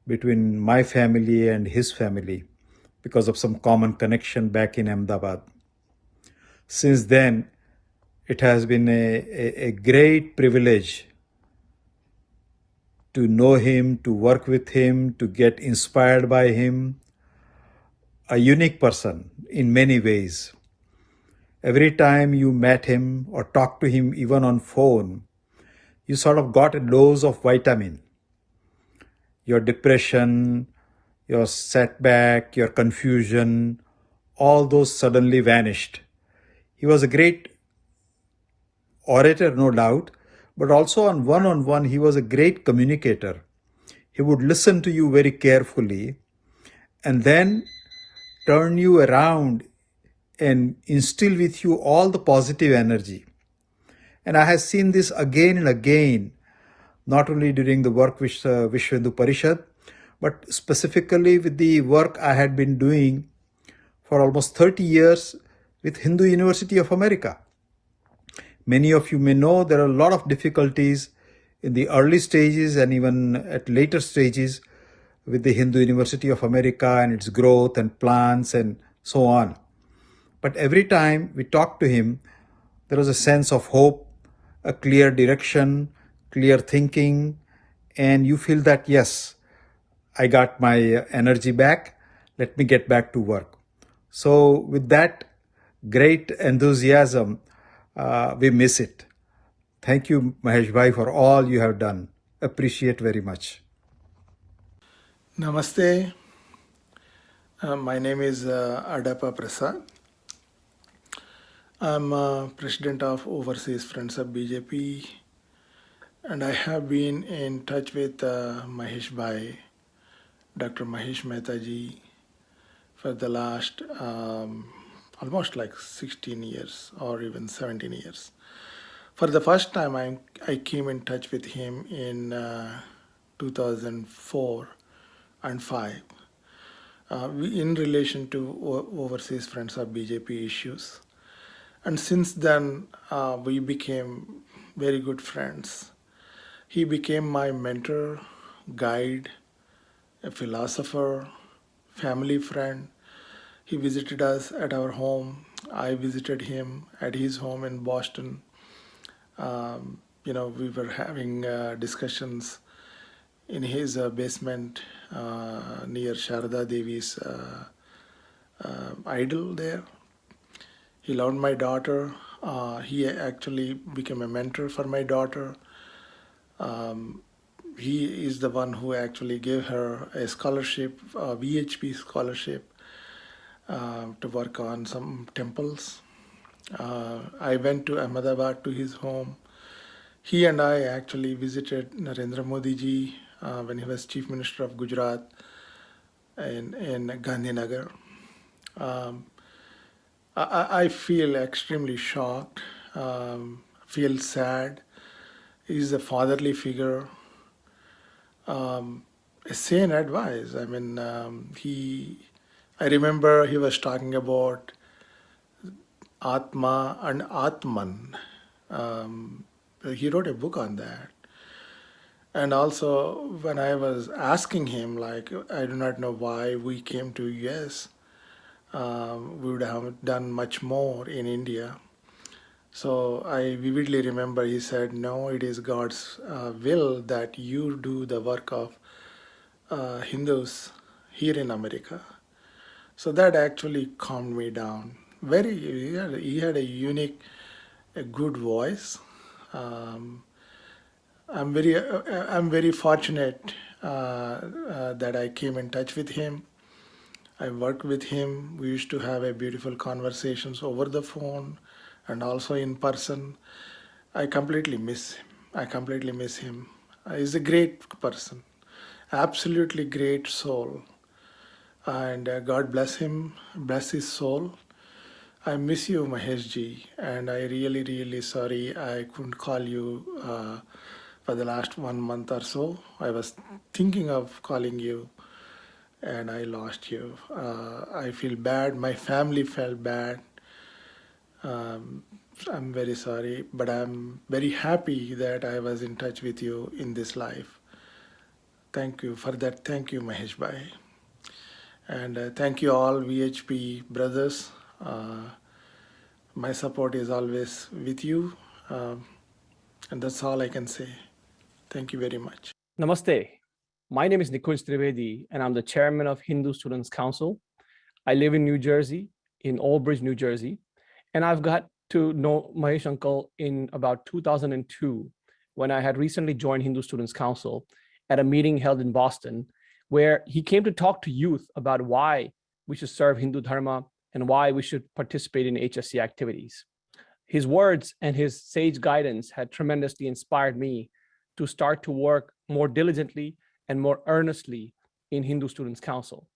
between my family and his family because of some common connection back in Ahmedabad. Since then, It has been a great privilege to know him, to work with him, to get inspired by him. A unique person in many ways. Every time you met him or talked to him, even on phone, you sort of got a dose of vitamin. Your depression, your setback, your confusion, all those suddenly vanished. He was a great orator, no doubt, but also on one-on-one, he was a great communicator. He would listen to you very carefully and then turn you around and instill with you all the positive energy. And I have seen this again and again, not only during the work with Vishwa Hindu Parishad, but specifically with the work I had been doing for almost 30 years with Hindu University of America. Many of you may know there are a lot of difficulties in the early stages and even at later stages with the Hindu University of America and its growth and plans and so on. But every time we talked to him, there was a sense of hope, a clear direction, clear thinking, and you feel that, yes, I got my energy back. Let me get back to work. So with that great enthusiasm, we miss it. Thank you, Maheshbhai, for all you have done. Appreciate very much. Namaste. My name is Adapa Prasad. I'm president of Overseas Friends of BJP, and I have been in touch with Maheshbhai, Dr. Maheshbhai Mehta ji, for the last almost like 16 years or even 17 years. For the first time, I came in touch with him in 2004 and 5 in relation to Overseas Friends of BJP issues. And since then, we became very good friends. He became my mentor, guide, a philosopher, family friend. He visited us at our home. I visited him at his home in Boston. We were having discussions in his basement near Sharda Devi's idol there. He loved my daughter. He actually became a mentor for my daughter. He is the one who actually gave her a scholarship, a VHP scholarship, to work on some temples. I went to Ahmedabad to his home. He and I actually visited Narendra Modi ji when he was Chief Minister of Gujarat in Gandhinagar. I feel extremely shocked, feel sad. He's a fatherly figure, a sane advice. I mean, I remember he was talking about Atma and Atman. He wrote a book on that. And also, when I was asking him, like, I do not know why we came to US, we would have done much more in India. So I vividly remember he said, no, it is God's will that you do the work of Hindus here in America. So that actually calmed me down. He had a unique, a good voice. I'm very fortunate that I came in touch with him. I worked with him. We used to have a beautiful conversations over the phone and also in person. I completely miss him. He's a great person, absolutely great soul. And God bless him, bless his soul. I miss you, Maheshji, and I really, really sorry I couldn't call you for the last 1 month or so. I was thinking of calling you and I lost you. I feel bad. My family felt bad. I'm very sorry, but I'm very happy that I was in touch with you in this life. Thank you for that. Thank you, Maheshbhai. And thank you all VHP brothers My support is always with you, and that's all I can say. Thank you very much. Namaste. My name is Nikunj Trivedi, and I'm the chairman of Hindu Students Council. I live in New Jersey, in Old Bridge, New Jersey, and I've got to know Mahesh Uncle in about 2002, when I had recently joined Hindu Students Council at a meeting held in Boston, where he came to talk to youth about why we should serve Hindu Dharma and why we should participate in HSC activities. His words and his sage guidance had tremendously inspired me to start to work more diligently and more earnestly in Hindu Students Council.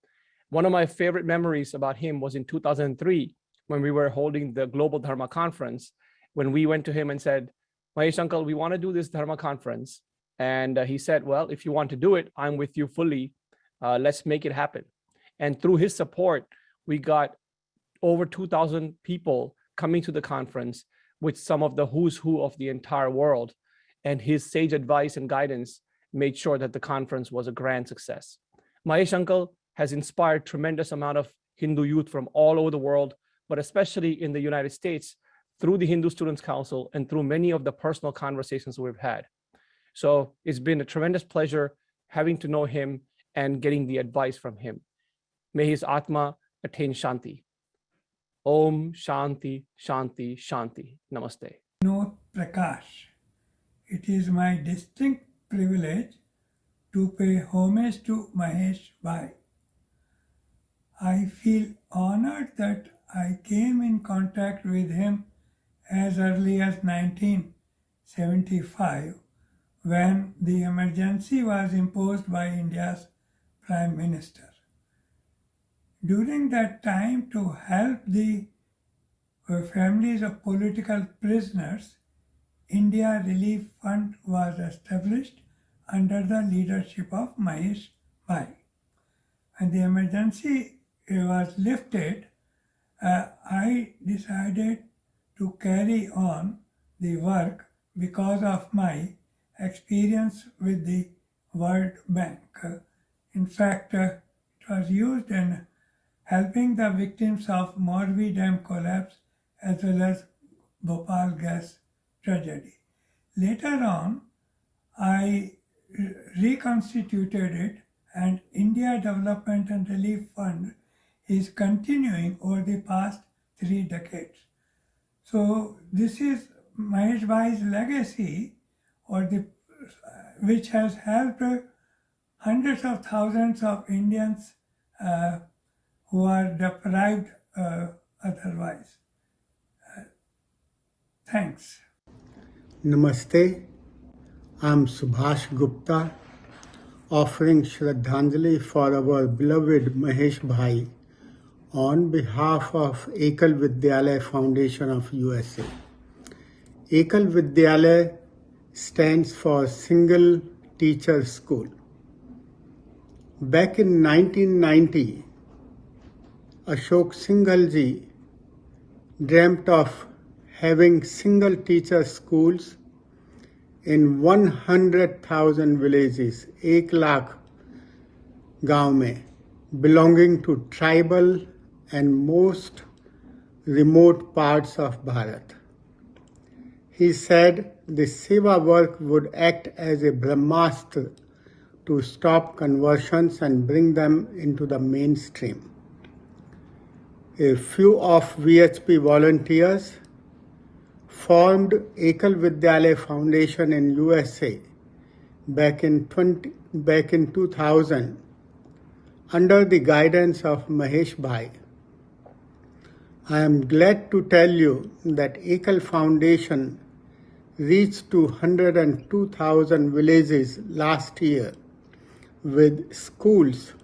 One of my favorite memories about him was in 2003, when we were holding the Global Dharma Conference, when we went to him and said, Mahesh Uncle, we want to do this Dharma Conference. And he said, well, if you want to do it, I'm with you fully. Let's make it happen. And through his support, we got over 2,000 people coming to the conference with some of the who's who of the entire world. And his sage advice and guidance made sure that the conference was a grand success. Mahesh Uncle has inspired tremendous amount of Hindu youth from all over the world, but especially in the United States, through the Hindu Students Council and through many of the personal conversations we've had. So it's been a tremendous pleasure having to know him and getting the advice from him. May his Atma attain Shanti. Om Shanti, Shanti, Shanti. Namaste. Vinod Prakash. It is my distinct privilege to pay homage to Maheshbhai. I feel honored that I came in contact with him as early as 1975, when the emergency was imposed by India's Prime Minister. During that time, to help the families of political prisoners, India Relief Fund was established under the leadership of Maheshbhai. When the emergency was lifted, I decided to carry on the work because of my experience with the World Bank. In fact, it was used in helping the victims of Morbi Dam collapse as well as Bhopal gas tragedy. Later on, I reconstituted it, and India Development and Relief Fund is continuing over the past 3 decades. So this is Maheshbhai's legacy, which has helped hundreds of thousands of Indians who are deprived otherwise. Thanks. Namaste. I'm Subhash Gupta, offering Shraddhanjali for our beloved Maheshbhai on behalf of Ekal Vidyalaya Foundation of USA. Ekal Vidyalaya stands for Single Teacher School. Back in 1990, Ashok Singhal-ji dreamt of having single teacher schools in 100,000 villages, 1 lakh गांव में, belonging to tribal and most remote parts of Bharat. He said the Seva work would act as a Brahmastra to stop conversions and bring them into the mainstream. A few of VHP volunteers formed Ekal Vidyalaya Foundation in USA back in 2000 under the guidance of Maheshbhai. I am glad to tell you that Ekal Foundation reached to 102,000 villages last year with schools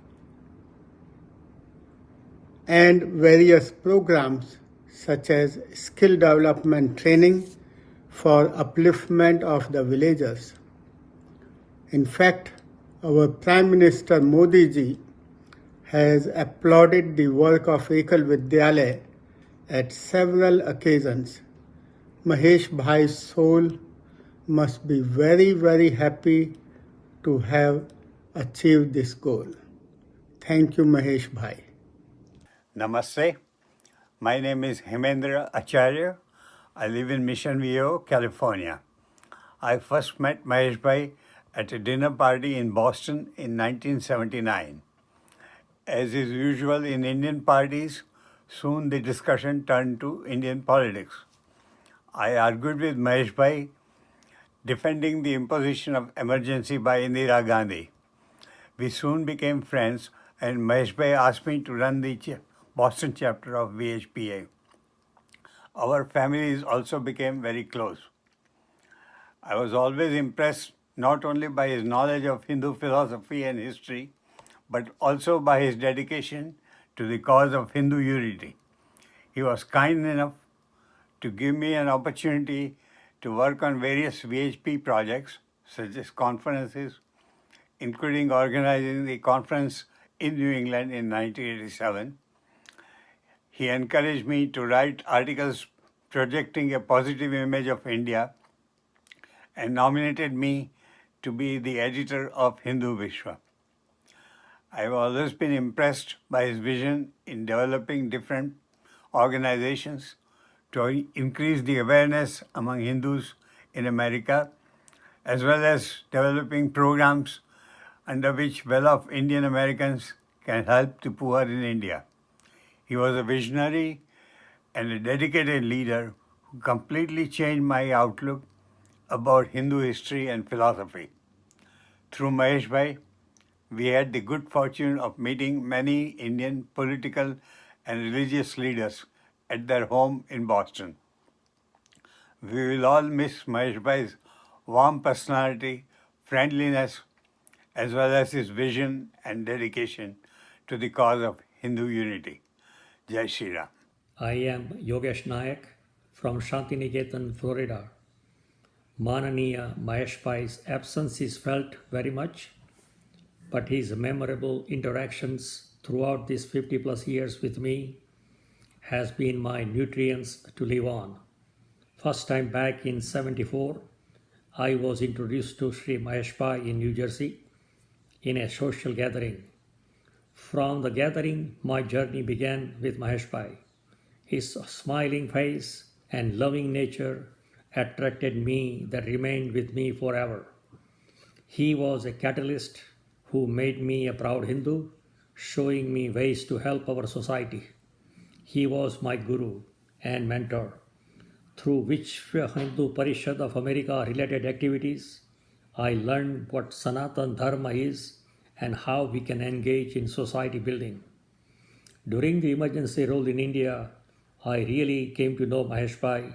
and various programs such as skill development training for upliftment of the villagers. In fact, our Prime Minister Modi ji has applauded the work of Ekal Vidyalaya at several occasions. Maheshbhai's soul must be very, very happy to have achieved this goal. Thank you, Maheshbhai. Namaste. My name is Hemendra Acharya. I live in Mission Viejo, California. I first met Maheshbhai at a dinner party in Boston in 1979. As is usual in Indian parties, soon the discussion turned to Indian politics. I argued with Maheshbhai, defending the imposition of emergency by Indira Gandhi. We soon became friends, and Maheshbhai asked me to run the Boston chapter of VHPA. Our families also became very close. I was always impressed not only by his knowledge of Hindu philosophy and history, but also by his dedication to the cause of Hindu unity. He was kind enough to give me an opportunity to work on various VHP projects, such as conferences, including organizing the conference in New England in 1987. He encouraged me to write articles projecting a positive image of India and nominated me to be the editor of Hindu Vishwa. I have always been impressed by his vision in developing different organizations to increase the awareness among Hindus in America, as well as developing programs under which well-off Indian Americans can help the poor in India. He was a visionary and a dedicated leader who completely changed my outlook about Hindu history and philosophy. Through Maheshbhai, we had the good fortune of meeting many Indian political and religious leaders at their home in Boston. We will all miss Maheshbhai's warm personality, friendliness, as well as his vision and dedication to the cause of Hindu unity. Jai Shri Ram. I am Yogesh Nayak from Shantiniketan, Florida. Mananiya Maheshbhai's absence is felt very much, but his memorable interactions throughout these 50 plus years with me has been my nutrients to live on. First time back in 74, I was introduced to Sri Maheshbhai in New Jersey in a social gathering. From the gathering, my journey began with Maheshbhai. His smiling face and loving nature attracted me that remained with me forever. He was a catalyst who made me a proud Hindu, showing me ways to help our society. He was my guru and mentor, through Vishwa Hindu Parishad of America related activities. I learned what Sanatan Dharma is and how we can engage in society building. During the emergency role in India, I really came to know Maheshbhai,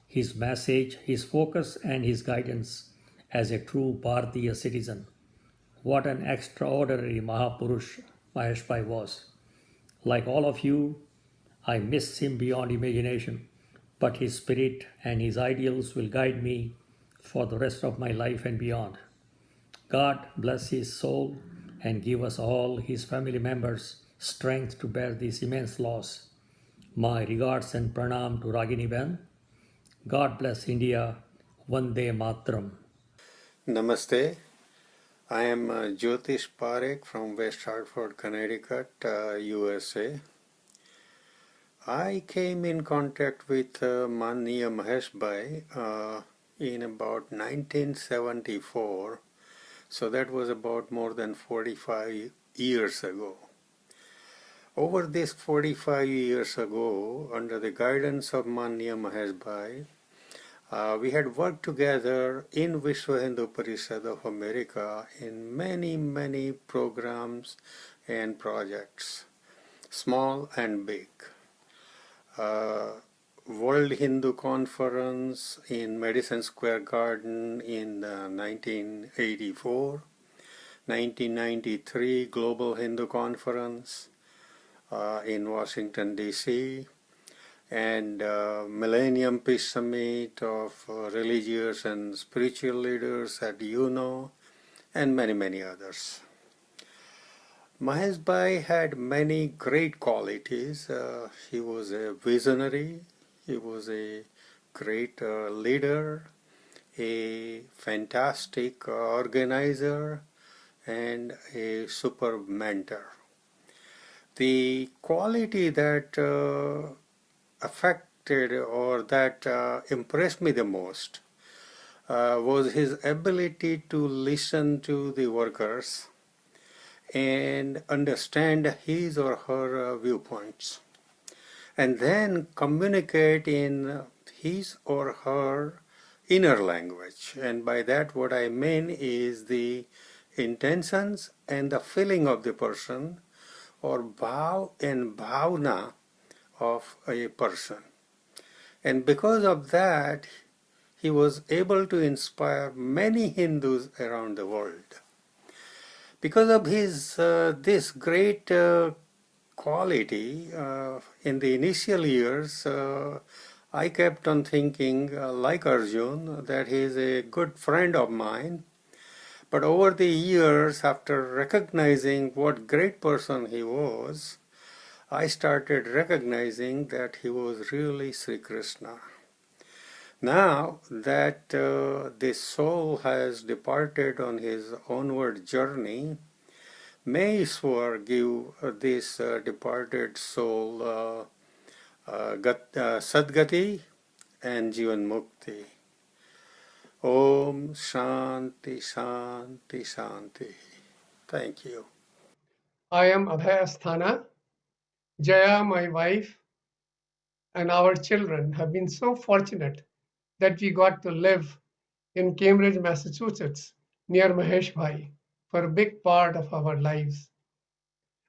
his message, his focus, and his guidance as a true Bharatiya citizen. What an extraordinary Mahapurush Maheshbhai was. Like all of you, I miss him beyond imagination, but his spirit and his ideals will guide me for the rest of my life and beyond. God bless his soul and give us all, his family members, strength to bear this immense loss. My regards and pranam to Ragini Ben. God bless India. Vande Matram. Namaste. I am Jyotish Parekh from West Hartford, Connecticut, USA. I came in contact with Mananiya Maheshbhai in about 1974, so that was about more than 45 years ago. Over this 45 years ago, under the guidance of Mananiya Maheshbhai, we had worked together in Vishwa Hindu Parishad of America in many programs and projects, small and big. World Hindu Conference in Madison Square Garden in 1984, 1993 Global Hindu Conference in Washington, D.C., and Millennium Peace Summit of religious and spiritual leaders at UNO, and many others. Maheshbhai had many great qualities. He was a visionary, he was a great leader, a fantastic organizer, and a superb mentor. The quality that affected or that impressed me the most was his ability to listen to the workers and understand his or her viewpoints, and then communicate in his or her inner language. And by that, what I mean is the intentions and the feeling of the person, or bhav and bhavna of a person. And because of that, he was able to inspire many Hindus around the world. Because of his this great quality, in the initial years, I kept on thinking, like Arjun, that he is a good friend of mine. But over the years, after recognizing what great person he was, I started recognizing that he was really Sri Krishna. Now that the soul has departed on his onward journey, may Ishwar give this departed soul Sadgati and Jivan Mukti. Om Shanti Shanti Shanti. Thank you. I am Abhay Asthana. Jaya, my wife, and our children have been so fortunate that we got to live in Cambridge, Massachusetts, near Maheshbhai, for a big part of our lives.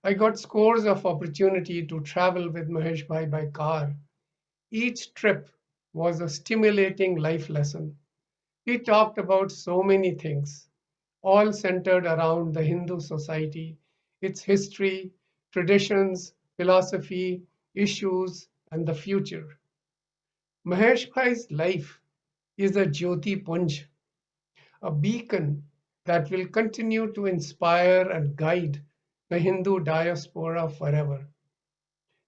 I got scores of opportunity to travel with Maheshbhai by car. Each trip was a stimulating life lesson. He talked about so many things, all centered around the Hindu society, its history, traditions, philosophy, issues, and the future. Maheshbhai's life is a Jyoti Punj, a beacon that will continue to inspire and guide the Hindu diaspora forever.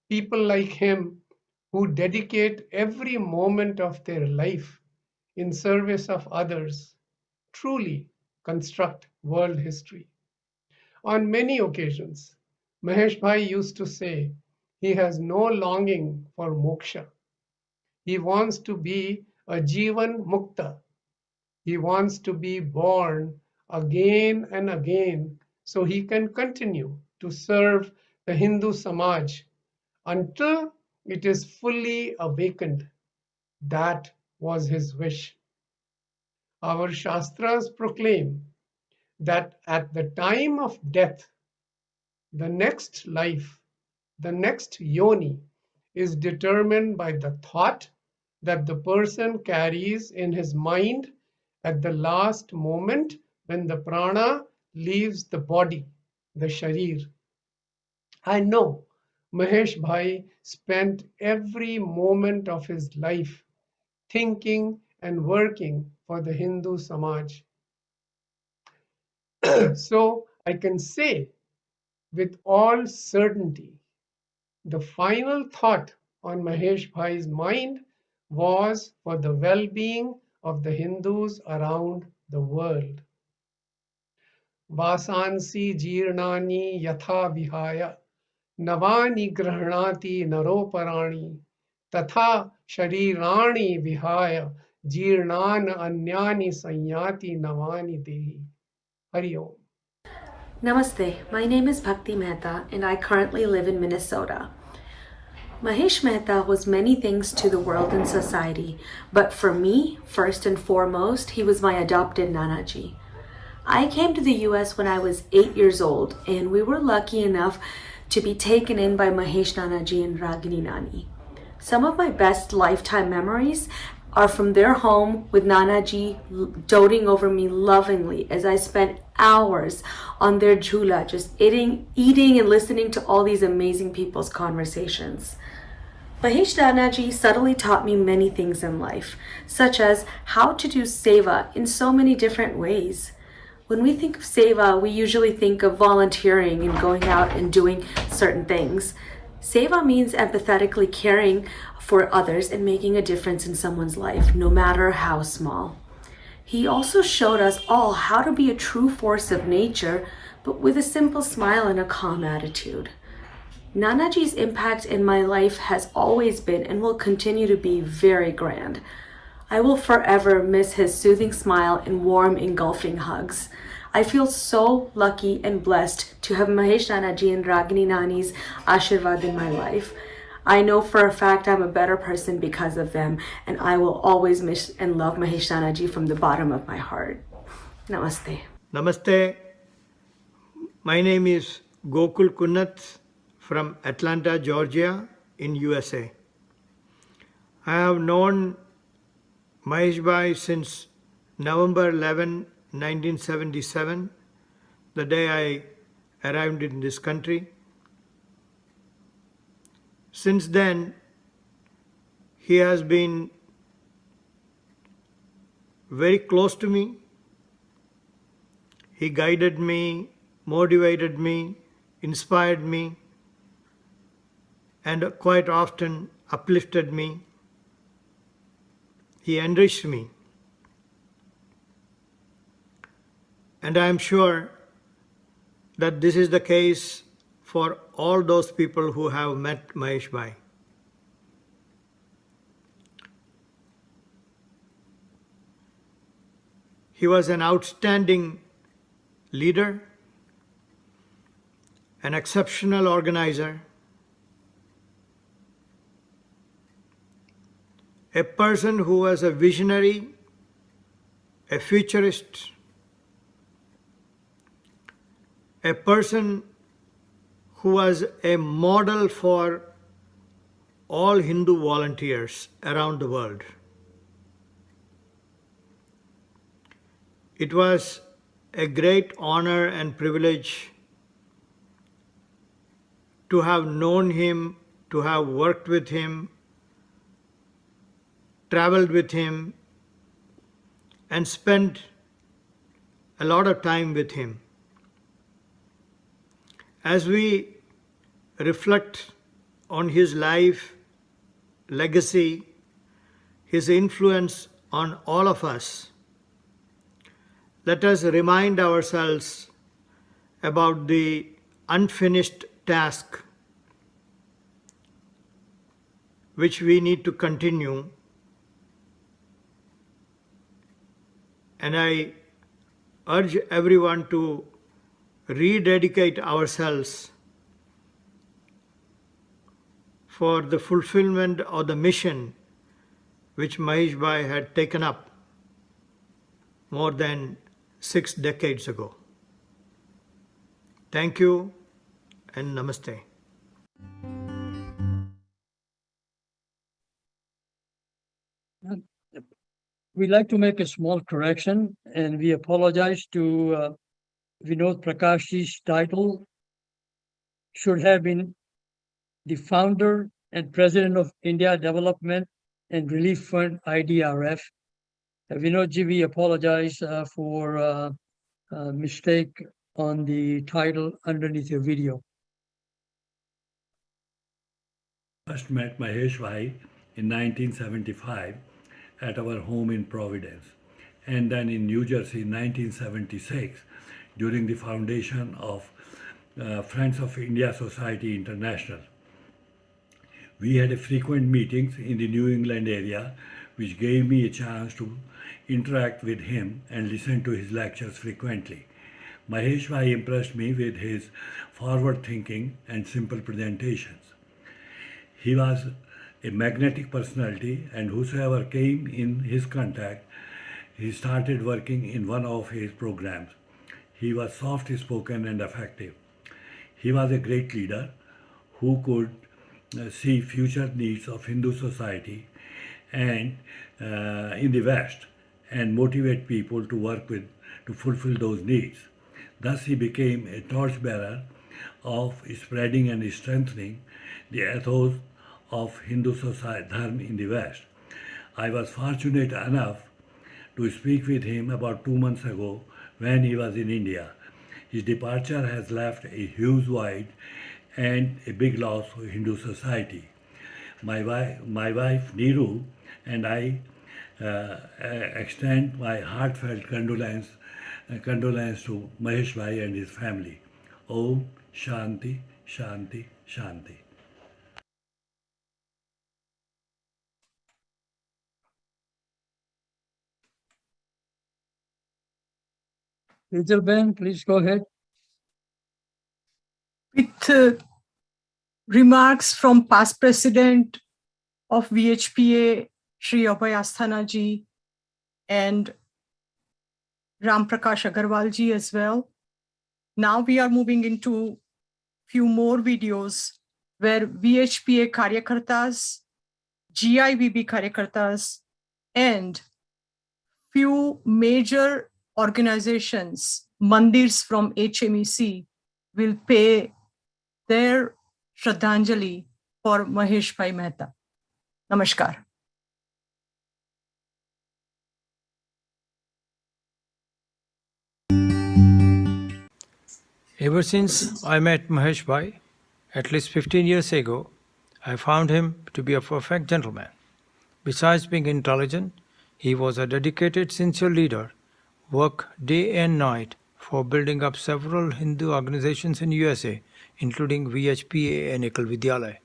People like him who dedicate every moment of their life in service of others truly construct world history. On many occasions, Maheshbhai used to say he has no longing for moksha. He wants to be a Jivan Mukta. He wants to be born again and again so he can continue to serve the Hindu Samaj until it is fully awakened. That was his wish. Our Shastras proclaim that at the time of death, the next life, the next yoni, is determined by the thought that the person carries in his mind at the last moment when the prana leaves the body, the sharir. I know Maheshbhai spent every moment of his life thinking and working for the Hindu Samaj. So I can say with all certainty, the final thought on Maheshbhai's mind was for the well-being of the Hindus around the world. Vasansi jirnani yatha vihaya navani grahnati naroparani tatha sharirani vihaya jirnan anyani sanyati navani dehi. Hari Om. Namaste, my name is Bhakti Mehta and I currently live in Minnesota. Mahesh Mehta was many things to the world and society, but for me, first and foremost, he was my adopted Nanaji. I came to the US when I was 8 years old and we were lucky enough to be taken in by Mahesh Nanaji and Ragini Nani. Some of my best lifetime memories are from their home with Nanaji doting over me lovingly as I spent hours on their jhula just eating and listening to all these amazing people's conversations. Mahesh Nanaji subtly taught me many things in life, such as how to do seva in so many different ways. When we think of seva, we usually think of volunteering and going out and doing certain things. Seva means empathetically caring for others and making a difference in someone's life, no matter how small. He also showed us all how to be a true force of nature, but with a simple smile and a calm attitude. Nanaji's impact in my life has always been and will continue to be very grand. I will forever miss his soothing smile and warm, engulfing hugs. I feel so lucky and blessed to have Mahesh Nanaji and Ragini Nani's Ashirvad in my life. I know for a fact I'm a better person because of them, and I will always miss and love Mahesh Nanaji from the bottom of my heart. Namaste. Namaste. My name is Gokul Kunnath from Atlanta, Georgia in USA. I have known Maheshbhai since November 11, 1977, the day I arrived in this country. Since then, he has been very close to me. He guided me, motivated me, inspired me, and quite often uplifted me. He enriched me. And I am sure that this is the case for all those people who have met Maheshbhai. He was an outstanding leader, an exceptional organizer, a person who was a visionary, a futurist, a person who was a model for all Hindu volunteers around the world. It was a great honor and privilege to have known him, to have worked with him, traveled with him, and spent a lot of time with him. As we reflect on his life, legacy, his influence on all of us, let us remind ourselves about the unfinished task which we need to continue. And I urge everyone to rededicate ourselves for the fulfillment of the mission which Maheshbhai had taken up more than 6 decades ago. Thank you and namaste. We'd like to make a small correction, and we apologize to Vinod Prakash's title should have been the founder and president of India Development and Relief Fund, IDRF. Vinodji, we apologize for mistake on the title underneath your video. First met Maheshbhai in 1975 at our home in Providence, and then in New Jersey in 1976 during the foundation of Friends of India Society International. We had frequent meetings in the New England area, which gave me a chance to interact with him and listen to his lectures frequently. Maheshbhai impressed me with his forward thinking and simple presentations. He was a magnetic personality, and whosoever came in his contact, he started working in one of his programs. He was soft-spoken and effective. He was a great leader who could see future needs of Hindu society and in the West and motivate people to work with to fulfill those needs. Thus, he became a torchbearer of spreading and strengthening the ethos of Hindu society, Dharma in the West. I was fortunate enough to speak with him about 2 months ago when he was in India. His departure has left a huge void and a big loss for Hindu society. My wife Neeru and I extend my heartfelt condolence to Maheshbhai and his family. Om Shanti Shanti, Shanti. Ben, please go ahead. With remarks from past president of VHPA, Shri Abhay Asthana ji, and Ram Prakash Agarwal ji as well. Now we are moving into few more videos where VHPA Karyakartas, GIVB Karyakartas, and few major organizations, mandirs from HMEC, will pay their Shraddhanjali for Maheshbhai Mehta. Namaskar. Ever since I met Maheshbhai, at least 15 years ago, I found him to be a perfect gentleman. Besides being intelligent, he was a dedicated, sincere leader, worked day and night for building up several Hindu organizations in USA, including VHPA and Ekal Vidyalaya.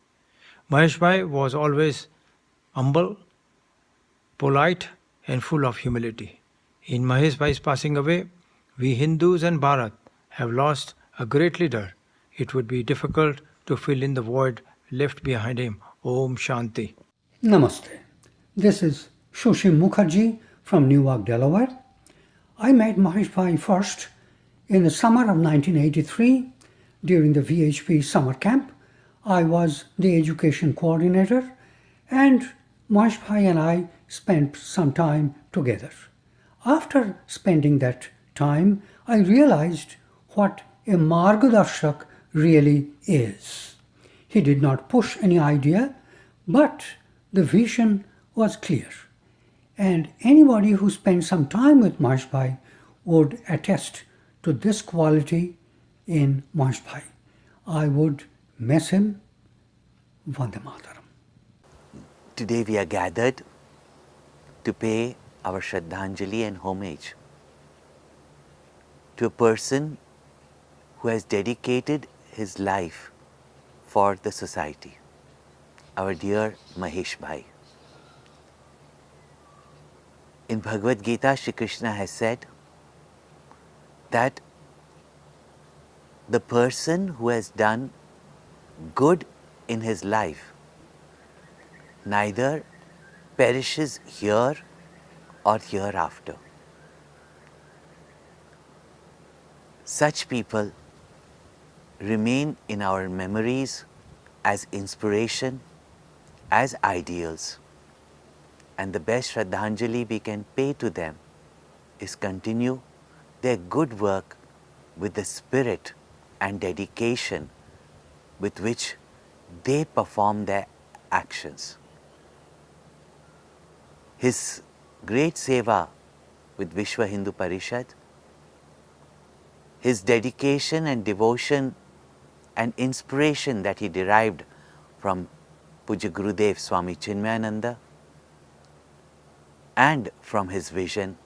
Maheshbhai was always humble, polite, and full of humility. In Maheshbhai's passing away, we Hindus and Bharat have lost a great leader. It would be difficult to fill in the void left behind him. Om Shanti. Namaste. This is Shushim Mukherjee from Newark, Delaware. I met Maheshbhai first in the summer of 1983 during the VHP summer camp. I was the education coordinator, and Maheshbhai and I spent some time together. After spending that time, I realized what a Margadarshak really is. He did not push any idea, but the vision was clear. And anybody who spent some time with Maheshbhai would attest to this quality in Maheshbhai. I would miss him. Vande Mataram. Today we are gathered to pay our Shraddhanjali and homage to a person who has dedicated his life for the society, our dear Maheshbhai. In Bhagavad Gita, Shri Krishna has said that the person who has done good in his life neither perishes here or hereafter. Such people remain in our memories as inspiration, as ideals. And the best Shraddhanjali we can pay to them is continue their good work with the spirit and dedication with which they perform their actions. His great seva with Vishwa Hindu Parishad, his dedication and devotion and inspiration that he derived from Pujya Gurudev Swami Chinmayananda, and from his vision,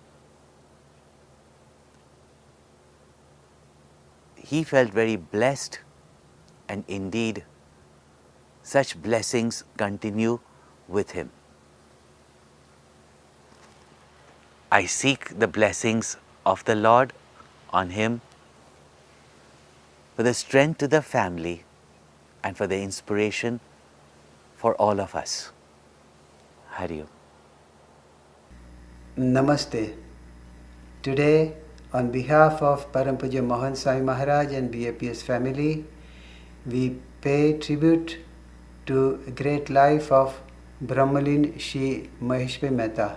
he felt very blessed, and indeed such blessings continue with him. I seek the blessings of the Lord on him for the strength to the family and for the inspiration for all of us. Hari Om. Namaste. Today, on behalf of Param Pujya Mahesbhai Maharaj and BAPS family, we pay tribute to a great life of Brahmalin Shri Maheshbhai Mehta.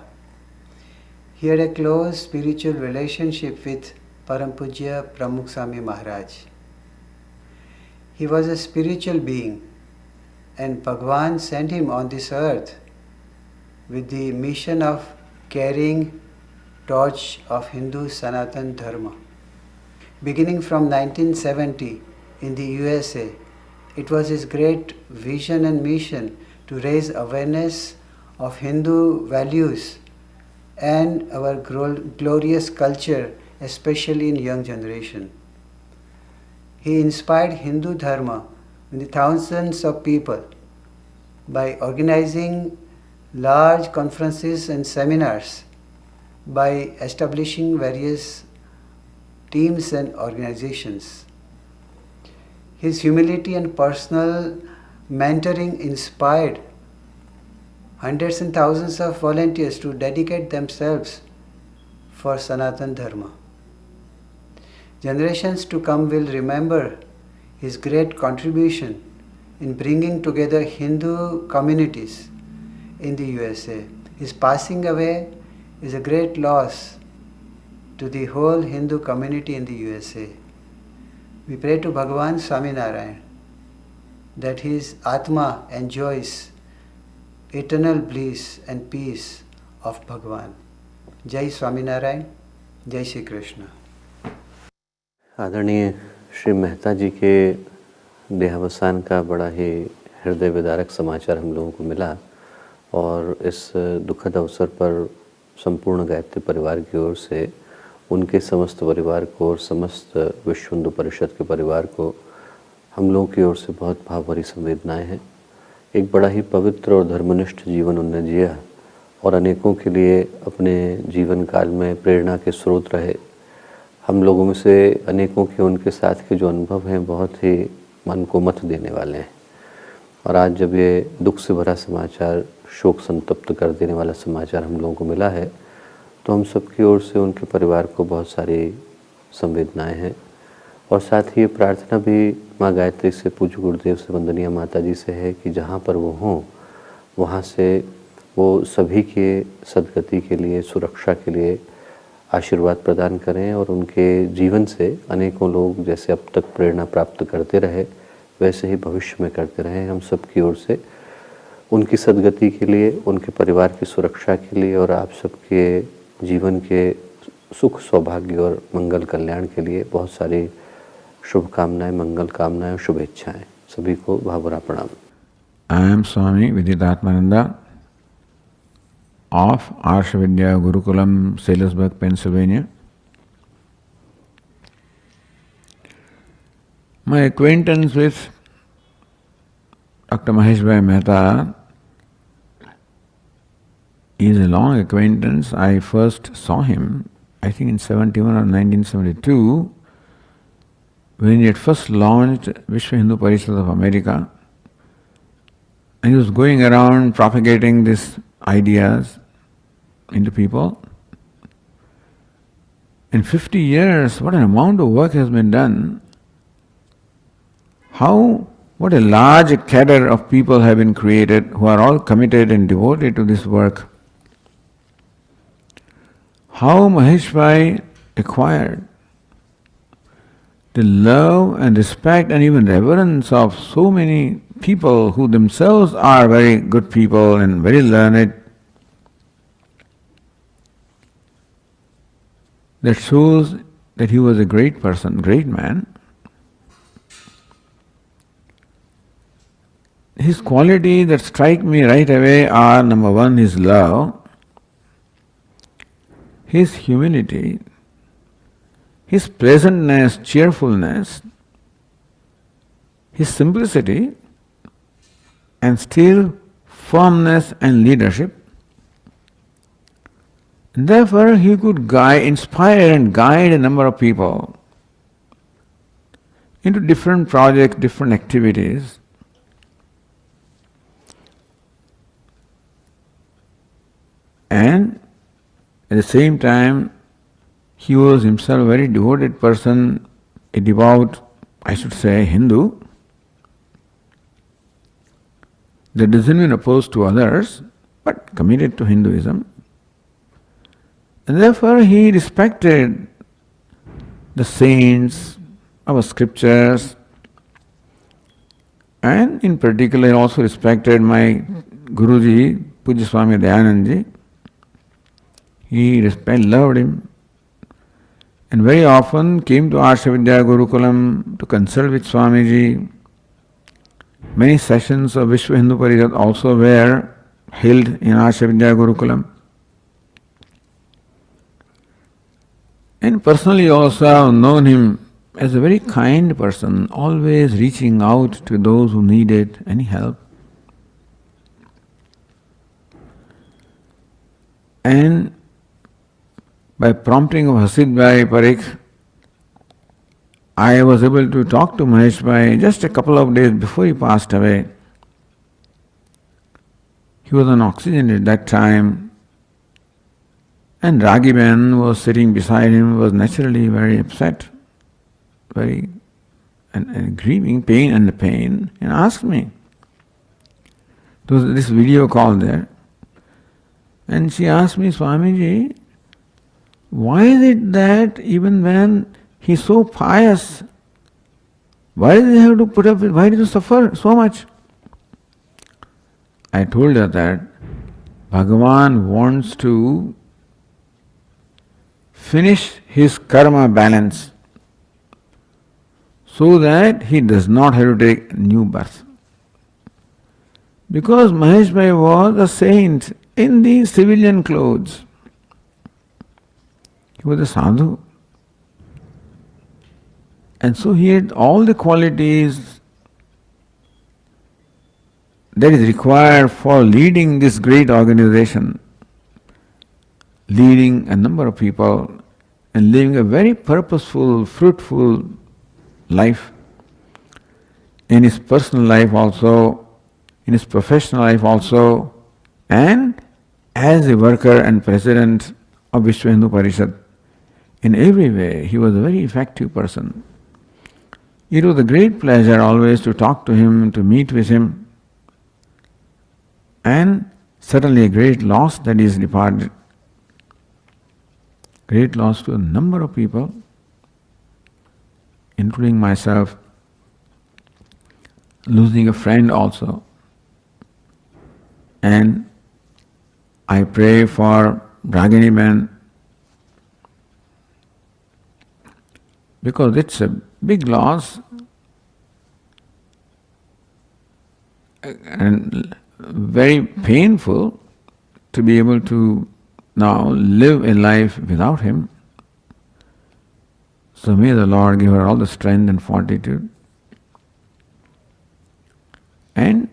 He had a close spiritual relationship with Param Pujya Pramukh Swami Maharaj. He was a spiritual being, and Bhagwan sent him on this earth with the mission of carrying torch of Hindu Sanatan Dharma. Beginning from 1970 in the USA, it was his great vision and mission to raise awareness of Hindu values and our glorious culture, especially in young generation. He inspired Hindu Dharma with thousands of people by organizing large conferences and seminars, by establishing various teams and organizations. His humility and personal mentoring inspired hundreds and thousands of volunteers to dedicate themselves for Sanatan Dharma. Generations to come will remember his great contribution in bringing together Hindu communities in the USA. His passing away is a great loss to the whole Hindu community in the USA. We pray to Bhagavan Swaminarayan that his Atma enjoys eternal bliss and peace of Bhagavan. Jai Swaminarayan, Jai Shri Krishna. आदरणीय श्री मेहता जी के देहावसान का बड़ा ही हृदय विदारक समाचार हम लोगों को मिला और इस दुखद अवसर पर संपूर्ण गायत्री परिवार की ओर से उनके समस्त परिवार को और समस्त विश्व हिंदू परिषद के परिवार को हम लोगों की ओर से बहुत भावभरी संवेदनाएं हैं। एक बड़ा ही पवित्र और धर्मनिष्ठ जीवन उन्होंने जिया और अनेकों के लिए अपने जीवन काल में प्रेरणा के स्रोत रहे। हम लोगों में से अनेकों के उनके साथ के जो अनुभव हैं बहुत ही मन को मत देने वाले हैं और आज जब ये दुख से भरा समाचार, शोक संतप्त कर देने वाला समाचार हम लोगों को मिला है तो हम सबकी ओर से उनके परिवार को बहुत सारी संवेदनाएं हैं और साथ ही ये प्रार्थना भी माँ गायत्री से, पूज्य गुरुदेव से, वंदनीय माता जी से है कि जहाँ पर वो हों वहाँ से वो सभी के सद्गति के लिए, सुरक्षा के लिए आशीर्वाद प्रदान करें और उनके जीवन से अनेकों लोग जैसे अब तक प्रेरणा प्राप्त करते रहे वैसे ही भविष्य में करते रहें। हम सबकी ओर से उनकी सद्गति के लिए, उनके परिवार की सुरक्षा के लिए और आप सबके जीवन के सुख, सौभाग्य और मंगल कल्याण के लिए बहुत सारी शुभकामनाएं, मंगल कामनाएं और शुभेच्छाएं। सभी को भावभरा प्रणाम। I am Swami Viditatmananda of Arsha Vidya Gurukulam, Salisbury, Pennsylvania. My acquaintance with Dr. Mahesbhai Mehta is a long acquaintance. I first saw him, I think in 71 or 1972, when he had first launched Vishwa Hindu Parishad of America. And he was going around propagating these ideas into people. In 50 years, what an amount of work has been done. What a large cadre of people have been created who are all committed and devoted to this work. How Maheshbhai acquired the love and respect and even reverence of so many people who themselves are very good people and very learned. That shows that he was a great person, great man. His qualities that strike me right away are, number one, his love, his humility, his pleasantness, cheerfulness, his simplicity, and still firmness and leadership. And therefore, he could inspire and guide a number of people into different projects, different activities. And at the same time, he was himself a very devoted person, a devout, I should say, Hindu, that doesn't mean opposed to others, but committed to Hinduism. And therefore he respected the saints, our scriptures, and in particular he also respected my Guruji, Pujya Swami Dayanandji. He loved him, and very often came to Arsha Vidya Gurukulam to consult with Swamiji. Many sessions of Vishwa Hindu Parishad also were held in Arsha Vidya Gurukulam. And personally also I have known him as a very kind person, always reaching out to those who needed any help. And by prompting of Mahesbhai Parikh, I was able to talk to Maheshbhai just a couple of days before he passed away. He was on oxygen at that time, and Ragiben was sitting beside him, was naturally very upset, very and grieving pain and the pain, and asked me. There was this video call there, and she asked me, Swamiji, why is it that even when he's so pious, why does he have to put up with, why does he suffer so much? I told her that Bhagavan wants to finish his karma balance so that he does not have to take new birth. Because Maheshbhai was a saint in the civilian clothes. He was a sadhu. And so he had all the qualities that is required for leading this great organization, leading a number of people and living a very purposeful, fruitful life in his personal life also, in his professional life also, and as a worker and president of Vishwa Hindu Parishad. In every way, he was a very effective person. It was a great pleasure always to talk to him, to meet with him, and certainly a great loss that he is departed. Great loss to a number of people, including myself, losing a friend also. And I pray for Ragini Ben because it's a big loss and very painful to be able to now live a life without him. So may the Lord give her all the strength and fortitude. And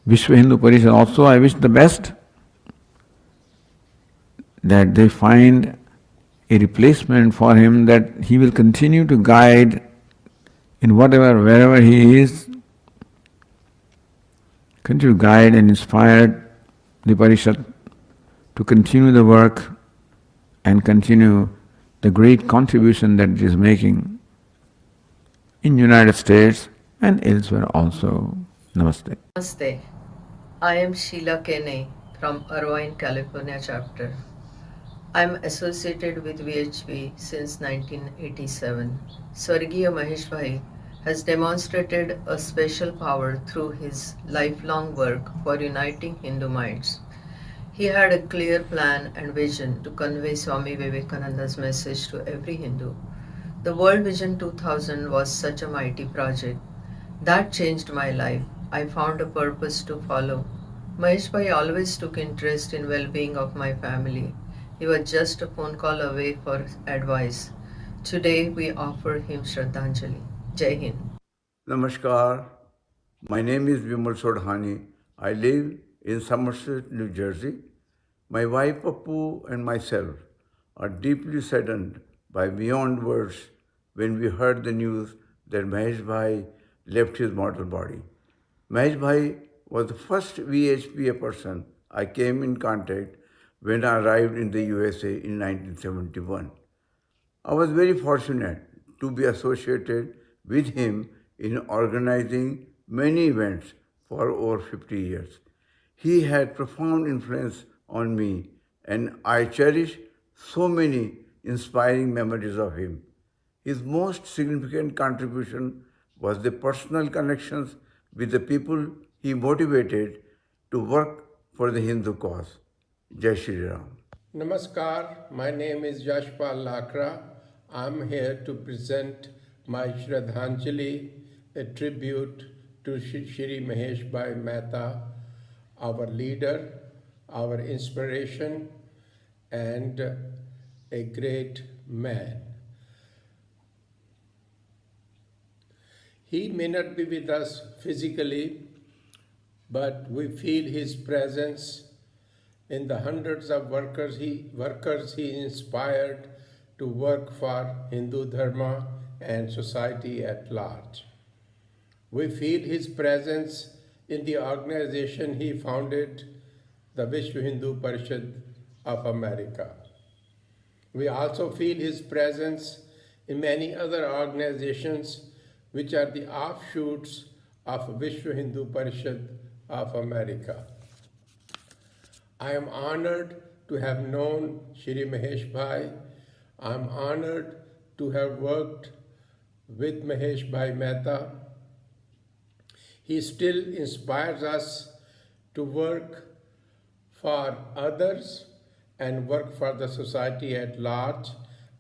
Vishwa Hindu Parishad also, I wish the best, that they find a replacement for him, that he will continue to guide in whatever, wherever he is, continue to guide and inspire the Parishad to continue the work and continue the great contribution that it is making in United States and elsewhere also. Namaste. Namaste. I am Sheila Kene from Irvine, California chapter. I am associated with VHP since 1987. Swargiya Maheshbhai has demonstrated a special power through his lifelong work for uniting Hindu minds. He had a clear plan and vision to convey Swami Vivekananda's message to every Hindu. The World Vision 2000 was such a mighty project. That changed my life. I found a purpose to follow. Maheshbhai always took interest in well-being of my family. He was just a phone call away for advice. Today we offer him Shraddhanjali. Jai Hind. Namaskar. My name is Vimal Sodhani. I live in Somerset, New Jersey. My wife Appu and myself are deeply saddened by beyond words when we heard the news that Maheshbhai left his mortal body. Maheshbhai was the first VHPA person I came in contact when I arrived in the USA in 1971. I was very fortunate to be associated with him in organizing many events for over 50 years. He had profound influence on me, and I cherish so many inspiring memories of him. His most significant contribution was the personal connections with the people he motivated to work for the Hindu cause. Jai Shri Ram. Namaskar, my name is Yashpal Lakra. I'm here to present my Shraddhanjali, a tribute to Shri Mahesbhai Mehta, our leader, our inspiration, and a great man. He may not be with us physically, but we feel his presence in the hundreds of workers he inspired to work for Hindu Dharma and society at large. We feel his presence in the organization he founded, the Vishwa Hindu Parishad of America. We also feel his presence in many other organizations which are the offshoots of Vishwa Hindu Parishad of America. I am honored to have known Shri Maheshbhai. I am honored to have worked with Mahesbhai Mehta. He still inspires us to work for others and work for the society at large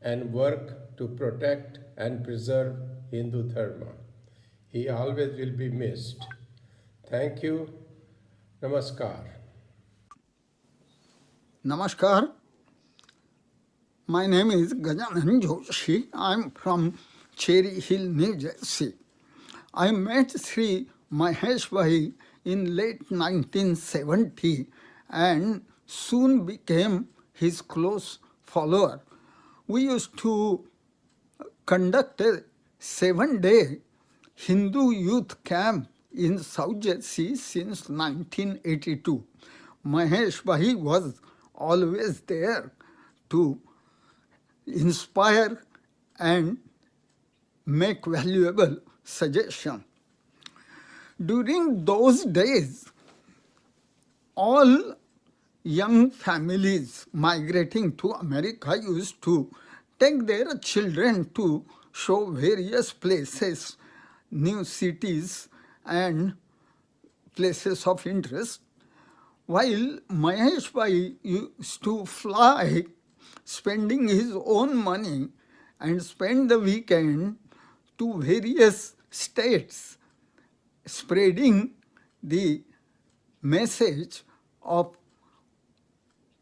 and work to protect and preserve Hindu Dharma. He always will be missed. Thank you. Namaskar. Namaskar. My name is Gajanan Joshi. I'm from Cherry Hill, New Jersey. I met Sri Maheshbhai in late 1970 and soon became his close follower. We used to conduct a 7-day Hindu youth camp in South Jersey since 1982. Maheshbhai was always there to inspire and make valuable suggestions. During those days, all young families migrating to America used to take their children to show various places, new cities and places of interest, while Maheshbhai used to fly, spending his own money and spend the weekend to various states, spreading the message of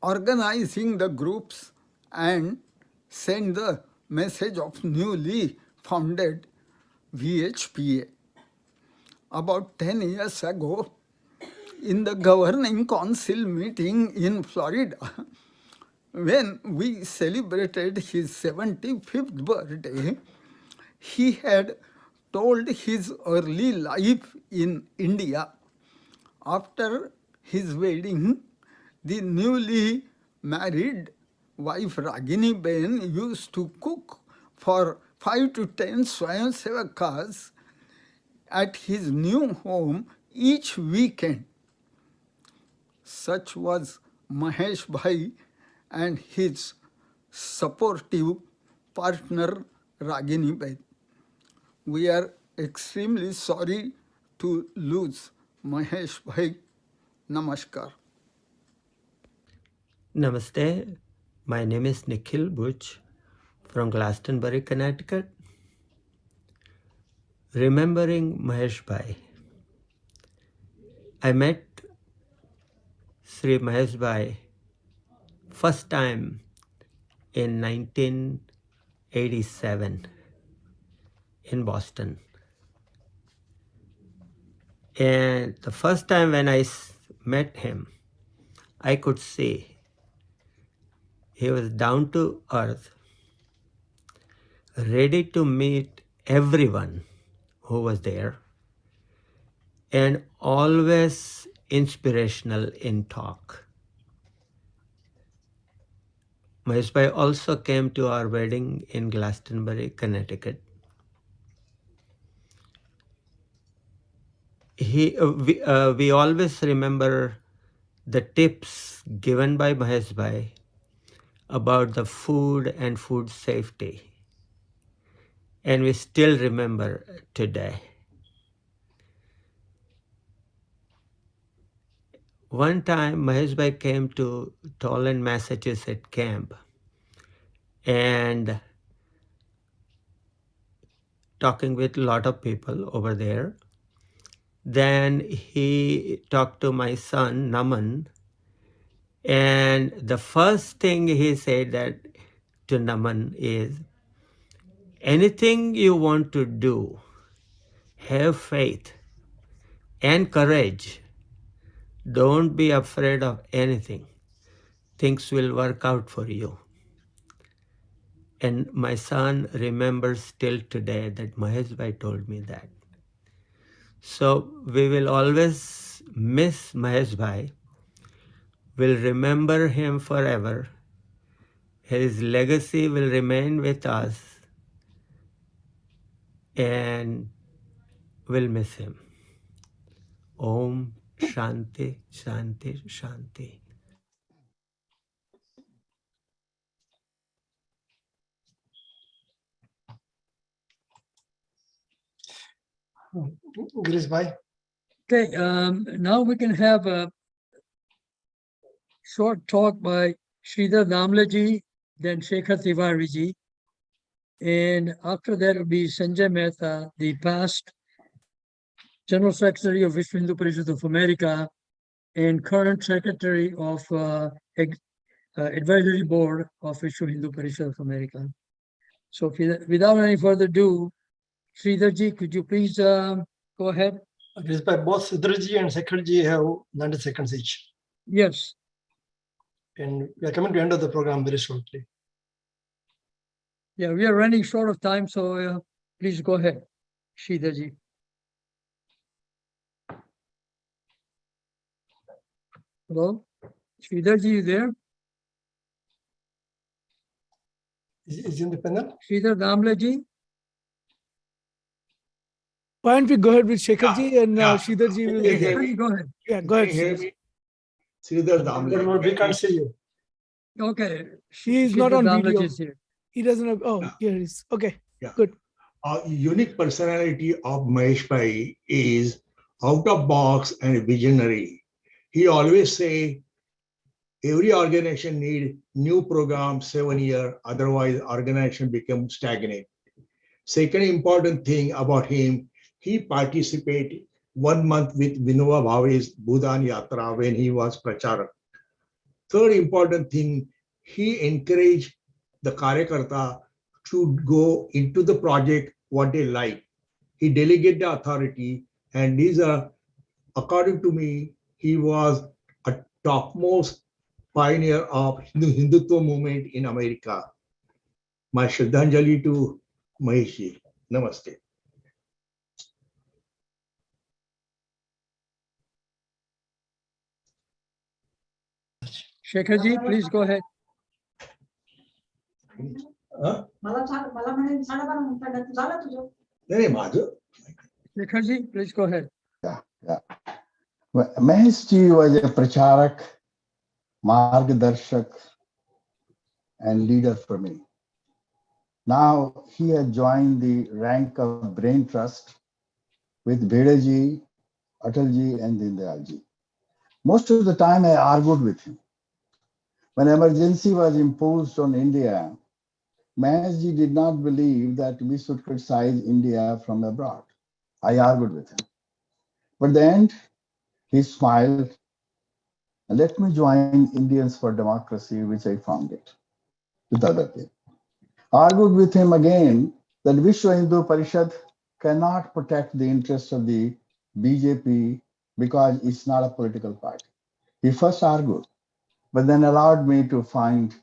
organizing the groups and send the message of newly founded VHPA. About 10 years ago, in the governing council meeting in Florida, when we celebrated his 75th birthday, he had told his early life in India. After his wedding, the newly married wife Ragini Ben used to cook for 5 to 10 Swayamsevakas at his new home each weekend. Such was Maheshbhai and his supportive partner Ragini Ben. We are extremely sorry to lose Maheshbhai. Namaskar. Namaste. My name is Nikhil Butch from Glastonbury, Connecticut. Remembering Maheshbhai. I met Sri Maheshbhai first time in 1987 in Boston. And the first time when I met him, I could see he was down to earth, ready to meet everyone who was there, and always inspirational in talk. Maheshbhai also came to our wedding in Glastonbury, Connecticut. We always remember the tips given by Maheshbhai about the food and food safety. And we still remember today. One time Maheshbhai came to Toland, Massachusetts camp and talking with a lot of people over there. Then he talked to my son, Naman, and the first thing he said that to Naman is, anything you want to do, have faith and courage. Don't be afraid of anything. Things will work out for you. And my son remembers till today that Maheshbhai told me that. So we will always miss Maheshbhai. We'll remember him forever. His legacy will remain with us and we'll miss him. Om Shanti, Shanti, Shanti. Girish Bhai. Okay, now we can have a short talk by Sridhar Damlaji, then Shekhar Tiwari ji. And after that will be Sanjay Mehta, the past General Secretary of Vishwa Hindu Parishad of America and current Secretary of Advisory Board of Vishwa Hindu Parishad of America. So without any further ado, Sridharji, could you please go ahead? Girish Bhai, both Sridharji and Sekharji have 90 seconds each. Yes. And we are coming to the end of the program very shortly. Yeah, we are running short of time, so please go ahead, Sridharji. Hello? Sridharji, you there? Is in the panel? Sridhar Damlaji? Why don't we go ahead with Shekharji and Sridharji will... Shekharji, go ahead. Yeah, go ahead. Sridhar Damle. We can't see you. Okay. He is not on video. Is here. He doesn't have... Oh, here he is. Okay, good. Unique personality of Maheshbhai is out of box and visionary. He always say every organization need new program 7 year, otherwise organization become stagnant. Second important thing about him, he participated 1 month with Vinoba Bhave's Bhudan Yatra when he was Pracharak. Third important thing, he encouraged the Karyakarta to go into the project what they like. He delegated the authority, and these are, according to me, he was a topmost pioneer of Hindutva movement in America. My Shraddhanjali to Maheshji. Namaste. Shekharji, please go ahead. Shekharji, please go ahead. Yeah. Maheshji was a pracharak, margdarshak, and leader for me. Now he has joined the rank of Brain Trust with Bhedaji, Atalji, and Dindayalji. Most of the time I argued with him. When emergency was imposed on India, Maheshji did not believe that we should criticize India from abroad. I argued with him. But at the end, he smiled and let me join Indians for Democracy, which I founded with other people. Argued with him again that Vishwa Hindu Parishad cannot protect the interests of the BJP because it's not a political party. He first argued, but then allowed me to find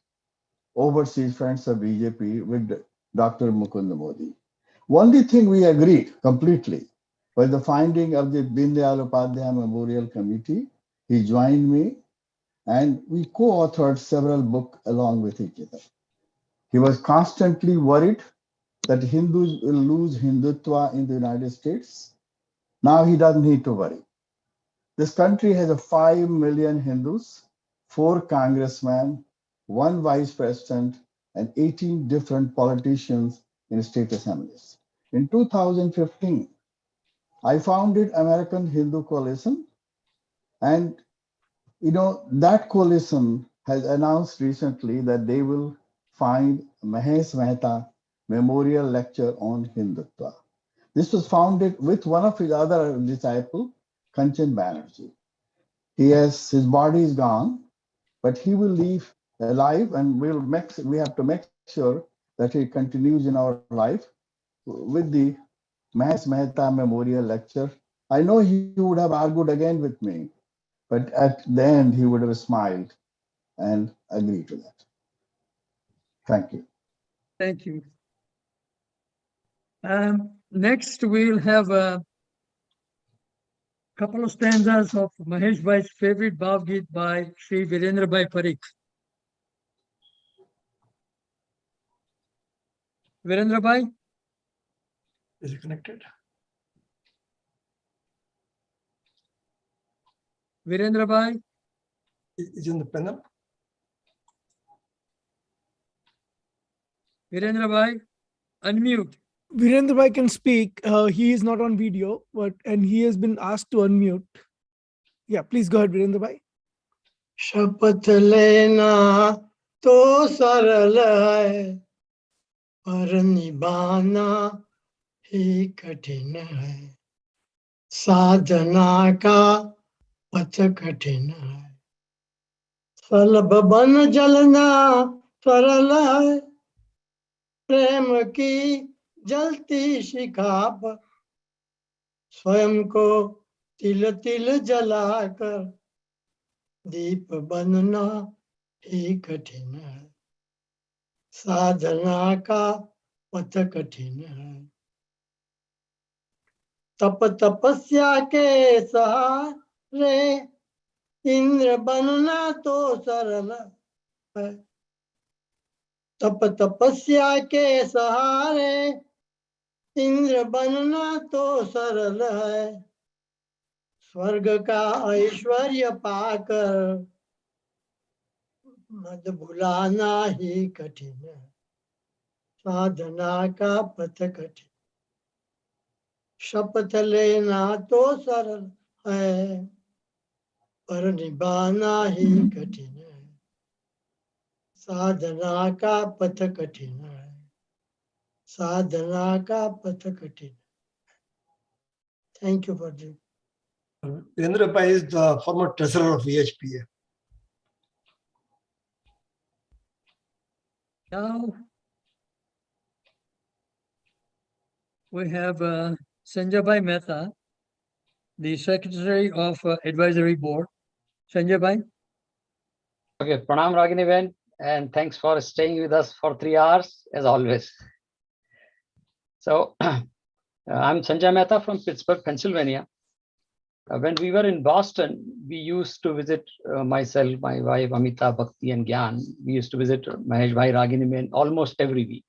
overseas friends of BJP with Dr. Mukund Modi. Only thing we agreed completely was the finding of the Dindayal Upadhyaya Memorial Committee. He joined me and we co-authored several books along with each other. He was constantly worried that Hindus will lose Hindutva in the United States. Now he doesn't need to worry. This country has 5 million Hindus, 4 congressmen, 1 vice president, and 18 different politicians in state assemblies. In 2015, I founded American Hindu Coalition, and that coalition has announced recently that they will find Mahesbhai Mehta Memorial Lecture on Hindutva. This was founded with one of his other disciples, Kanchan Banerjee. His body is gone, but he will live alive, and we have to make sure that he continues in our life with the Mass Mehta Memorial Lecture. I know he would have argued again with me, but at the end he would have smiled and agreed to that. Thank you. Thank you. Next, we'll have a couple of stanzas of Maheshbhai's favorite Bhav Geet by Sri Virendrabhai Parikh. Virendrabhai? Is it connected? Virendrabhai? Is in the panel? Virendrabhai, unmute. Virendra can speak. He is not on video, and he has been asked to unmute. Yeah, please go ahead, Virendra. शपथ लेना तो सरल है पर निभाना ही कठिन है साधना का पथ कठिन है सलभ बन जलना सरल है प्रेम की जलती शिखा पर स्वयं को तिल तिल जलाकर दीप बनना ही कठिन है साधना का पथ कठिन है तप तपस्या के सहारे इंद्र बनना तो सरल है तप तपस्या के सहारे इंद्र बनना तो सरल है स्वर्ग का ऐश्वर्य पाकर मद भुलाना ही कठिन है साधना का पथ कठिन शपथ लेना तो सरल है पर निभाना ही कठिन है साधना का पथ कठिन है साधना का पथ कठिन thank you for this Virendra Pai is the former treasurer of VHPA. Now we have Sanjay Mehta, the Secretary of Advisory Board. Sanjay. Okay, Pranam Ragini Ben, and thanks for staying with us for 3 hours as always. So I'm Sanjay Mehta from Pittsburgh, Pennsylvania. When we were in Boston, we used to visit myself, my wife Amita, Bhakti and Gyan. We used to visit Maheshbhai Ragini Ben almost every week.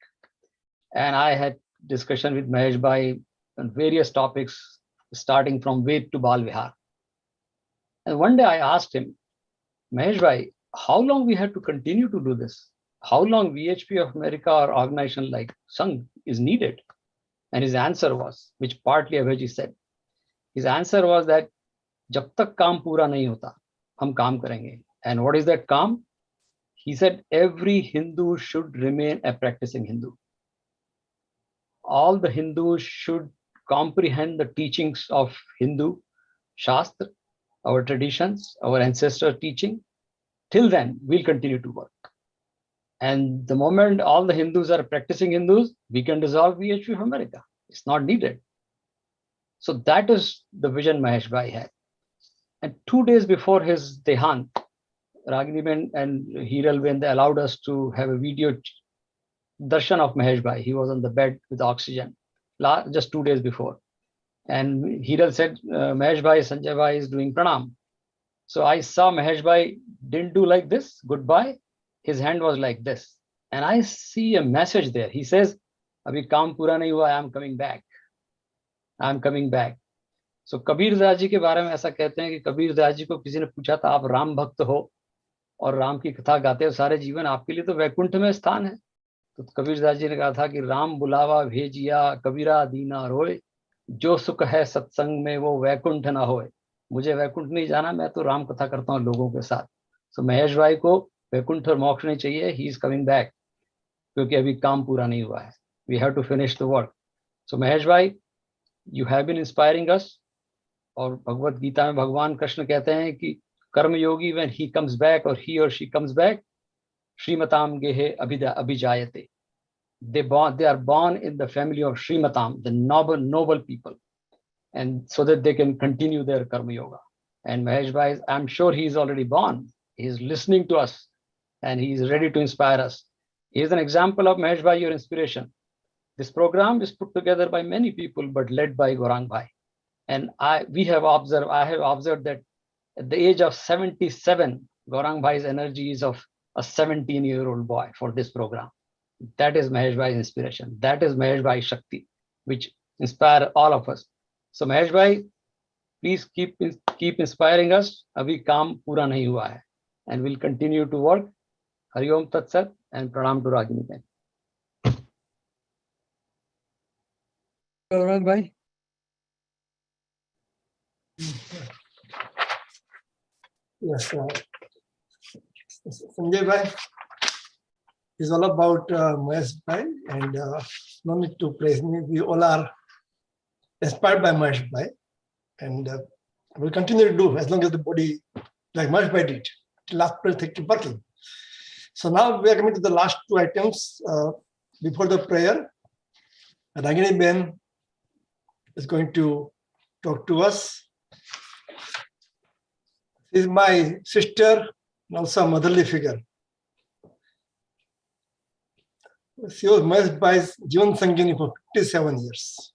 And I had discussion with Maheshbhai on various topics, starting from Ved to Bal Vihar. And one day I asked him, Maheshbhai, how long we had to continue to do this? How long VHP of America or organization like Sangh is needed? And his answer was, which partly Abhijit said, his answer was that jab tak kaam pura nahi hota, hum kaam karenge. And what is that kaam? He said every Hindu should remain a practicing Hindu. All the Hindus should comprehend the teachings of Hindu Shastra, our traditions, our ancestor teaching. Till then, we'll continue to work. And the moment all the Hindus are practicing Hindus, we can dissolve VHP of America. It's not needed. So that is the vision Maheshbhai had. And 2 days before his Dehant, Ragini Ben and Hiral Ben, they allowed us to have a video darshan of Maheshbhai. He was on the bed with oxygen just 2 days before. And Hiral said, Maheshbhai, Sanjay Bhai is doing pranam. So I saw Maheshbhai didn't do like this, goodbye. His hand was like this. And I see a message there. He says, Abhi kaam pura nahi hua, I am coming back. I am coming back. So Kabir Das ji के बारे में ऐसा कहते हैं कि कबीर दास जी को किसी ने पूछा था, आप राम भक्त हो और राम की कथा गाते हो सारे जीवन, आपके लिए तो वैकुंठ में स्थान है. तो कबीर दास जी ने कहा था कि राम बुलावा भेजिया कबीरा दीना रोए, जो सुख है सत्संग में वो वैकुंठ ना होए. मुझे वैकुंठ नहीं जाना, मैं तो राम कथा करता हूँ लोगों के साथ. सो महेश भाई को वैकुंठ और मोक्ष नहीं चाहिए. ही इज कमिंग बैक, क्योंकि अभी काम पूरा नहीं हुआ है. We have to finish the work. So Mahesh भाई, you have been inspiring us. और भगवत गीता में भगवान कृष्ण कहते हैं कि कर्मयोगी व्हेन ही कम्स बैक और ही और शी कम्स बैक, श्रीमताम गेहे अभिजायते. They are born in the family of Srimatam, the noble people, and so that they can continue their karma yoga. And Maheshbhai, I'm sure he's already born. He's listening to us and he's ready to inspire us. Here's an example of Maheshbhai, your inspiration. This program is put together by many people, but led by Gaurang Bhai. And I have observed that at the age of 77, Gaurang Bhai's energy is of a 17-year-old boy for this program. That is Maheshbhai's inspiration. That is Maheshbhai's Shakti, which inspire all of us. So Maheshbhai, please keep inspiring us. Abhi kaam pura nahi hua hai, and we'll continue to work. Hari Om Tat Sat and Pranam to Ragini Ben. Gaurang Bhai. Yes, Sanjay Bhai is all about Maheshbhai, and no need to praise me. We all are inspired by Maheshbhai, and we'll continue to do as long as the body, like Maheshbhai did, till last breath, keep working. So now we are coming to the last two items before the prayer. Ragini Ben is going to talk to us. She is my sister and also a motherly figure. She was Maheshbhai's Jivan Sangini for 57 years.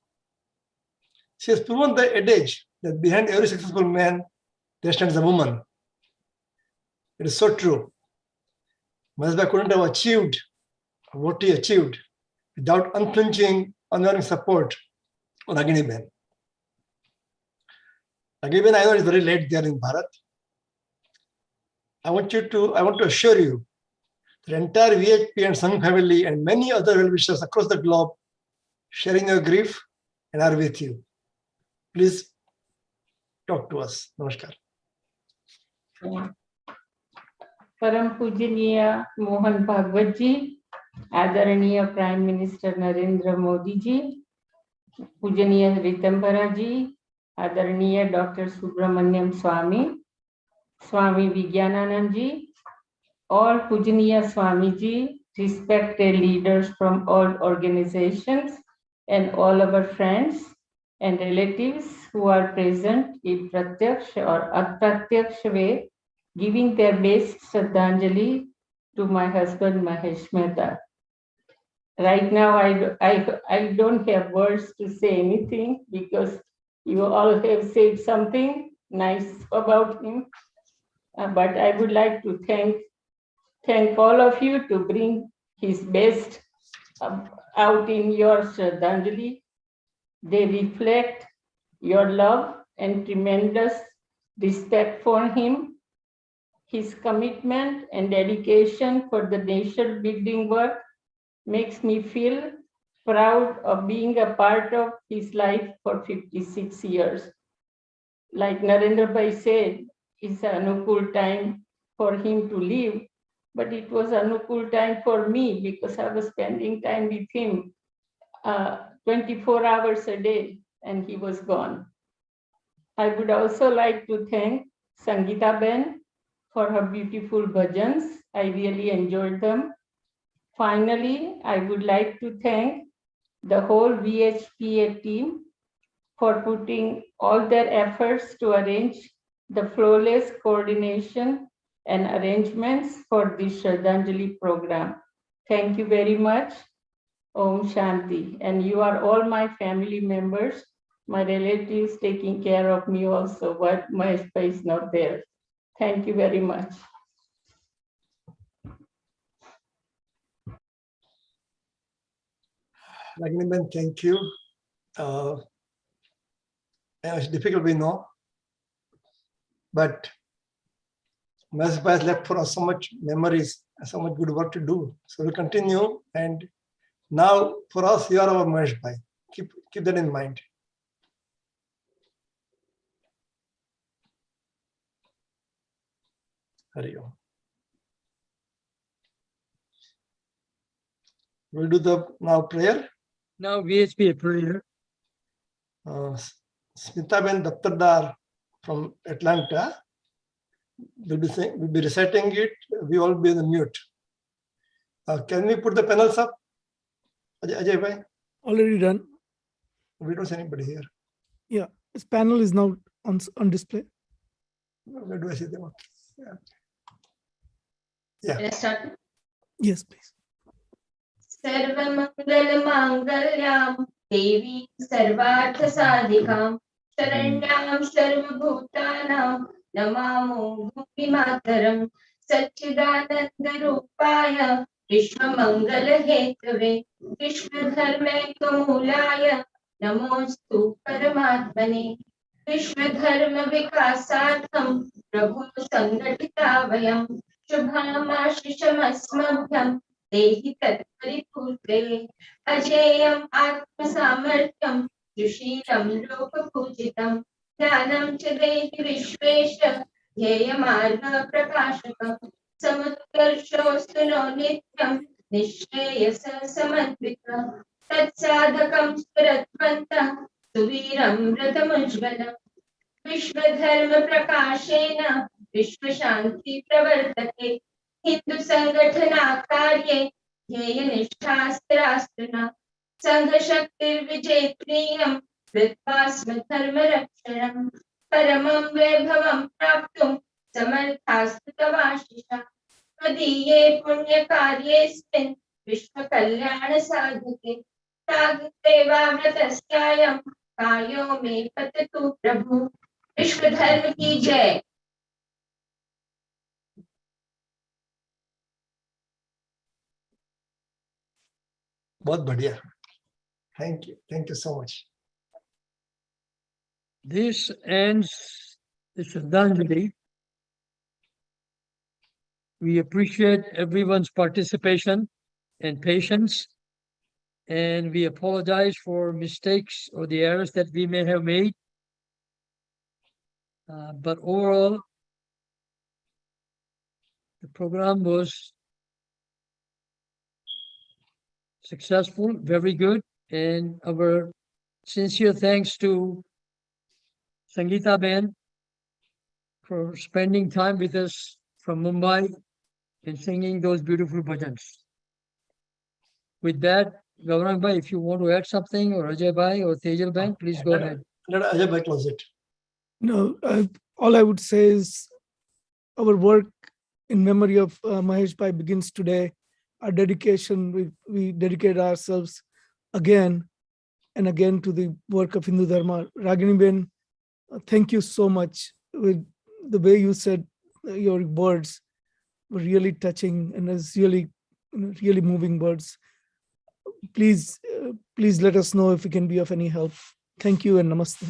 She has proven the adage that behind every successful man, there stands a woman. It is so true. Maheshbhai couldn't have achieved what he achieved without unflinching, unwavering support of Ragini Ben. Ragini Ben, I know it's very late there in Bharat. I want to assure you, the entire VHP and Sangh family and many other well-wishers across the globe sharing your grief and are with you. Please talk to us. Namaskar. परम पूजनीय मोहन भागवत जी, आदरणीय prime minister Narendra Modi ji, पूजनीय रितंबरा जी, आदरणीय doctor Subramaniam स्वामी, स्वामी विज्ञानानंद जी, all पूजनीय Swami ji, respected leaders from all organizations, and all our friends and relatives who are present in pratyaksh or apratyaksha way, giving their best Shraddhanjali to my husband Maheshbhai Mehta. Right now, I don't have words to say anything because you all have said something nice about him. But I would like to thank all of you to bring his best out in your Shraddhanjali. They reflect your love and tremendous respect for him. His commitment and dedication for the nation building work makes me feel proud of being a part of his life for 56 years. Like Narendra Bhai said, it's an anukul time for him to leave, but it was anukul time for me because I was spending time with him 24 hours a day and he was gone. I would also like to thank Sangeeta Ben for her beautiful bhajans. I really enjoyed them. Finally, I would like to thank the whole VHPA team for putting all their efforts to arrange the flawless coordination and arrangements for this Shraddhanjali program. Thank you very much. Om Shanti. And you are all my family members, my relatives taking care of me also, but Maheshbhai is not there. Thank you very much. Ragini Ben, thank you. It's difficult, we know, but Maheshbhai has left for us so much memories and so much good work to do. So we'll continue. And now for us, you are our Maheshbhai. Keep that in mind. Hari Om. We'll do the now prayer. Now VHP prayer. Smita Ben Dattardar from Atlanta will be reciting it. We all be in the mute. Can we put the panels up? Ajay bhai, Already done. we don't see anybody here. Yeah, this panel is now on display. Where do I see them? Yeah. Can I start? Yes, please. सर्वमङ्गलमाङ्गल्यां देवी सर्वार्थसाधिकां शरण्यां सर्वभूतानां नमामो भूमिमातरं सच्चिदानन्दरूपाय विश्वमङ्गलहेतवे विश्वधर्मैकमूलाय नमोऽस्तु परमात्मने विश्वधर्मविकासार्थं प्रभो सङ्घटिता वयं शुभामाशिषमस्मभ्यं देहि तत्परिपूर्ते अजेयम् आत्मसामर्थ्यं सुशीलं लोकपूजितं ज्ञानं च देहि विश्वेश ध्येयमार्गप्रकाशकं समुत्कर्षोऽस्तु नो नित्यं निःश्रेयस समन्वितः तत्साधकं स्फुरद्वन्तः सुवीरं व्रतमुज्ज्वलम् विश्वधर्मप्रकाशेन विश्वशान्तिप्रवर्तते हिंदू संगठना कार्ये ध्येयनिष्ठास्त्रास्त्रिना संघशक्तिर्विजेत्रीयं कृत्वा स्वधर्मरक्षणं परमं वैभवं प्राप्तुं समर्थास्तु तवाशिषा त्वदीये पुण्यकार्येऽस्मिन् विश्वकल्याणसाधके तागदेवाव्रतस्यायं कायो मे पततु प्रभु। विश्वधर्म की जय। बहुत बढ़िया. Thank you. Thank you so much. This ends the Shraddhanjali. We appreciate everyone's participation and patience, and we apologize for mistakes or the errors that we may have made. But overall, the program was successful, very good, and our sincere thanks to Sangeeta Ben for spending time with us from Mumbai and singing those beautiful bhajans. With that, Gaurang Bhai, if you want to add something, or Ajay Bhai or Tejal Bhai, please go ahead. Let Ajay bhai close it. No, all I would say is our work in memory of Maheshbhai begins today. Our dedication, we dedicate ourselves again and again to the work of Hindu Dharma. Ragini Ben, thank you so much. With the way you said your words were really touching and it's really, really moving words. Please let us know if we can be of any help. Thank you and namaste.